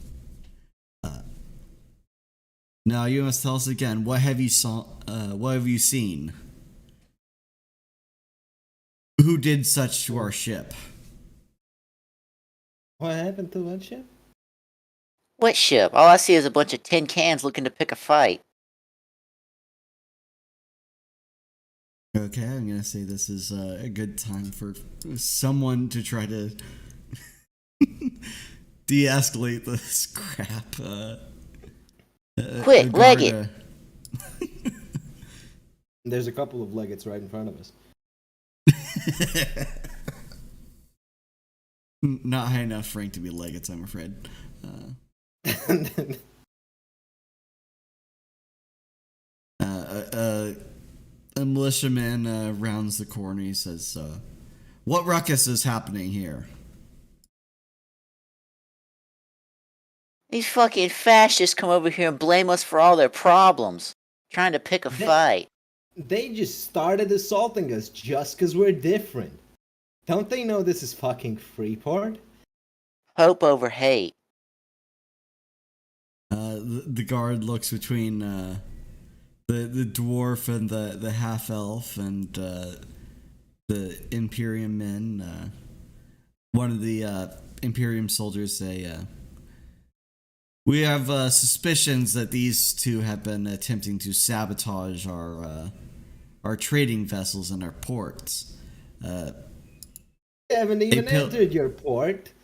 Now you must tell us again. What have you seen? Who did such to our ship?" What happened to that ship? What ship? All I see is a bunch of tin cans looking to pick a fight. Okay, I'm gonna say this is a good time for someone to try to de-escalate this crap. Quick, leg it! There's a couple of legates right in front of us. Not high enough rank to be legates, I'm afraid. A militiaman rounds the corner. He says, "What ruckus is happening here?" These fucking fascists come over here and blame us for all their problems. Trying to pick a fight. They just started assaulting us just because we're different. Don't they know this is fucking Freeport? Hope over hate. The guard looks between the dwarf and the half elf and the Imperium men. One of the Imperium soldiers say, "We have suspicions that these two have been attempting to sabotage our trading vessels in our ports. They haven't even entered your port."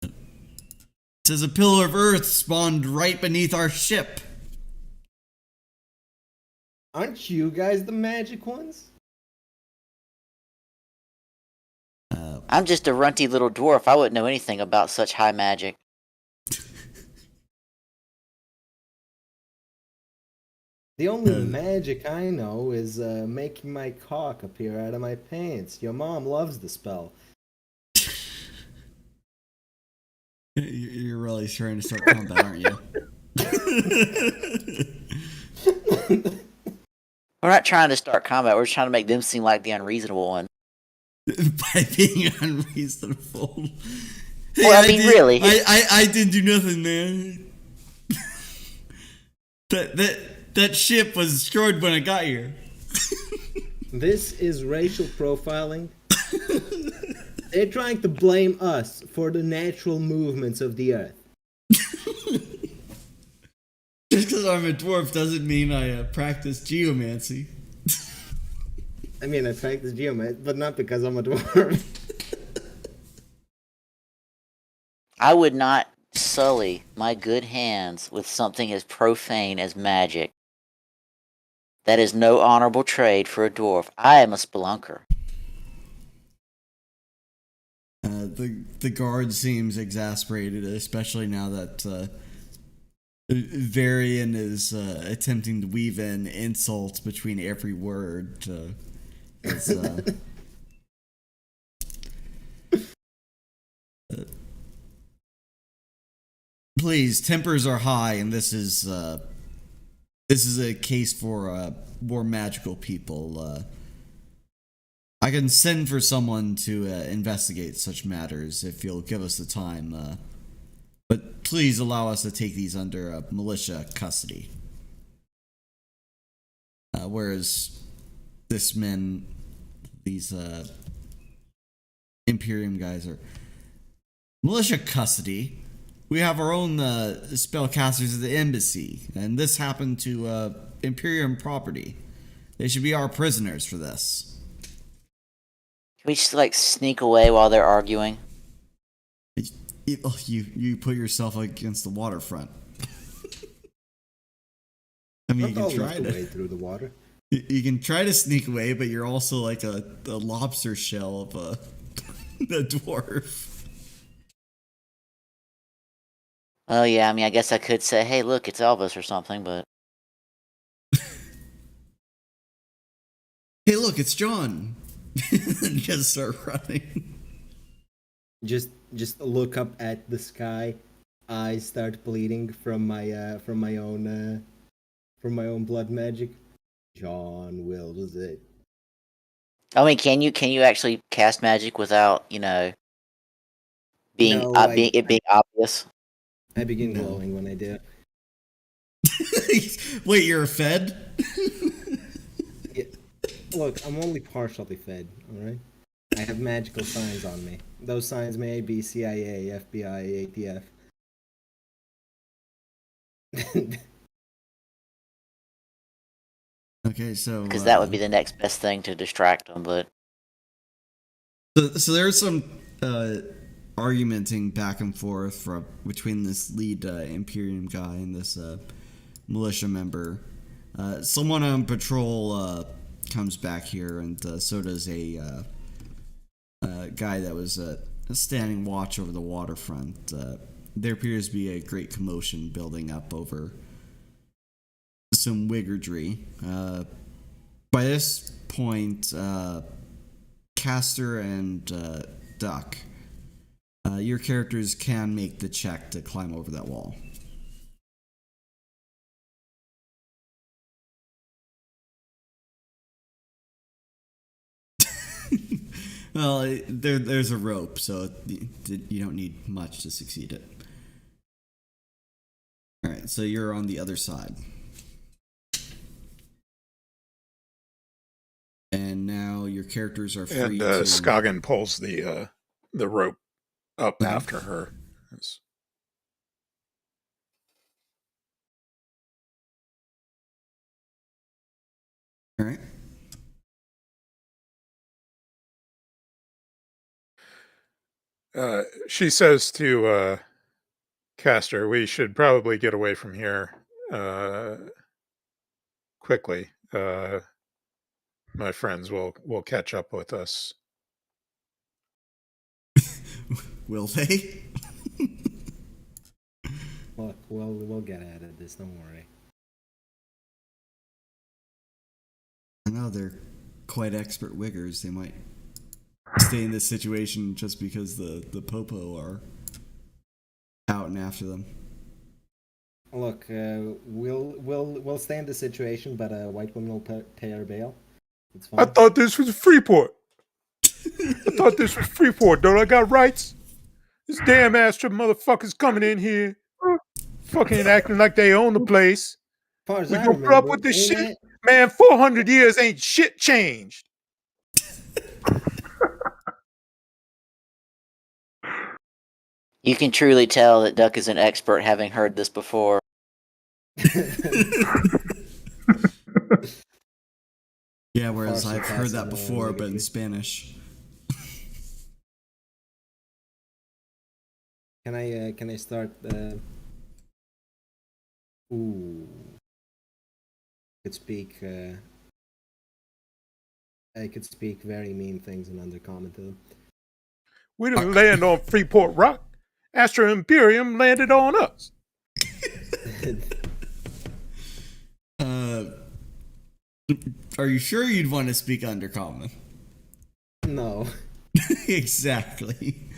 It says a pillar of earth spawned right beneath our ship. Aren't you guys the magic ones? I'm just a runty little dwarf. I wouldn't know anything about such high magic. The only magic I know is making my cock appear out of my pants. Your mom loves the spell. You're really trying to start combat, aren't you? We're not trying to start combat. We're just trying to make them seem like the unreasonable one. By being unreasonable. Hey, Well, I mean, really. I didn't do nothing, man. That ship was destroyed when I got here. This is racial profiling. They're trying to blame us for the natural movements of the earth. Just because I'm a dwarf doesn't mean I practice geomancy. I mean, I practice geomancy, but not because I'm a dwarf. I would not sully my good hands with something as profane as magic. That is no honorable trade for a dwarf. I am a spelunker. The guard seems exasperated, especially now that Varian is attempting to weave in insults between every word. Please, tempers are high, and this is a case for more magical people. I can send for someone to investigate such matters if you'll give us the time. But please allow us to take these under militia custody. Whereas these Imperium guys are militia custody. We have our own spellcasters at the embassy, and this happened to Imperium property. They should be our prisoners for this. Can we just, sneak away while they're arguing? You put yourself against the waterfront. I mean, you can try to way through the water. You can try to sneak away, but you're also like a lobster shell of a dwarf. Oh yeah, I mean, I guess I could say, "Hey, look, it's Elvis" or something, but Hey, look, it's John. And just start running. Just look up at the sky. Eyes start bleeding from my own blood magic. John wills it. I mean, can you actually cast magic without being being obvious? I begin glowing when I do. Wait, you're a Fed? Yeah. Look, I'm only partially fed, alright? I have magical signs on me. Those signs may be CIA, FBI, ATF. Okay, so... Because that would be the next best thing to distract them, but... So there's some argumenting back and forth between this lead Imperium guy and this militia member. Someone on patrol comes back here, and so does a guy that was standing watch over the waterfront. There appears to be a great commotion building up over some wizardry. By this point, Caster and Duck, your characters can make the check to climb over that wall. Well, there's a rope, so you don't need much to succeed it. Alright, so you're on the other side. And now your characters are free and to... Skagen pulls the rope up after her. Alright. She says to Caster, we should probably get away from here quickly. My friends will catch up with us will they? Look, we'll get at it. This, don't worry. I know they're quite expert wiggers. They might stay in this situation just because the Popo are out and after them. Look, we'll stay in the situation, but White Woman will pay our bail. It's fine. I thought this was Freeport. Don't I got rights? This damn Astra motherfuckers coming in here, fucking acting like they own the place. As far as We I gonna put up remember, with this ain't shit? Man, 400 years ain't shit changed. You can truly tell that Duck is an expert, having heard this before. Yeah, whereas Far I've heard that surpasses before, my but in degree. Spanish. Can I start? Ooh, could speak. I could speak very mean things in Undercommon to them. We didn't land on Freeport Rock. Astra Imperium landed on us. Are you sure you'd want to speak Undercommon? No. Exactly.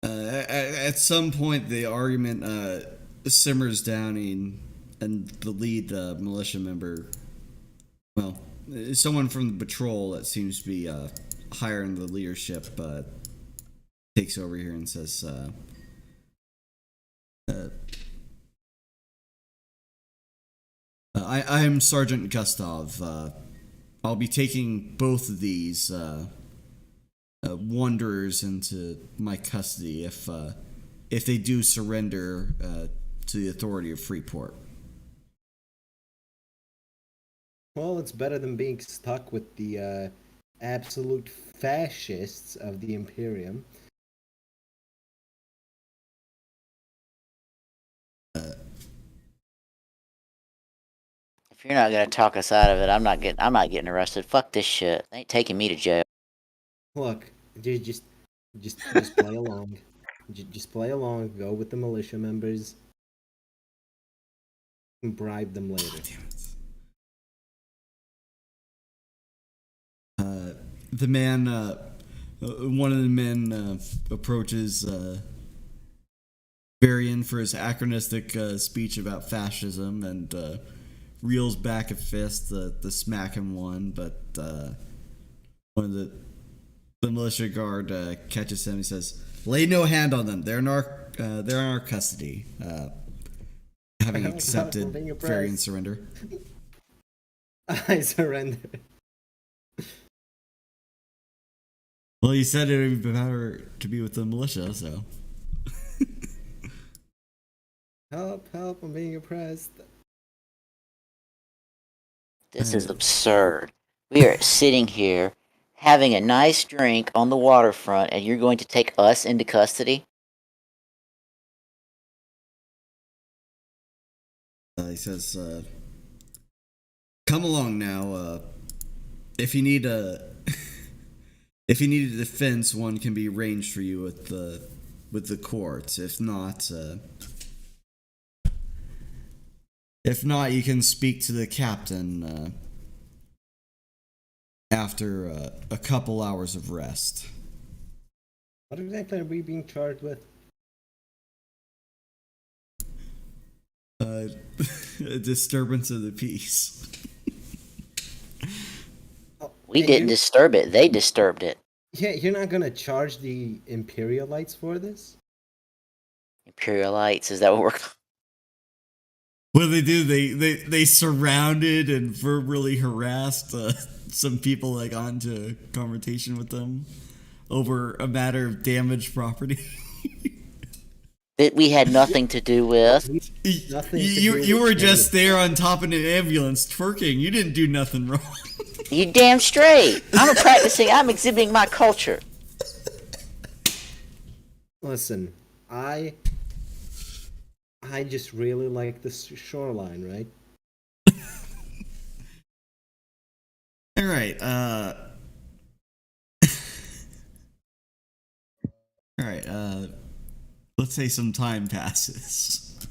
At some point, the argument simmers down, and the lead militia member, well, someone from the patrol that seems to be higher in the leadership, takes over here and says, I am Sergeant Gustav. I'll be taking both of these wanderers into my custody if they do surrender to the authority of Freeport. Well, it's better than being stuck with the absolute fascists of the Imperium. If you're not gonna talk us out of it, I'm not getting arrested. Fuck this shit. They ain't taking me to jail. Look, just play along. Just play along. Go with the militia members. And bribe them later. The man, one of the men approaches Varian for his anachronistic speech about fascism and reels back a fist to smack him one, but one of the militia guard catches him. He says, "Lay no hand on them. They're in our custody." Having accepted Varian's surrender. I surrender. Well, you said it would be better to be with the militia, so. Help, I'm being oppressed. This is absurd. We are sitting here having a nice drink on the waterfront, and you're going to take us into custody? He says, "Come along now. If you need a defense, one can be arranged for you with the courts. If not, you can speak to the captain after a couple hours of rest." What exactly are we being charged with? A disturbance of the peace. We didn't disturb it. They disturbed it. Yeah, you're not gonna charge the Imperialites for this? Imperialites, is that what we're... What do? They surrounded and verbally harassed some people that got into a confrontation with them over a matter of damaged property. That we had nothing to do with. You were just there on top of an ambulance twerking. You didn't do nothing wrong. You damn straight. I'm exhibiting my culture. Listen, I just really like the shoreline, right? All right. All right. Let's say some time passes.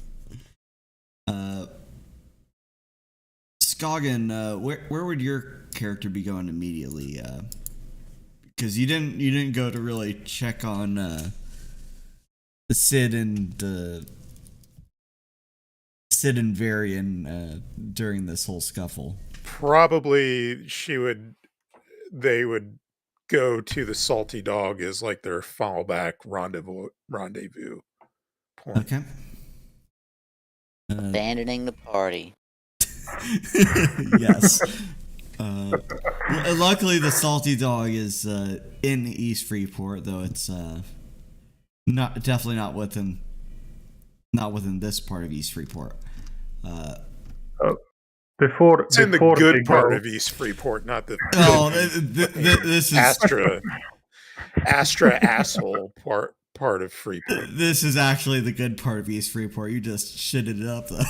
Scoggin, where would your character be going immediately? Because you didn't go to really check on Sid and Varian during this whole scuffle. Probably they would go to the Salty Dog as like their fallback rendezvous point. Okay. Abandoning the party. Yes. Luckily, the Salty Dog is in East Freeport, though it's definitely not within this part of East Freeport. It's in the good part of East Freeport, not the this is Astra asshole part of Freeport. This is actually the good part of East Freeport. You just shitted it up, though.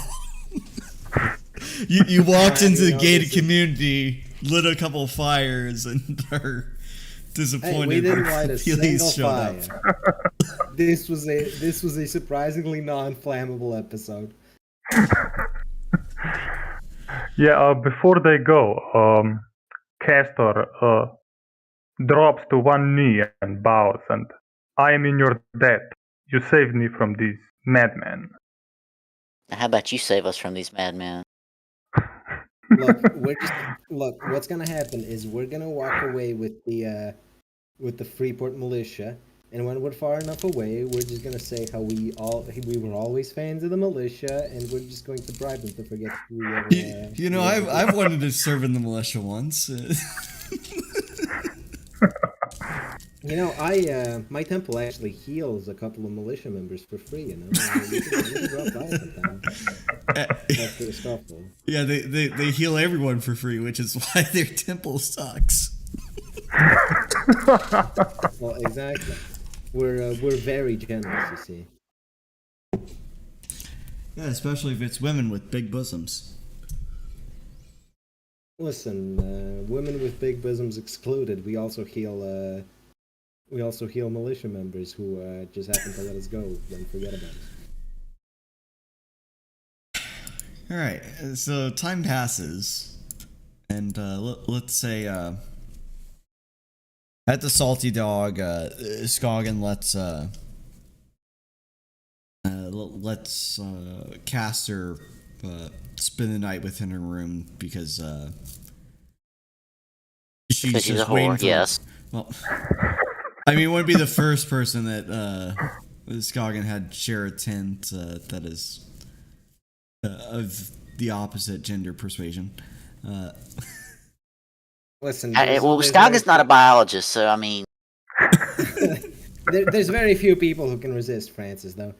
You walked into the gated community, lit a couple of fires, and are disappointed. We didn't light a single fire. Up. This was a surprisingly non-flammable episode. Yeah, before they go, Castor drops to one knee and bows, and I am in your debt. You saved me from these madmen. How about you save us from these madmen? Look, what's gonna happen is we're gonna walk away with the Freeport militia, and when we're far enough away, we're just gonna say how we were always fans of the militia, and we're just going to bribe them to forget who we ever. I've wanted to serve in the militia once. My temple actually heals a couple of militia members for free. You can drop by sometime after the scuffle. Yeah, they heal everyone for free, which is why their temple sucks. Well, exactly. We're very generous, you see. Yeah, especially if it's women with big bosoms. Listen, women with big bosoms excluded. We also heal militia members who just happen to let us go and forget about us. All right, so time passes, and let's say at the Salty Dog, Scoggin lets Castor spend the night within her room because she's Because she's a waiting whore, for. yes. Well, I mean, wouldn't be the first person that Scoggin had share a tent that is of the opposite gender persuasion. Listen, Skoggin's not a biologist, so I mean, there's very few people who can resist Francis, though.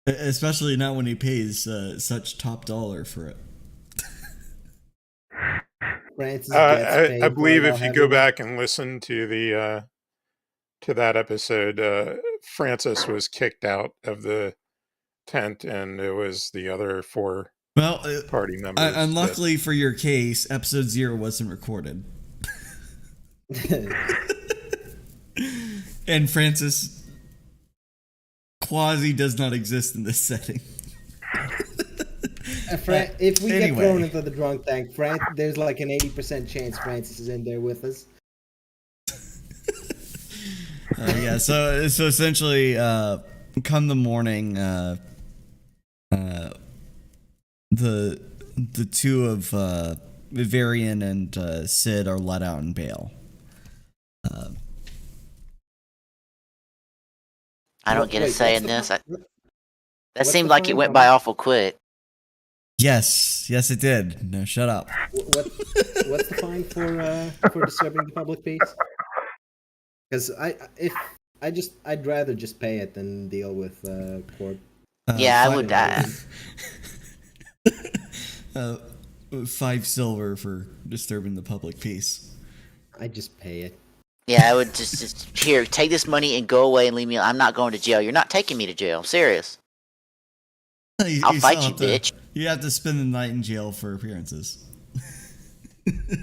Especially not when he pays such top dollar for it. Francis I believe if you go back and listen to the to that episode, Francis was kicked out of the tent, and it was the other four party members. Unluckily for your case, episode 0 wasn't recorded. And Francis quasi does not exist in this setting. If we get thrown into the drunk tank, there's like an 80% chance Francis is in there with us. Yeah, so essentially, come the morning, the two of Varian and Sid are let out in bail. I don't get a say in this. That seemed like it went by awful quick. Yes, it did. No, shut up. What's the fine for disturbing the public peace? Because I'd rather just pay it than deal with court. Yeah, I would. 5 silver for disturbing the public peace. I just pay it. Yeah, I would just here, take this money and go away and leave me. I'm not going to jail. You're not taking me to jail. I'm serious. I'll fight you, bitch. You have to spend the night in jail for appearances.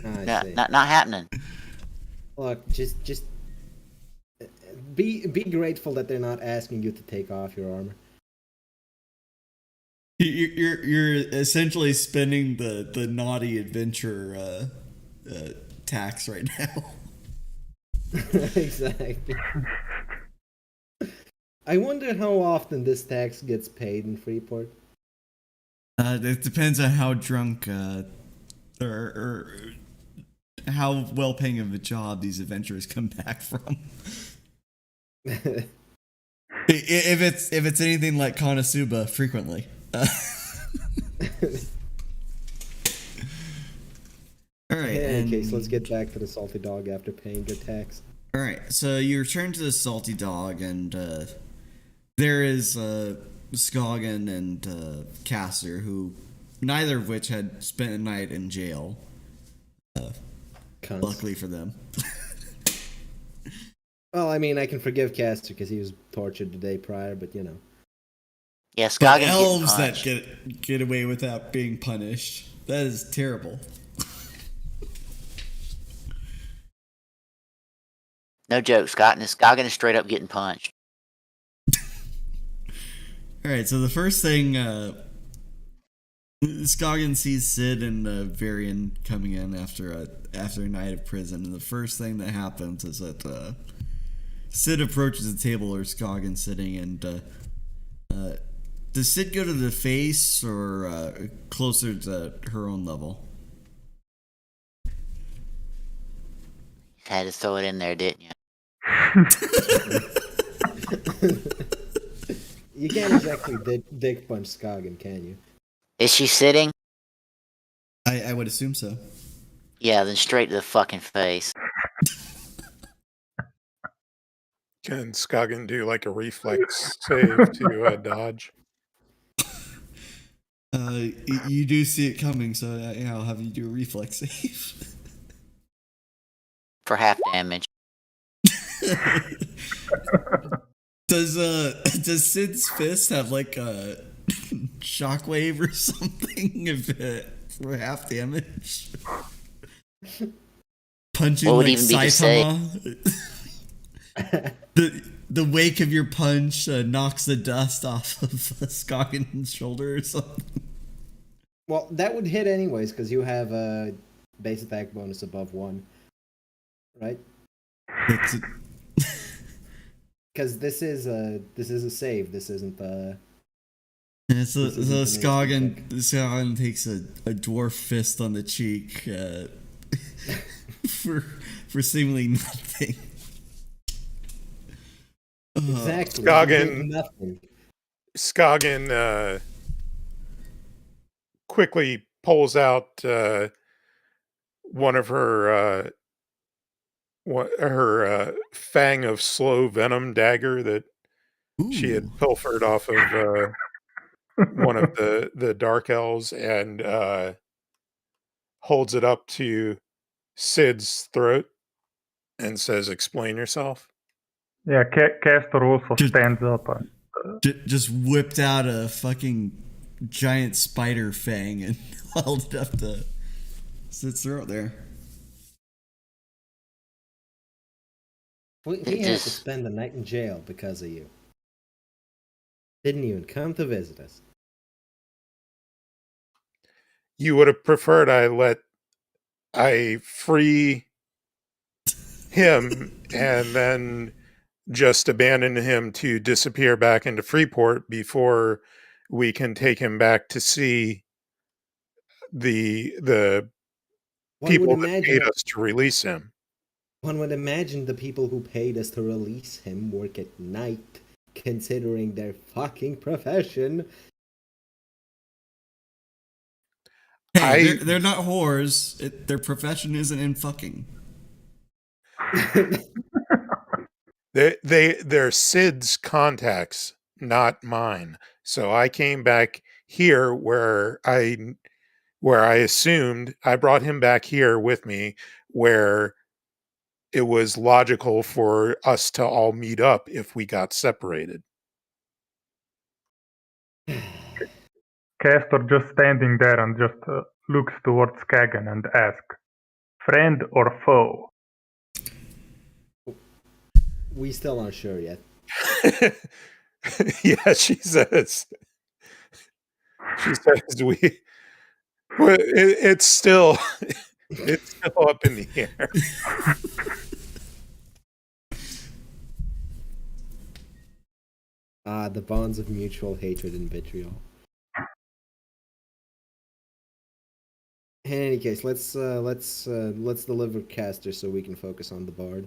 I see. Not happening. Look, just be grateful that they're not asking you to take off your armor. You're essentially spending the naughty adventure tax right now. Exactly. I wonder how often this tax gets paid in Freeport. It depends on how drunk or how well paying of a job these adventurers come back from. If it's anything like Konosuba, frequently. All right. In case, let's get back to the salty dog after paying your tax. All right. So you return to the salty dog, and there is Scoggin and Caster, who neither of which had spent a night in jail. Luckily for them. Well, I mean, I can forgive Caster because he was tortured the day prior, but you know. Yeah, But Scoggin elves that get away without being punished. That is terrible. No joke, Scoggin is straight up getting punched. Alright, so the first thing Scoggin sees Sid and Varian coming in after a night of prison, and the first thing that happens is that Sid approaches the table where Scoggin's sitting, and does Sid go to the face or closer to her own level? Had to throw it in there, didn't you? You can't exactly dick punch Scoggin, can you? Is she sitting? I would assume so. Yeah, then straight to the fucking face. Can Scoggin do like a reflex save to dodge? You do see it coming, so I'll have you do a reflex save. For half damage. Does Sid's fist have like a shockwave or something for half damage? Punching What would like even be the Saitama. The wake of your punch knocks the dust off of Scoggin's shoulder or something. Well, that would hit anyways because you have a base attack bonus above 1, right? Because this is a save. This isn't Yeah, so Scoggin takes a dwarf fist on the cheek for seemingly nothing. Exactly. Scoggin. Nothing. Scoggin quickly pulls out one of her fang of slow venom dagger that she had pilfered off of one of the dark elves, and holds it up to Sid's throat and says, "Explain yourself." Yeah, Castor also stands up. Just whipped out a fucking giant spider fang and held it up to Sid's throat there. We had to spend the night in jail because of you. Didn't even come to visit us. You would have preferred I free him and then just abandon him to disappear back into Freeport before we can take him back to see the people that paid us to release him. One would imagine the people who paid us to release him work at night, considering their fucking profession. Hey, they're not whores. Their profession isn't in fucking. They're Sid's contacts, not mine. So I came back here where I assumed I brought him back here with me, where it was logical for us to all meet up if we got separated. Castor just standing there and just looks towards Skagan and asks, Friend or foe? We still aren't sure yet. Yeah, she says we. Well, it's still up in the air. The bonds of mutual hatred and vitriol. In any case, let's deliver Caster so we can focus on the bard.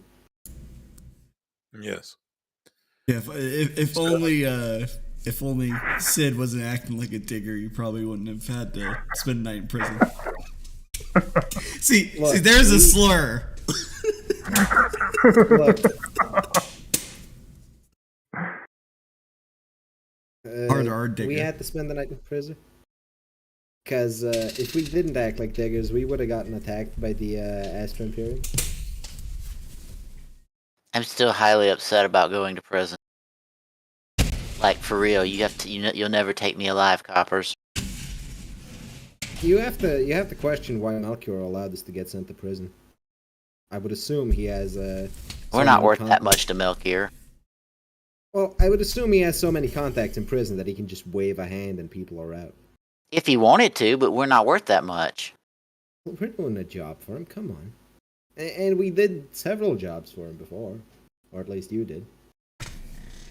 Yes. Yeah, if only Sid wasn't acting like a digger, you probably wouldn't have had to spend a night in prison. See, there's a slur. Look, Digger. We had to spend the night in prison because if we didn't act like diggers, we would have gotten attacked by the Astra Imperium. I'm still highly upset about going to prison. Like, for real, you'll never take me alive, coppers. You have to question why Melchior allowed us to get sent to prison. I would assume he has We're not worth that much to Melchior. Well, I would assume he has so many contacts in prison that he can just wave a hand and people are out. If he wanted to, but we're not worth that much. Well, we're doing a job for him, come on. And we did several jobs for him before. Or at least you did.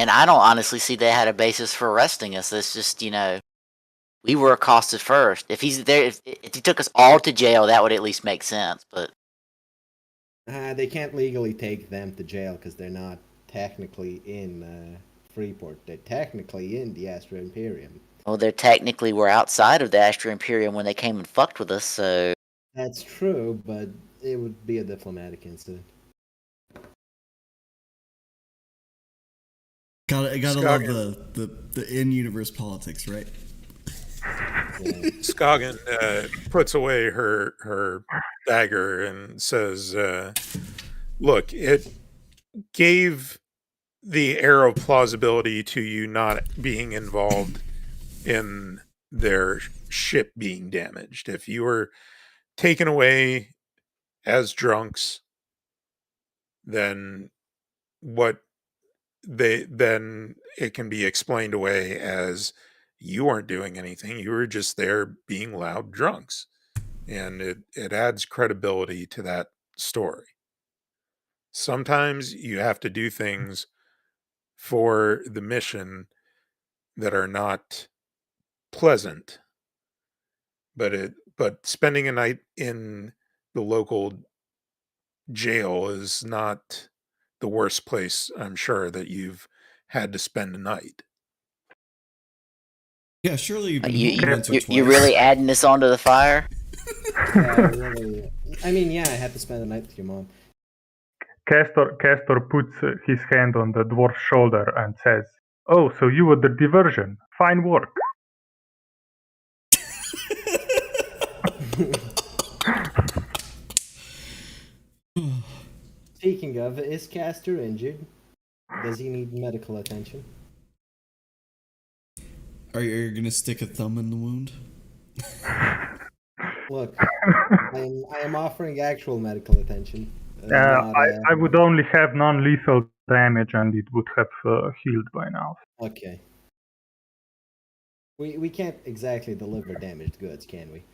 And I don't honestly see they had a basis for arresting us. It's just, we were accosted first. If he's there, if he took us all to jail, that would at least make sense, but... They can't legally take them to jail because they're not technically in Freeport. They're technically in the Astra Imperium. Well, we're outside of the Astra Imperium when they came and fucked with us, so... That's true, but it would be a diplomatic incident. Gotta love the in-universe politics, right? Yeah. Scoggin puts away her dagger and says, look, it gave the air of plausibility to you not being involved in their ship being damaged. If you were taken away as drunks, then then it can be explained away as you weren't doing anything. You were just there being loud drunks. And it adds credibility to that story. Sometimes you have to do things for the mission that are not pleasant. But spending a night in the local jail is not the worst place, I'm sure, that you've had to spend a night. Yeah, surely you've been once or twice. You're really adding this onto the fire? Really. I mean, yeah, I had to spend the night with your mom. Castor puts his hand on the dwarf's shoulder and says, "Oh, so you were the diversion. Fine work." Speaking of, is Castor injured? Does he need medical attention? Are you gonna stick a thumb in the wound? Look, I am offering actual medical attention. I would only have non-lethal damage and it would have healed by now. Okay. We can't exactly deliver damaged goods, can we?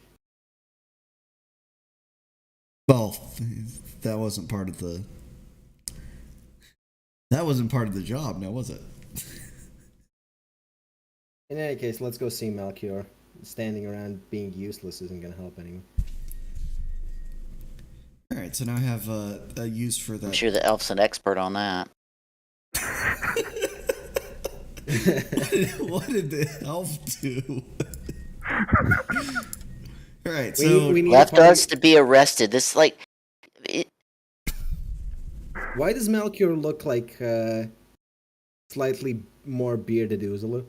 Well, that wasn't part of the job, now was it? In any case, let's go see Melchior. Standing around being useless isn't going to help anyone. Alright, so now I have a use for that. I'm sure the elf's an expert on that. What did the elf do? Alright, so... We left us to be arrested. This, like... Why does Melchior look like slightly more bearded Uzulu?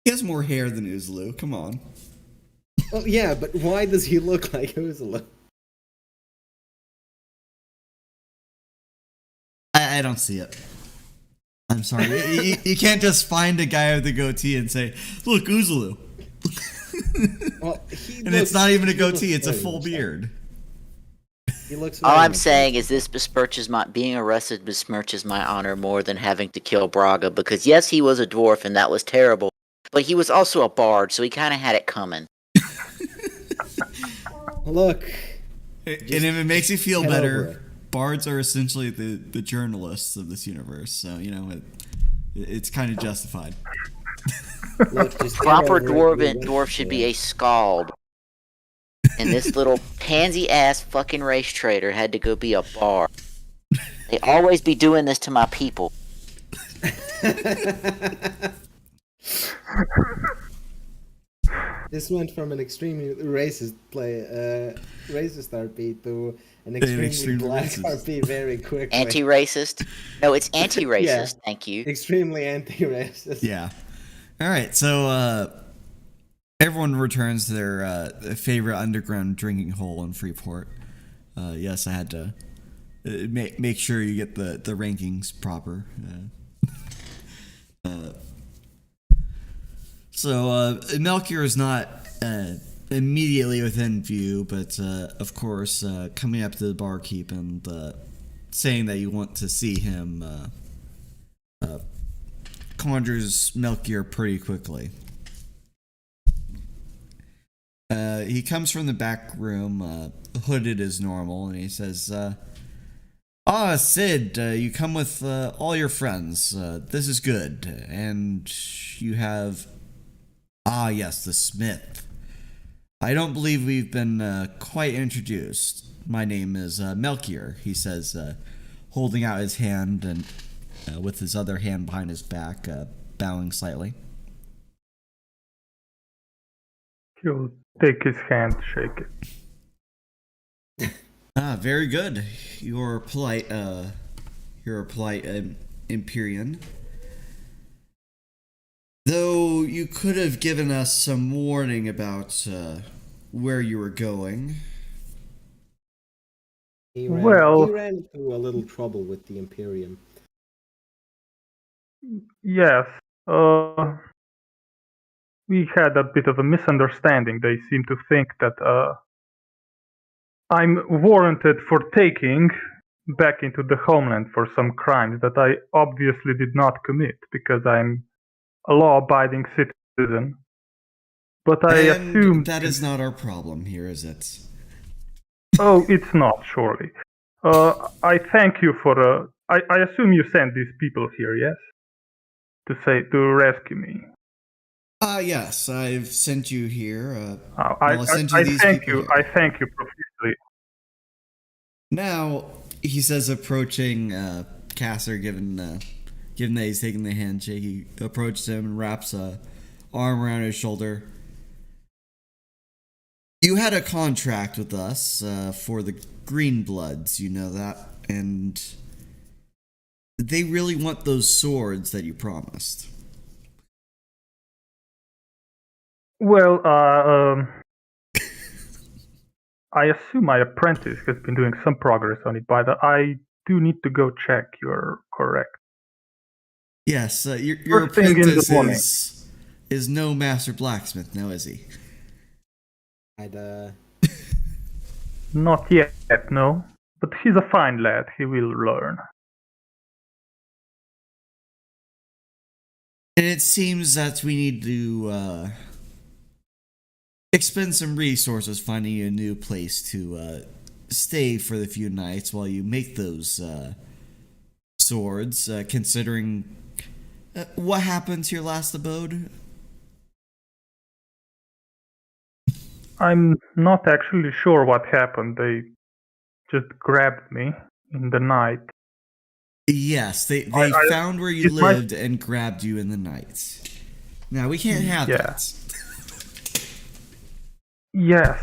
He has more hair than Uzulu, come on. Well, yeah, but why does he look like Uzulu? I don't see it. I'm sorry. You can't just find a guy with a goatee and say, "Look, Uzulu." Well, and it's not even a goatee; it's a full beard. He looks. All I'm saying is this being arrested besmirches my honor more than having to kill Braga, because yes, he was a dwarf and that was terrible, but he was also a bard, so he kind of had it coming. Look. And if it makes you feel better, bards are essentially the journalists of this universe, so it's kind of justified. Look, Proper dwarf should be a scald. And this little pansy-ass fucking race trader had to go be a bard. They always be doing this to my people. This went from an extremely racist RP to an extremely black racist. RP very quickly. Anti-racist? No, it's anti-racist. Yeah. Thank you. Extremely anti-racist. Yeah. All right. So everyone returns to their favorite underground drinking hole in Freeport. Yes, I had to make sure you get the rankings proper. So Melchior is not immediately within view, but of course, coming up to the barkeep and saying that you want to see him conjures Melchior pretty quickly. He comes from the back room, hooded as normal, and he says, Sid, you come with all your friends. This is good. And you have... yes, the smith. I don't believe we've been quite introduced. My name is Melchior, he says, holding out his hand and with his other hand behind his back, bowing slightly. He'll take his hand, shake it. Very good. You're polite, Empyrean. Though you could have given us some warning about where you were going. He ran into a little trouble with the Imperium. Yes. We had a bit of a misunderstanding. They seem to think that I'm warranted for taking back into the homeland for some crimes that I obviously did not commit because I'm a law-abiding citizen. But I assume that is not our problem here, is it? Oh, it's not, surely. I thank you for... I assume you sent these people here, yes? To rescue me. Yes, I've sent you here. I thank you. I thank you profusely. Now, he says, approaching Caster, given that he's taking the handshake, he approaches him and wraps a arm around his shoulder. You had a contract with us for the Greenbloods, you know that, and they really want those swords that you promised. Well, I assume my apprentice has been doing some progress on it, but I do need to go check. You're correct. Yes, your apprentice is no master blacksmith, now is he? Not yet, no. But he's a fine lad. He will learn. And it seems that we need to expend some resources finding a new place to stay for the few nights while you make those swords, considering what happened to your last abode? I'm not actually sure what happened. They just grabbed me in the night. Yes, they found where you lived and grabbed you in the night. Now, we can't have that. Yes,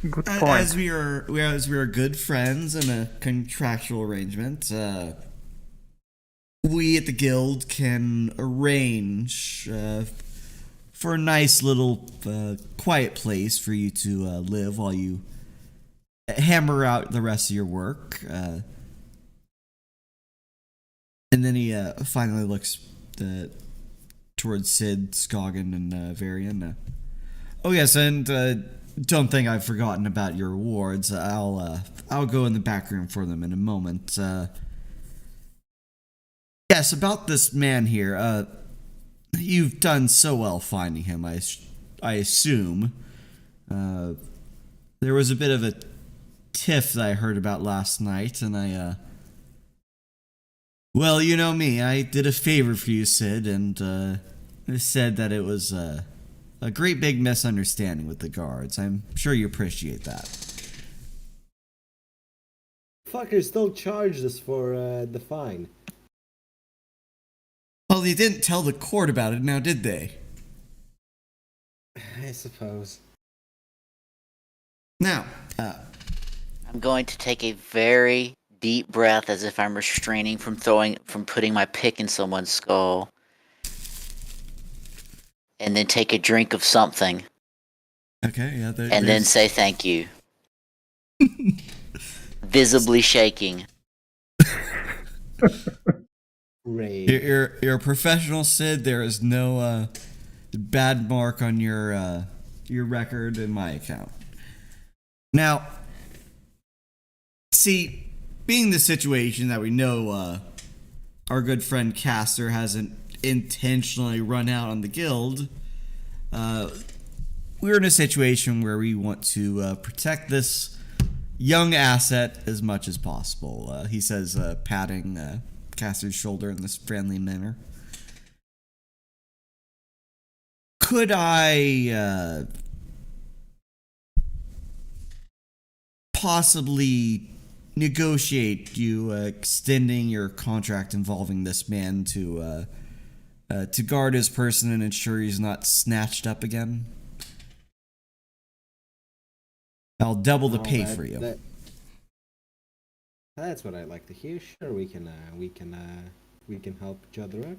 good point. As we are good friends in a contractual arrangement, we at the guild can arrange for a nice little quiet place for you to live while you hammer out the rest of your work. And then he finally looks towards Sid, Scoggin, and Varian. Oh yes, and don't think I've forgotten about your rewards. I'll go in the back room for them in a moment. Yes, about this man here. You've done so well finding him. I assume. There was a bit of a tiff that I heard about last night, and well, you know me. I did a favor for you, Sid, and said that it was a great big misunderstanding with the guards. I'm sure you appreciate that. Fuckers still charged us for the fine. Well, they didn't tell the court about it, now did they? I suppose. Now, I'm going to take a very deep breath as if I'm restraining from putting my pick in someone's skull. And then take a drink of something. okay, yeah. And then say thank you. Visibly shaking. Great. You're a professional, Sid. There is no bad mark on your record in my account. Now, see, being the situation that we know our good friend Castor hasn't intentionally run out on the guild, we're in a situation where we want to protect this young asset as much as possible. He says, patting Castor's shoulder in this friendly manner. Could I possibly negotiate you extending your contract involving this man to guard his person and ensure he's not snatched up again? I'll double the pay for you. That's what I'd like to hear. Sure, we can help each other out.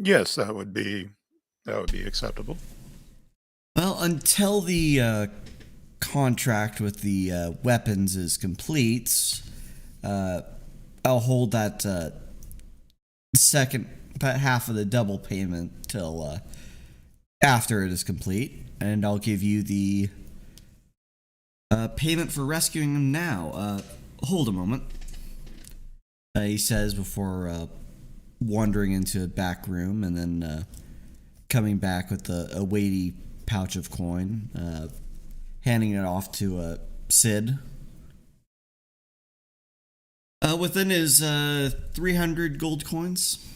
Yes, that would be acceptable. Well, until the contract with the weapons is complete, I'll hold that that half of the double payment till after it is complete, and I'll give you the payment for rescuing him now. Hold a moment. He says before wandering into a back room and then coming back with a weighty pouch of coin, handing it off to Sid. Within his 300 gold coins.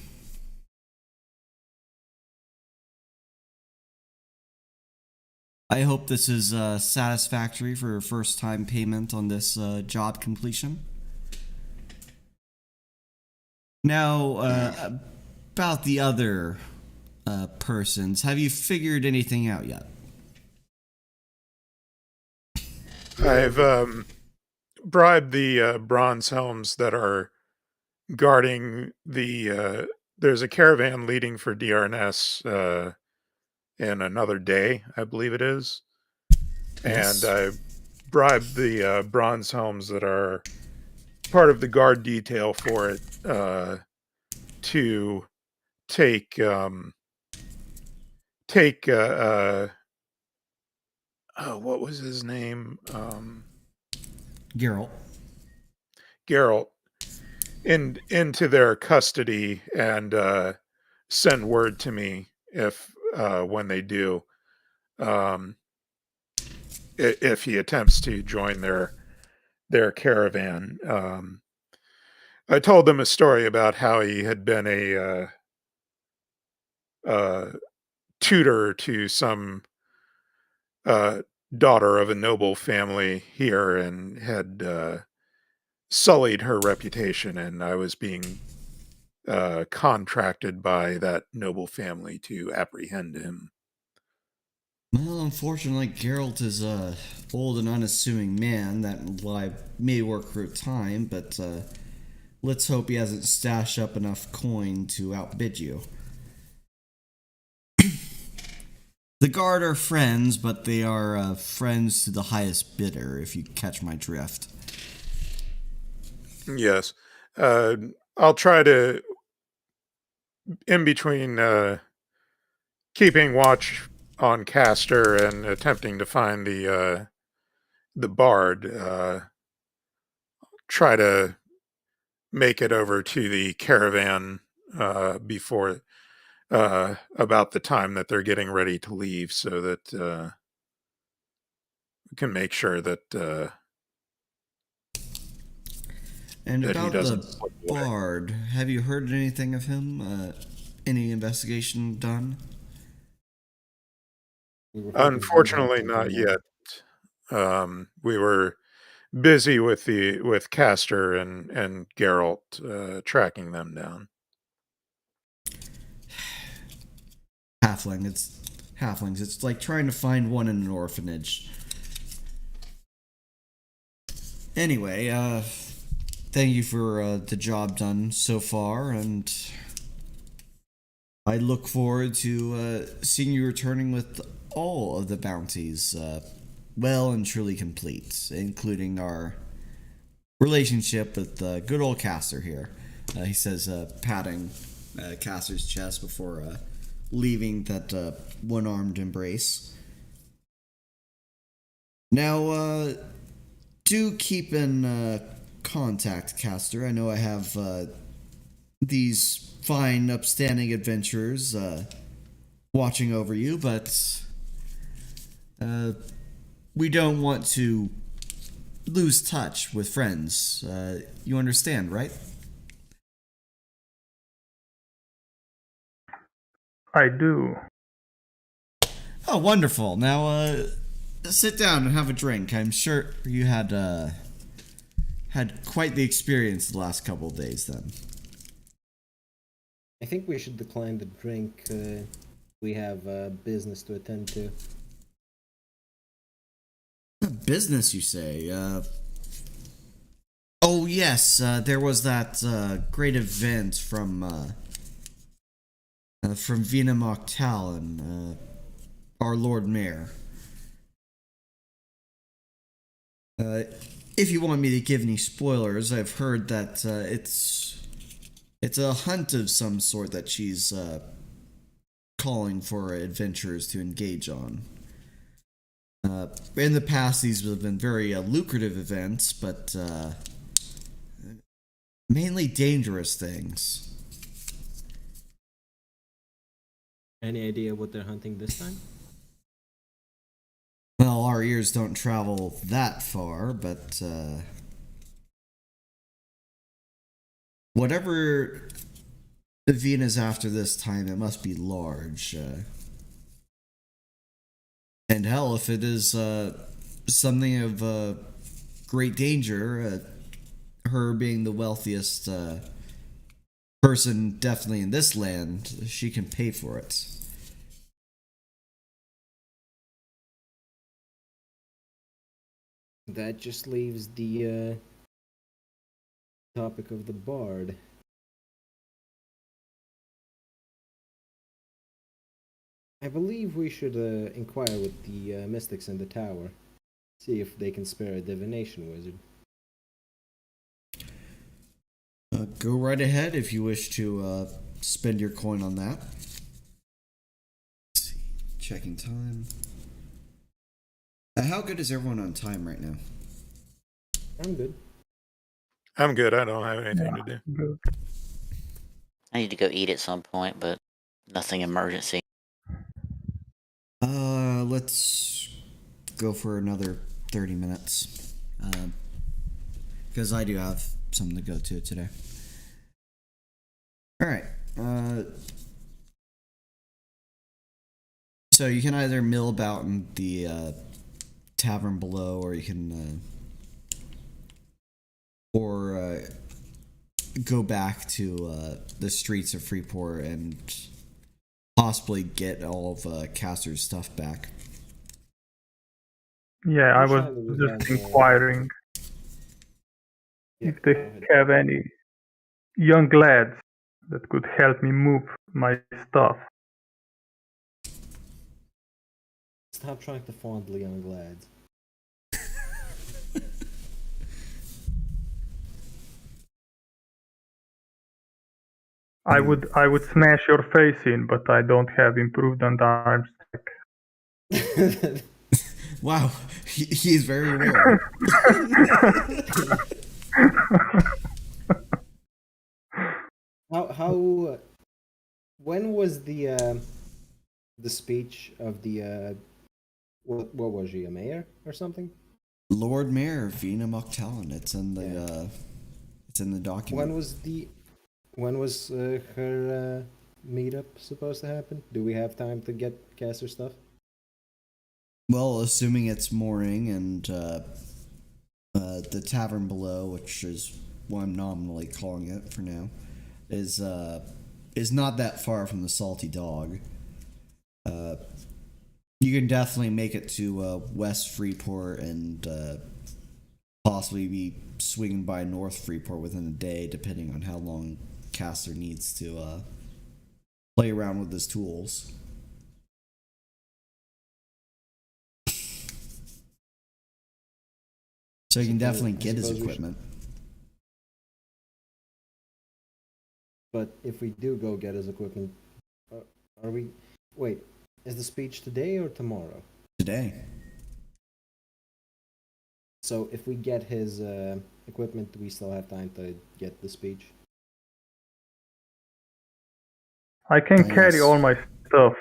I hope this is satisfactory for first time payment on this job completion. Now, about the other persons, have you figured anything out yet? I've bribed the bronze helms that are guarding the. There's a caravan leading for DRNS in another day, I believe it is. Yes. And I bribed the bronze helms that are part of the guard detail for it to take what was his name? Geralt. Geralt into their custody and send word to me if when they do, if he attempts to join their caravan. I told them a story about how he had been a tutor to some daughter of a noble family here and had sullied her reputation, and I was being contracted by that noble family to apprehend him. Well, unfortunately, Geralt is a old and unassuming man that may work for a time, but let's hope he hasn't stashed up enough coin to outbid you. The guard are friends, but they are friends to the highest bidder, if you catch my drift. Yes. I'll try to, in between keeping watch on Castor and attempting to find the bard. Try to make it over to the caravan before about the time that they're getting ready to leave, so that we can make sure that And that he about doesn't the slip away. bard, have you heard anything of him? Any investigation done? Unfortunately, not yet. We were busy with Castor and Geralt tracking them down. Halflings. It's like trying to find one in an orphanage. Anyway, thank you for the job done so far, and I look forward to seeing you returning with all of the bounties well and truly complete, including our relationship with good old Castor here. He says, patting Castor's chest before leaving that one-armed embrace. Now, do keep in contact, Castor. I know I have these fine, upstanding adventurers watching over you, but we don't want to lose touch with friends. You understand, right? I do. Oh, wonderful. Now, sit down and have a drink. I'm sure you had quite the experience the last couple of days then. I think we should decline the drink. We have business to attend to. Business, you say? Oh, yes. There was that great event from Vina Mocktal and our Lord Mayor. If you want me to give any spoilers, I've heard that it's a hunt of some sort that she's calling for adventurers to engage on. In the past, these have been very lucrative events, but mainly dangerous things. Any idea what they're hunting this time? Well, our ears don't travel that far, but whatever the Venus after this time, it must be large. And hell, if it is something of great danger, her being the wealthiest person definitely in this land, she can pay for it. That just leaves the topic of the bard. I believe we should inquire with the mystics in the tower. See if they can spare a divination wizard. Go right ahead if you wish to spend your coin on that. Let's see. Checking time. How good is everyone on time right now? I'm good. I'm good. I don't have anything to do. Good. I need to go eat at some point, but nothing emergency. Let's go for another 30 minutes. Because I do have something to go to today. Alright. So you can either mill about in the tavern below, or you can go back to the streets of Freeport and possibly get all of Castor's stuff back. Yeah, I was just inquiring if they have any young lads that could help me move my stuff. Stop trying to fondle young lads. I would smash your face in, but I don't have improved on the arms. Wow, he's very rare. how when was the speech of the what was she, a mayor or something? Lord Mayor Vina Moktalan. It's in the document. When was her meetup supposed to happen? Do we have time to get caster stuff? Well, assuming it's morning and the tavern below, which is what I'm nominally calling it for now, is not that far from the Salty Dog. You can definitely make it to West Freeport and possibly be swinging by North Freeport within a day, depending on how long Caster needs to play around with his tools. So you can definitely get his equipment. But if we do go get his equipment, are we... Wait, is the speech today or tomorrow? Today. So if we get his equipment, do we still have time to get the speech? I can carry all my stuff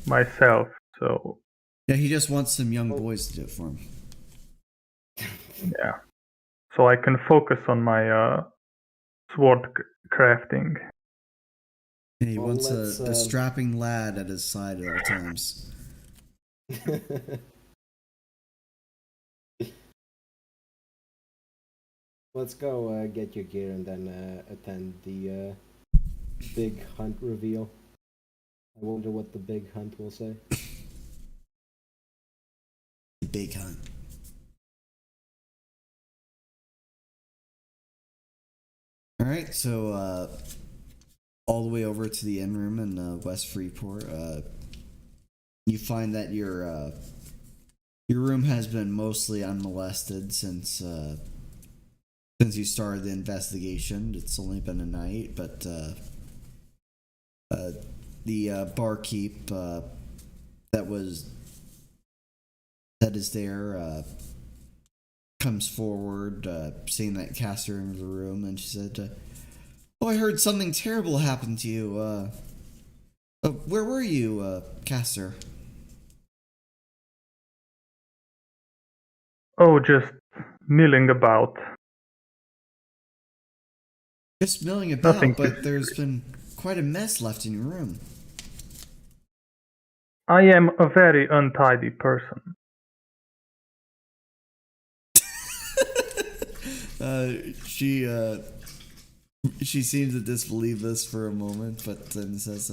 myself, so... Yeah, he just wants some young boys to do it for him. Yeah. So I can focus on my sword crafting. And he wants a strapping lad at his side at all times. Let's go get your gear and then attend the big hunt reveal. I wonder what the big hunt will say. The big hunt. Alright, so all the way over to the inn room in West Freeport, you find that your room has been mostly unmolested since you started the investigation. It's only been a night, but the barkeep that is there comes forward, seeing that Caster into the room, and she said, "Oh, I heard something terrible happened to you. Where were you, Caster?" Oh, just milling about. Just milling about, Nothing. But there's been quite a mess left in your room. I am a very untidy person. She seems to disbelieve this for a moment, but then says,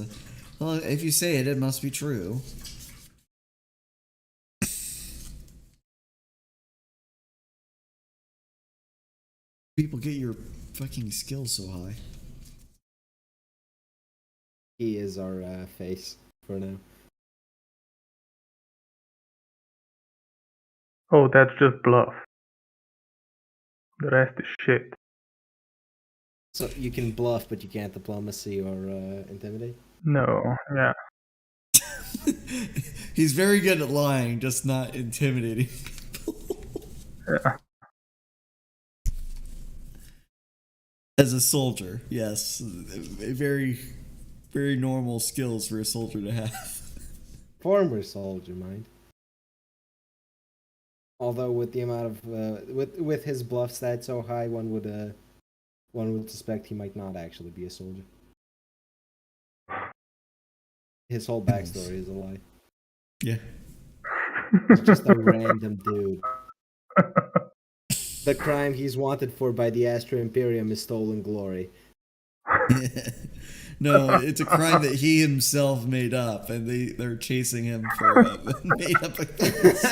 "Well, if you say it, it must be true." People get your fucking skills so high. He is our face for now. Oh, that's just bluff. The rest is shit. So you can bluff, but you can't diplomacy or intimidate? No, yeah. He's very good at lying, just not intimidating people. Yeah. As a soldier, yes. Very, very normal skills for a soldier to have. Former soldier, mind. Although with the amount of with his bluff stat so high, one would suspect he might not actually be a soldier. His whole backstory is a lie. Yeah. He's just a random dude. The crime he's wanted for by the Astra Imperium is stolen glory. No, it's a crime that he himself made up, and they're chasing him for made up offense.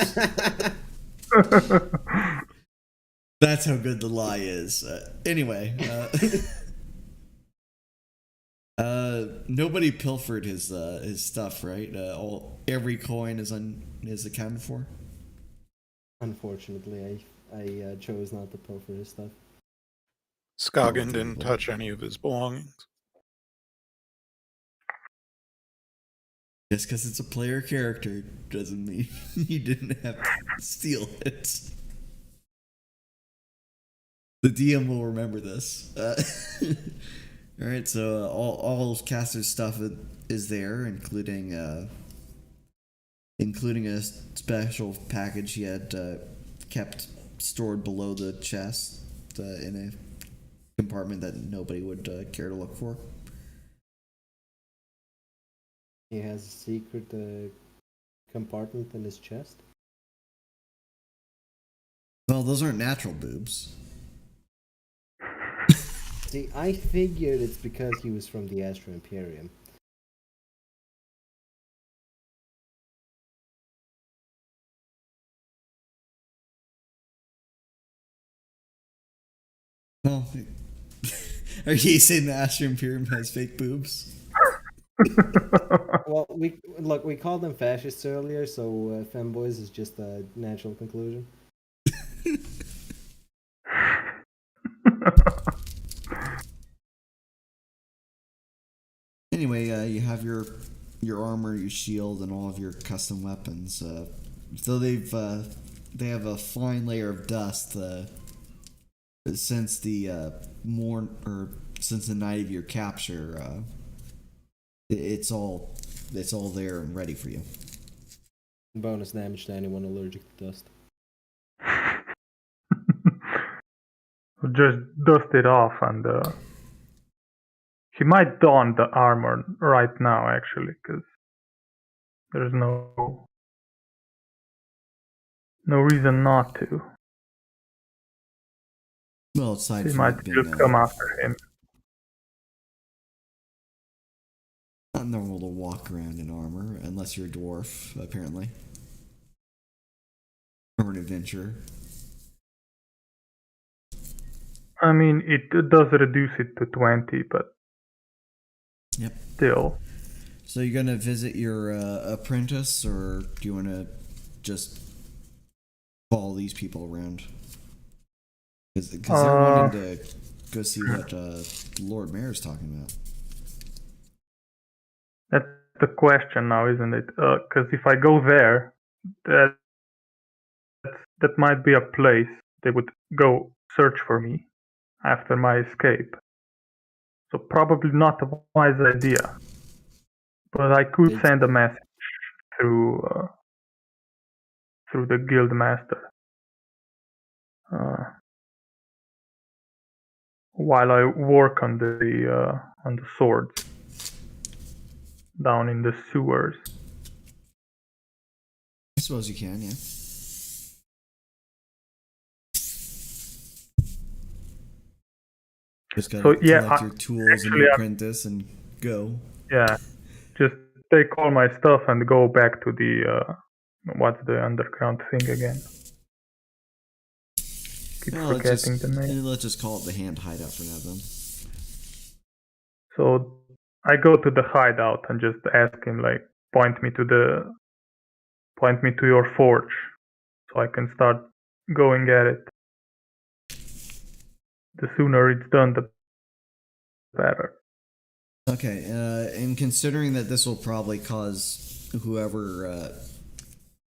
That's how good the lie is. Anyway, nobody pilfered his stuff, right? Every coin is accounted for. Unfortunately, I chose not to pilfer his stuff. Scoggin didn't touch any of his belongings. Just because it's a player character doesn't mean you didn't have to steal it. The DM will remember this. All right, so all of Caster's stuff is there, including a special package he had kept stored below the chest in a compartment that nobody would care to look for. He has a secret compartment in his chest. Well, those aren't natural boobs. See, I figured it's because he was from the Astro Imperium. Oh, are you saying the Astro Imperium has fake boobs? Well, we called them fascists earlier, so femboys is just a natural conclusion. Anyway, you have your armor, your shield, and all of your custom weapons. So they have a fine layer of dust since the since the night of your capture. It's all there and ready for you. Bonus damage to anyone allergic to dust. Just dust it off, and he might don the armor right now, actually, because there's no reason not to. Well, aside He from might it being just come after him. not normal to walk around in armor, unless you're a dwarf, apparently. Or an adventurer. I mean, it does reduce it to 20, but Yep. still. So you're gonna visit your apprentice, or do you want to just follow these people around? Because they're wanting to go see what Lord Mayor's talking about. That's the question now, isn't it? Because if I go there, that might be a place they would go search for me after my escape. So probably not a wise idea. But I could send a message through the guild master while I work on the swords down in the sewers. I suppose you can, yeah. Just gotta collect your tools and your apprentice and go. Yeah, just take all my stuff and go back to the what's the underground thing again? Keep forgetting the name. Let's just call it the hand hideout for now, then. So I go to the hideout and just ask him, like, point me to your forge, so I can start going at it. The sooner it's done, the better. Okay, and considering that this will probably cause whoever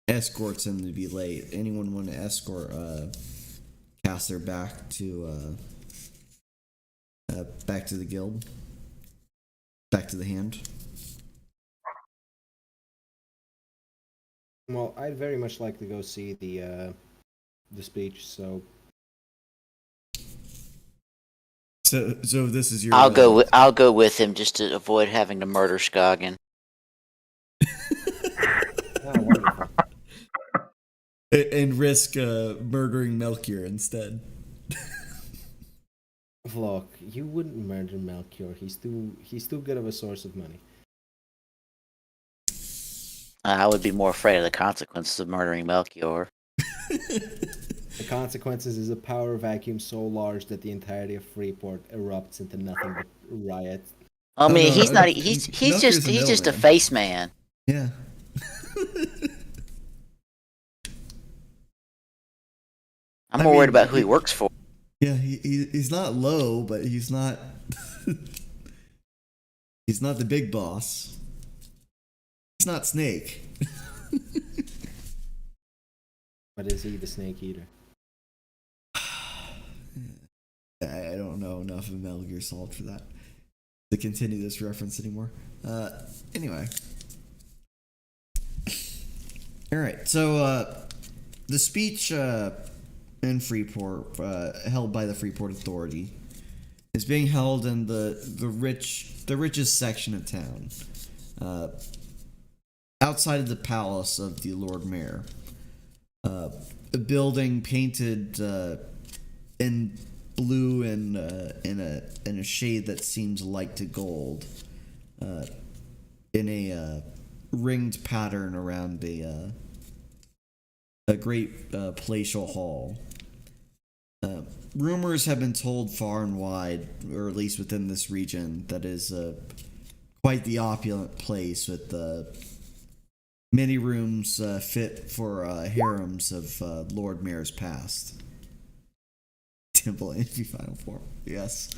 escorts him to be late, anyone want to escort Caster back to the guild? Back to the hand? Well, I'd very much like to go see the speech, so... So this is your... I'll go with him just to avoid having to murder Scoggin. Oh, wonderful. And risk murdering Melchior instead. Look, you wouldn't murder Melchior. He's too good of a source of money. I would be more afraid of the consequences of murdering Melchior. The consequences is a power vacuum so large that the entirety of Freeport erupts into nothing but riot. I mean, he's not. Melchior's He's just a man. face man. Yeah. I'm more worried about who he works for. Yeah, he's not low, but he's not he's not the big boss. It's not Snake. But is he the Snake Eater? I don't know enough of Metal Gear Solid for that to continue this reference anymore. Anyway. Alright, so the speech in Freeport, held by the Freeport Authority, is being held in the richest section of town, outside of the palace of the Lord Mayor. A building painted in blue and in a shade that seems light to gold, in a ringed pattern around a great palatial hall. Rumors have been told far and wide, or at least within this region, that is quite the opulent place with many rooms fit for harems of Lord Mayor's past. Temple Envy Final Form, yes.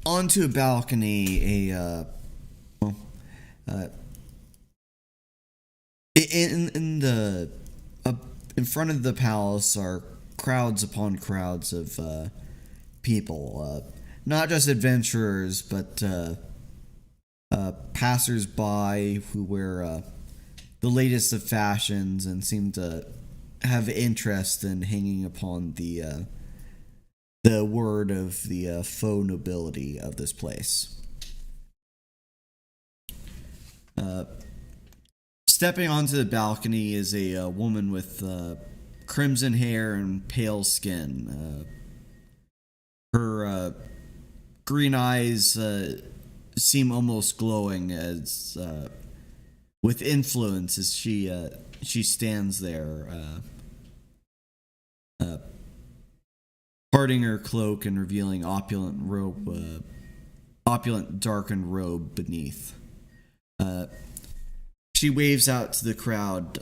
Onto a balcony, in front of the palace are crowds upon crowds of people, not just adventurers, but passers-by who wear the latest of fashions and seem to have interest in hanging upon the word of the faux nobility of this place. Stepping onto the balcony is a woman with crimson hair and pale skin. Her green eyes seem almost glowing as with influence as she stands there, parting her cloak and revealing opulent darkened robe beneath. She waves out to the crowd.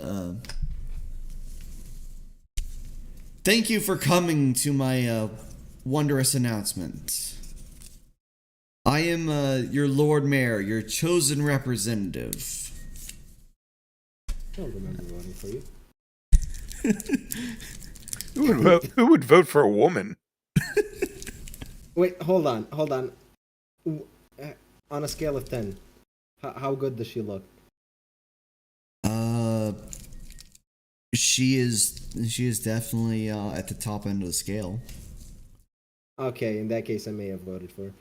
Thank you for coming to my wondrous announcement. I am your Lord Mayor, your chosen representative. I don't remember voting for you. Who would vote for a woman? Wait, hold on. On a scale of 10, how good does she look? She is definitely at the top end of the scale. Okay, in that case, I may have voted for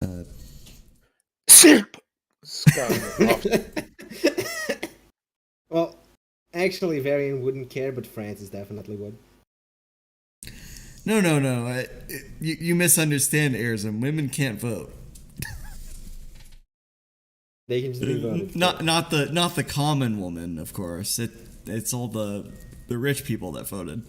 her. Simp! Well, actually, Varian wouldn't care, but Francis definitely would. No. You misunderstand, Erazem. Women can't vote. They can just be voted for. Not the common woman, of course. It's all the rich people that voted.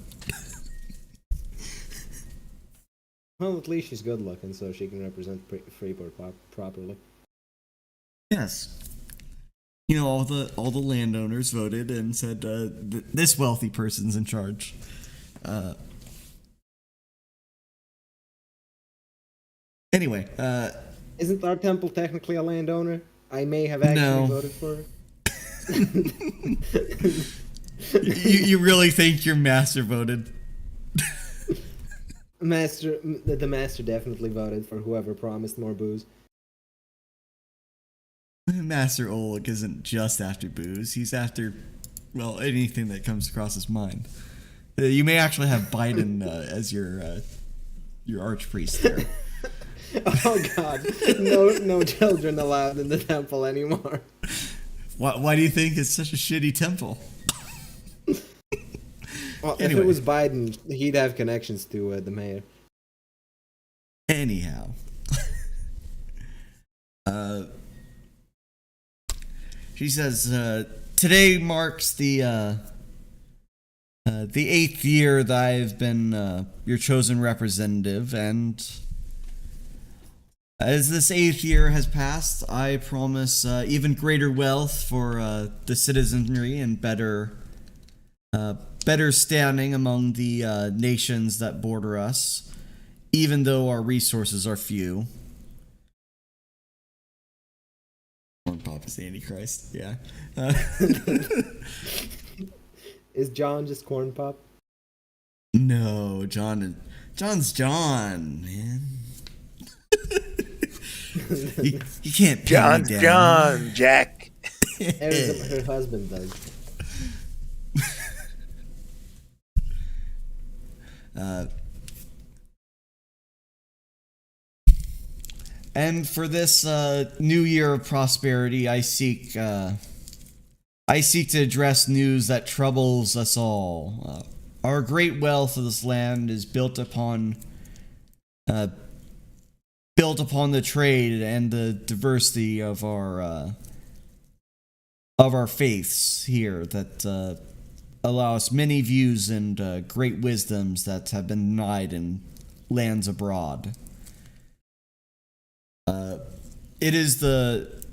Well, at least she's good looking, so she can represent Freeport properly. Yes. You know, all the landowners voted and said this wealthy person's in charge. Anyway, isn't our temple technically a landowner? I may have actually voted for her. you really think your master voted? The master definitely voted for whoever promised more booze. Master Oleg isn't just after booze. He's after, well, anything that comes across his mind. You may actually have Biden as your archpriest there. Oh God! No children allowed in the temple anymore. Why do you think it's such a shitty temple? Well, anyway. If it was Biden, he'd have connections to the mayor. Anyhow, she says today marks the 8th year that I've been your chosen representative, and as this 8th year has passed, I promise even greater wealth for the citizenry and better standing among the nations that border us, even though our resources are few. Corn Pop is the Antichrist, yeah. Is John just Corn Pop? No, John's John, man. you can't pin me down. John, Jack. Her husband does. And for this new year of prosperity, I seek to address news that troubles us all. Our great wealth of this land is built upon the trade and the diversity of our faiths here that allow us many views and great wisdoms that have been denied in lands abroad. It is the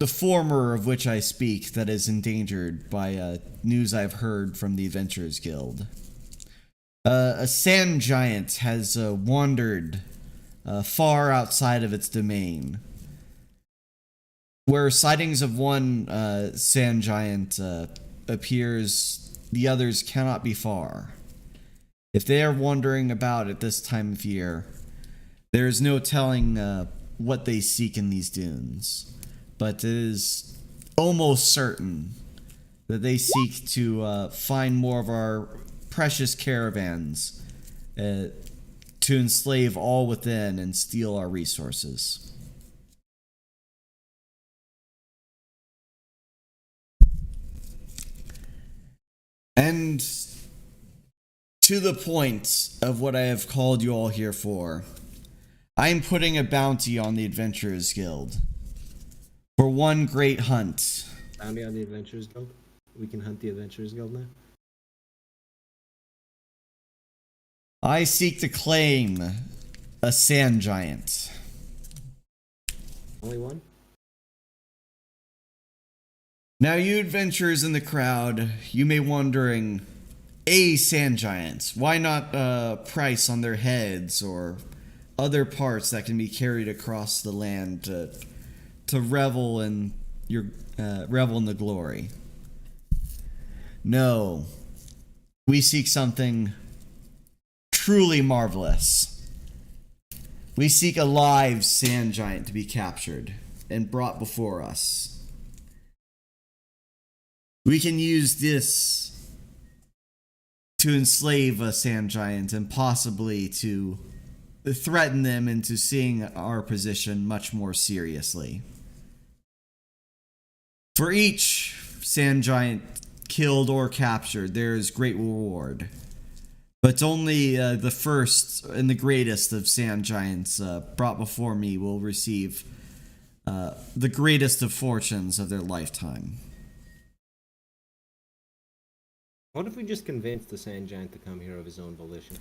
former of which I speak that is endangered by news I've heard from the Adventurers Guild. A sand giant has wandered far outside of its domain. Where sightings of one sand giant appears, the others cannot be far. If they are wandering about at this time of year, there is no telling what they seek in these dunes. But it is almost certain that they seek to find more of our precious caravans, to enslave all within and steal our resources. And to the point of what I have called you all here for, I am putting a bounty on the Adventurers Guild. For one great hunt. Bounty on the Adventurers Guild? We can hunt the Adventurers Guild now? I seek to claim a sand giant. Only one? Now, you adventurers in the crowd, you may wondering, sand giants, why not a price on their heads or other parts that can be carried across the land to revel in the glory? No, we seek something truly marvelous. We seek a live sand giant to be captured and brought before us. We can use this to enslave a sand giant and possibly to threaten them into seeing our position much more seriously. For each sand giant killed or captured, there is great reward. But only the first and the greatest of sand giants brought before me will receive the greatest of fortunes of their lifetime. What if we just convinced the sand giant to come here of his own volition?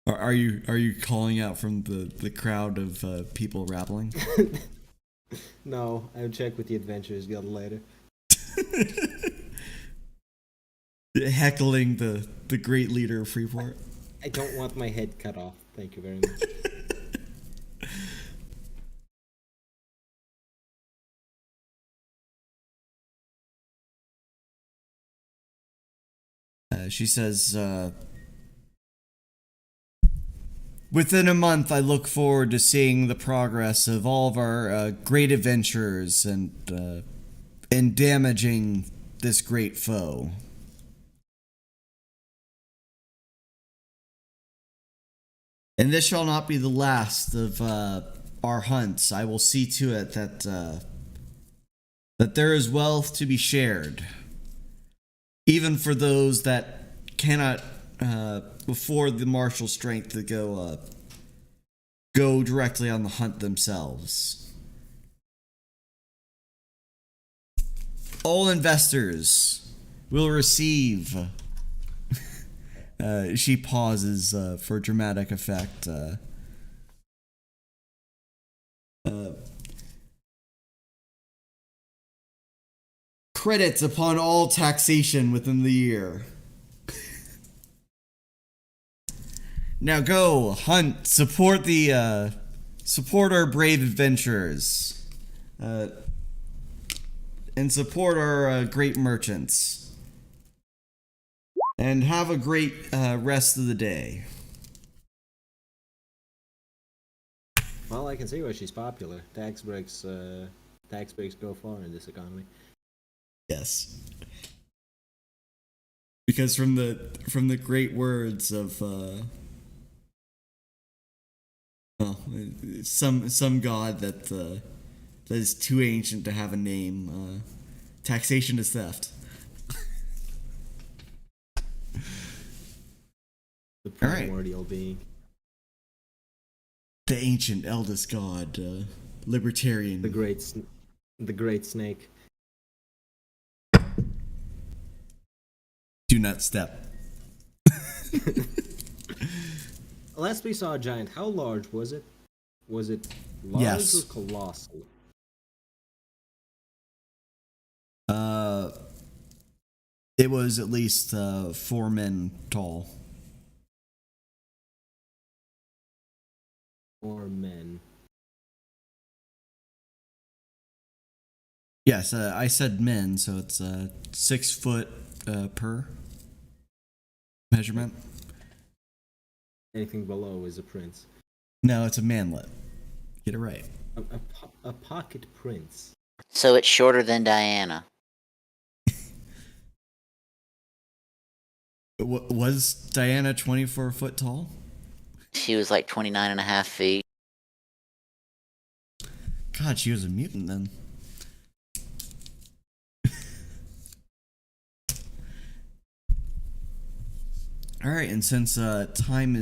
Are you calling out from the crowd of people rappling? No, I'll check with the Adventurers Guild later. Heckling the great leader of Freeport. I don't want my head cut off. Thank you very much. She says, within a month, I look forward to seeing the progress of all of our great adventurers and damaging this great foe. And this shall not be the last of our hunts. I will see to it that there is wealth to be shared, even for those that cannot afford the martial strength to go directly on the hunt themselves. All investors will receive. She pauses for dramatic effect. Credits upon all taxation within the year. Now go hunt. Support our brave adventurers, and support our great merchants. And have a great rest of the day. Well, I can see why she's popular. Tax breaks go far in this economy. Yes. Because from the great words of some god that is too ancient to have a name, taxation is theft. The primordial being. The ancient eldest god, libertarian. The great snake. Do not step. Last we saw a giant, how large was it? Was it large Yes. or colossal? It was at least 4 men tall. 4 men. Yes, I said men, so it's 6 foot per measurement. Anything below is a prince. No, it's a manlet. Get it right. A pocket prince. So it's shorter than Diana. Was Diana 24 foot tall? She was like 29 and a half feet. God, she was a mutant then. All right, and since my time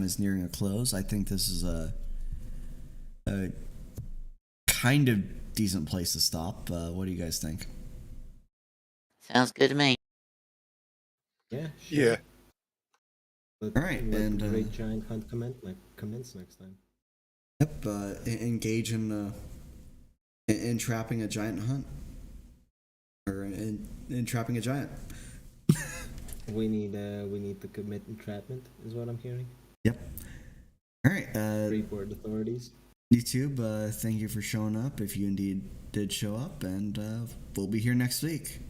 is nearing a close, I think this is a kind of decent place to stop. What do you guys think? Sounds good to me. Yeah. Sure. Yeah. Let All right, the and great giant hunt commence next time. yep, engage in trapping a giant hunt, or in trapping a giant. We need to commit entrapment, is what I'm hearing. Yep. All right. Report authorities. YouTube, thank you for showing up. If you indeed did show up, and we'll be here next week.